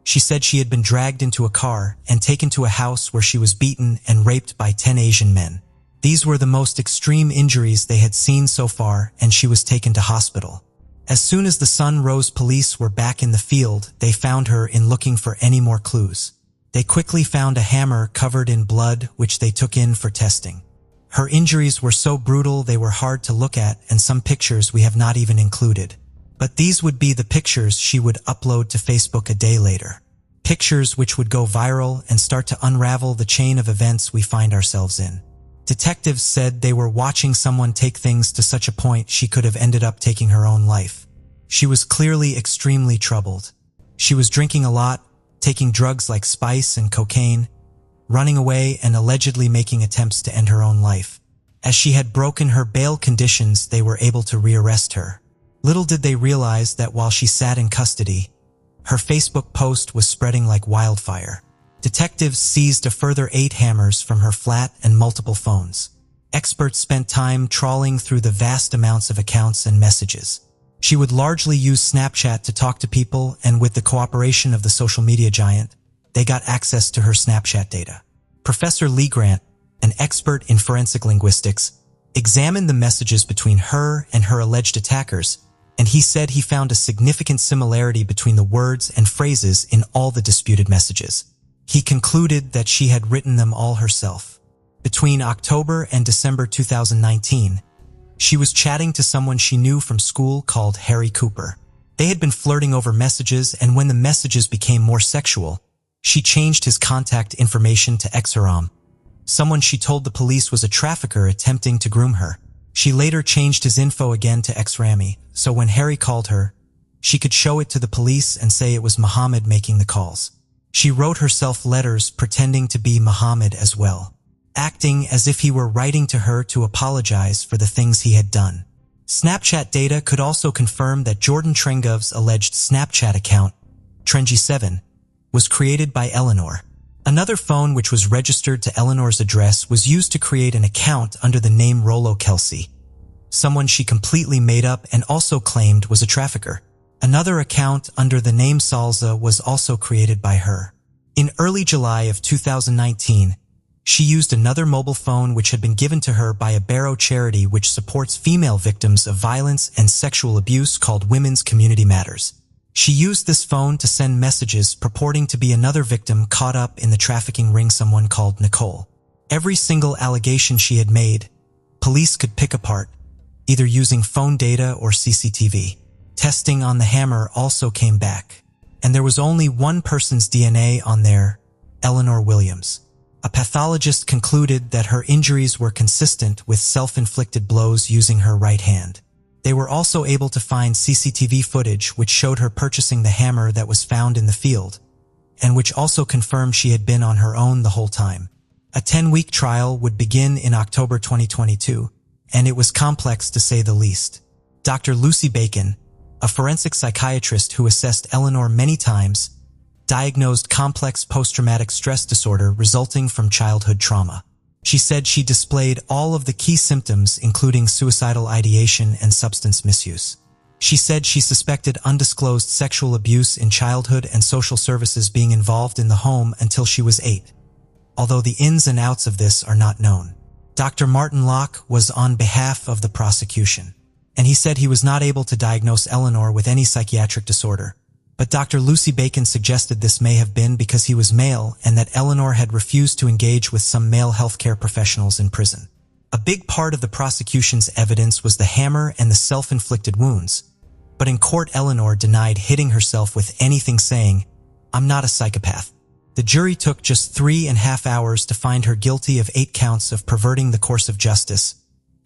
she said she had been dragged into a car and taken to a house where she was beaten and raped by 10 Asian men. These were the most extreme injuries they had seen so far, and she was taken to hospital. As soon as the sun rose, police were back in the field. They found her in looking for any more clues. They quickly found a hammer covered in blood, which they took in for testing. Her injuries were so brutal they were hard to look at, and some pictures we have not even included. But these would be the pictures she would upload to Facebook a day later. Pictures which would go viral and start to unravel the chain of events we find ourselves in. Detectives said they were watching someone take things to such a point she could have ended up taking her own life. She was clearly extremely troubled. She was drinking a lot, taking drugs like spice and cocaine, running away, and allegedly making attempts to end her own life. As she had broken her bail conditions, they were able to rearrest her. Little did they realize that while she sat in custody, her Facebook post was spreading like wildfire. Detectives seized a further 8 hammers from her flat and multiple phones. Experts spent time trawling through the vast amounts of accounts and messages. She would largely use Snapchat to talk to people, and with the cooperation of the social media giant, they got access to her Snapchat data. Professor Lee Grant, an expert in forensic linguistics, examined the messages between her and her alleged attackers, and he said he found a significant similarity between the words and phrases in all the disputed messages. He concluded that she had written them all herself. Between October and December 2019, she was chatting to someone she knew from school called Harry Cooper. They had been flirting over messages, and when the messages became more sexual, she changed his contact information to Exaram, someone she told the police was a trafficker attempting to groom her. She later changed his info again to Exrami, so when Harry called her, she could show it to the police and say it was Muhammad making the calls. She wrote herself letters pretending to be Muhammad as well, acting as if he were writing to her to apologize for the things he had done. Snapchat data could also confirm that Jordan Trengov's alleged Snapchat account, Trengy7, was created by Eleanor. Another phone which was registered to Eleanor's address was used to create an account under the name Rollo Kelsey, someone she completely made up and also claimed was a trafficker. Another account under the name Salza was also created by her. In early July of 2019, she used another mobile phone which had been given to her by a Barrow charity which supports female victims of violence and sexual abuse called Women's Community Matters. She used this phone to send messages purporting to be another victim caught up in the trafficking ring, someone called Nicole. Every single allegation she had made, police could pick apart, either using phone data or CCTV. Testing on the hammer also came back, and there was only one person's DNA on there, Eleanor Williams. A pathologist concluded that her injuries were consistent with self-inflicted blows using her right hand. They were also able to find CCTV footage which showed her purchasing the hammer that was found in the field, and which also confirmed she had been on her own the whole time. A 10-week trial would begin in October 2022, and it was complex to say the least. Dr. Lucy Bacon, a forensic psychiatrist who assessed Eleanor many times, diagnosed complex post-traumatic stress disorder resulting from childhood trauma. She said she displayed all of the key symptoms including suicidal ideation and substance misuse. She said she suspected undisclosed sexual abuse in childhood and social services being involved in the home until she was 8, although the ins and outs of this are not known. Dr. Martin Locke was on behalf of the prosecution, and he said he was not able to diagnose Eleanor with any psychiatric disorder. But Dr. Lucy Bacon suggested this may have been because he was male and that Eleanor had refused to engage with some male healthcare professionals in prison. A big part of the prosecution's evidence was the hammer and the self-inflicted wounds, but in court Eleanor denied hitting herself with anything, saying, "I'm not a psychopath." The jury took just 3.5 hours to find her guilty of 8 counts of perverting the course of justice,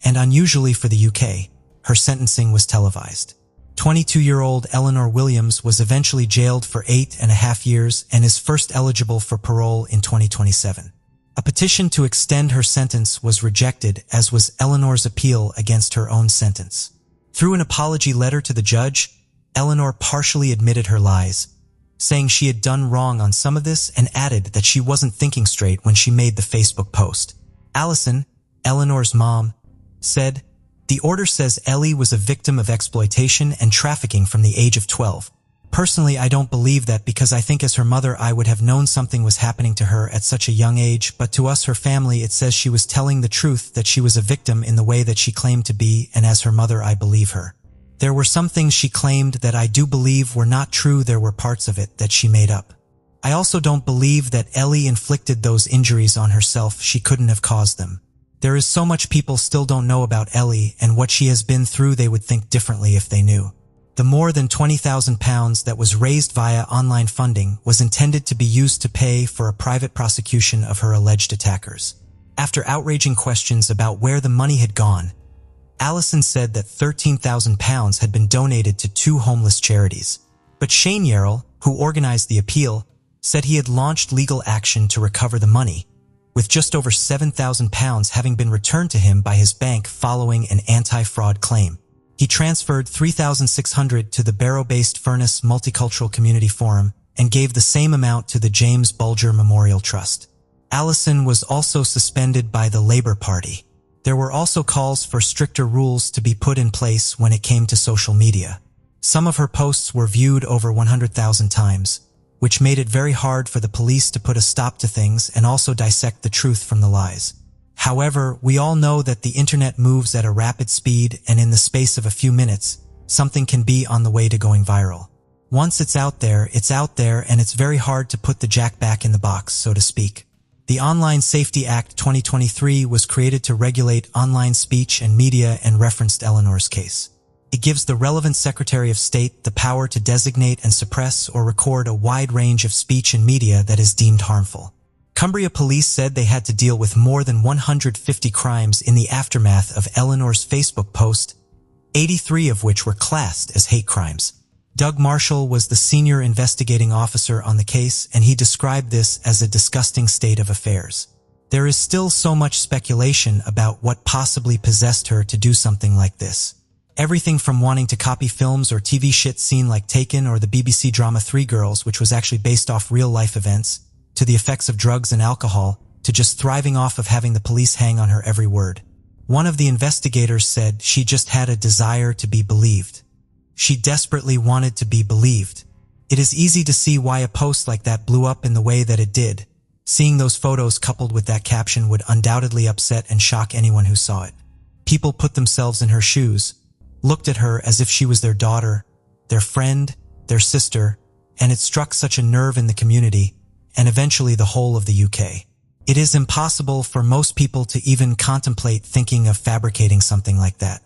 and unusually for the UK, her sentencing was televised. 22-year-old Eleanor Williams was eventually jailed for 8.5 years and is first eligible for parole in 2027. A petition to extend her sentence was rejected, as was Eleanor's appeal against her own sentence. Through an apology letter to the judge, Eleanor partially admitted her lies, saying she had done wrong on some of this and added that she wasn't thinking straight when she made the Facebook post. Allison, Eleanor's mom, said, "The order says Ellie was a victim of exploitation and trafficking from the age of 12. Personally, I don't believe that because I think as her mother I would have known something was happening to her at such a young age, but to us, her family, it says she was telling the truth, that she was a victim in the way that she claimed to be, and as her mother I believe her. There were some things she claimed that I do believe were not true. There were parts of it that she made up. I also don't believe that Ellie inflicted those injuries on herself. She couldn't have caused them. There is so much people still don't know about Ellie and what she has been through. They would think differently if they knew." The more than £20,000 that was raised via online funding was intended to be used to pay for a private prosecution of her alleged attackers. After outraging questions about where the money had gone, Allison said that £13,000 had been donated to 2 homeless charities. But Shane Yarrell, who organized the appeal, said he had launched legal action to recover the money, with just over £7,000 having been returned to him by his bank following an anti-fraud claim. He transferred $3,600 to the Barrow-based Furness Multicultural Community Forum and gave the same amount to the James Bulger Memorial Trust. Allison was also suspended by the Labour Party. There were also calls for stricter rules to be put in place when it came to social media. Some of her posts were viewed over 100,000 times, which made it very hard for the police to put a stop to things and also dissect the truth from the lies. However, we all know that the internet moves at a rapid speed, and in the space of a few minutes, something can be on the way to going viral. Once it's out there, and it's very hard to put the jack back in the box, so to speak. The Online Safety Act 2023 was created to regulate online speech and media and referenced Eleanor's case. It gives the relevant Secretary of State the power to designate and suppress or record a wide range of speech and media that is deemed harmful. Cumbria police said they had to deal with more than 150 crimes in the aftermath of Eleanor's Facebook post, 83 of which were classed as hate crimes. Doug Marshall was the senior investigating officer on the case, and he described this as a disgusting state of affairs. There is still so much speculation about what possibly possessed her to do something like this. Everything from wanting to copy films or TV shit seen like Taken or the BBC drama Three Girls, which was actually based off real-life events, to the effects of drugs and alcohol, to just thriving off of having the police hang on her every word. One of the investigators said she just had a desire to be believed. She desperately wanted to be believed. It is easy to see why a post like that blew up in the way that it did. Seeing those photos coupled with that caption would undoubtedly upset and shock anyone who saw it. People put themselves in her shoes, looked at her as if she was their daughter, their friend, their sister, and it struck such a nerve in the community, and eventually the whole of the UK. It is impossible for most people to even contemplate thinking of fabricating something like that,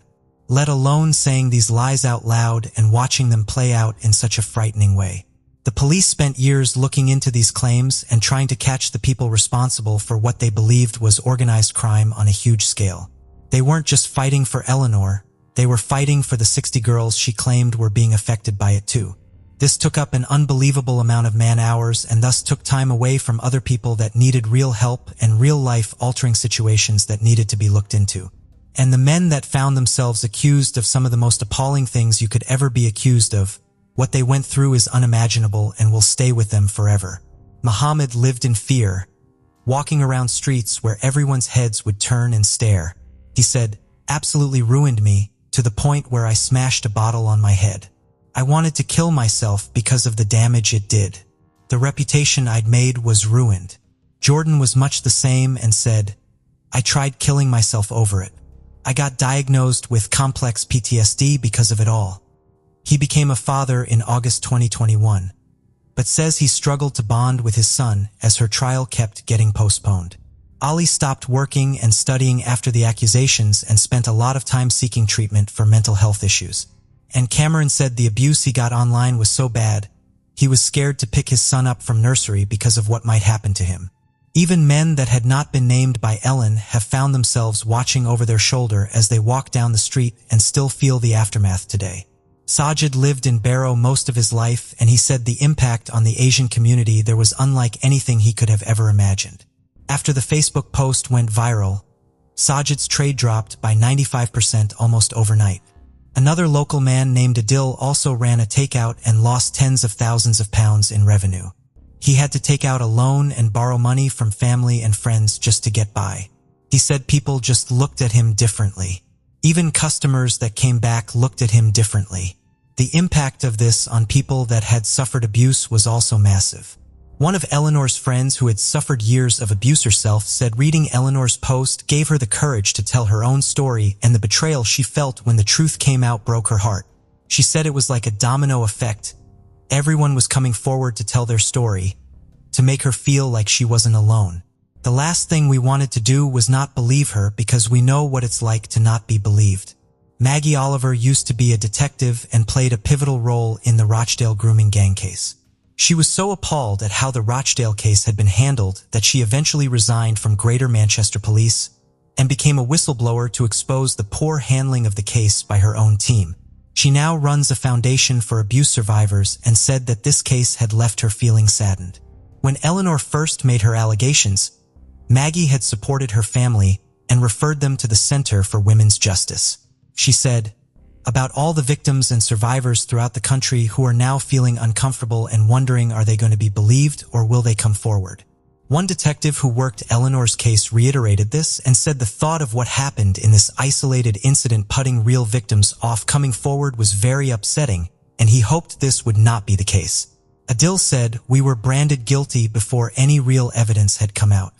let alone saying these lies out loud and watching them play out in such a frightening way. The police spent years looking into these claims and trying to catch the people responsible for what they believed was organized crime on a huge scale. They weren't just fighting for Eleanor, they were fighting for the 60 girls she claimed were being affected by it too. This took up an unbelievable amount of man-hours and thus took time away from other people that needed real help and real-life-altering situations that needed to be looked into. And the men that found themselves accused of some of the most appalling things you could ever be accused of, what they went through is unimaginable and will stay with them forever. Muhammad lived in fear, walking around streets where everyone's heads would turn and stare. He said, "Absolutely ruined me, to the point where I smashed a bottle on my head. I wanted to kill myself because of the damage it did. The reputation I'd made was ruined." Jordan was much the same and said, "I tried killing myself over it. I got diagnosed with complex PTSD because of it all." He became a father in August 2021, but says he struggled to bond with his son as her trial kept getting postponed. Ali stopped working and studying after the accusations and spent a lot of time seeking treatment for mental health issues. And Cameron said the abuse he got online was so bad, he was scared to pick his son up from nursery because of what might happen to him. Even men that had not been named by Ellen have found themselves watching over their shoulder as they walk down the street and still feel the aftermath today. Sajid lived in Barrow most of his life, and he said the impact on the Asian community there was unlike anything he could have ever imagined. After the Facebook post went viral, Sajid's trade dropped by 95% almost overnight. Another local man named Adil also ran a takeout and lost tens of thousands of pounds in revenue. He had to take out a loan and borrow money from family and friends just to get by. He said people just looked at him differently. Even customers that came back looked at him differently. The impact of this on people that had suffered abuse was also massive. One of Eleanor's friends who had suffered years of abuse herself said reading Eleanor's post gave her the courage to tell her own story, and the betrayal she felt when the truth came out broke her heart. She said it was like a domino effect. Everyone was coming forward to tell their story, to make her feel like she wasn't alone. The last thing we wanted to do was not believe her because we know what it's like to not be believed. Maggie Oliver used to be a detective and played a pivotal role in the Rochdale grooming gang case. She was so appalled at how the Rochdale case had been handled that she eventually resigned from Greater Manchester Police and became a whistleblower to expose the poor handling of the case by her own team. She now runs a foundation for abuse survivors and said that this case had left her feeling saddened. When Eleanor first made her allegations, Maggie had supported her family and referred them to the Center for Women's Justice. She said, "About all the victims and survivors throughout the country who are now feeling uncomfortable and wondering are they going to be believed or will they come forward." One detective who worked Eleanor's case reiterated this and said the thought of what happened in this isolated incident putting real victims off coming forward was very upsetting, and he hoped this would not be the case. Adil said, "We were branded guilty before any real evidence had come out.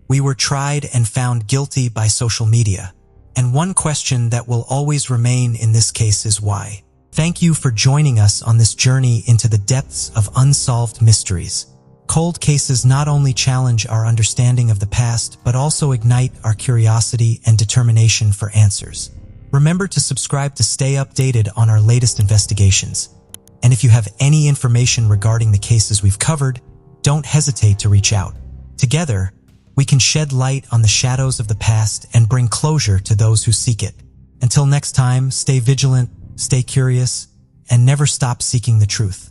We were tried and found guilty by social media. And one question that will always remain in this case is why." Thank you for joining us on this journey into the depths of unsolved mysteries. Cold cases not only challenge our understanding of the past, but also ignite our curiosity and determination for answers. Remember to subscribe to stay updated on our latest investigations. And if you have any information regarding the cases we've covered, don't hesitate to reach out. Together, we can shed light on the shadows of the past and bring closure to those who seek it. Until next time, stay vigilant, stay curious, and never stop seeking the truth.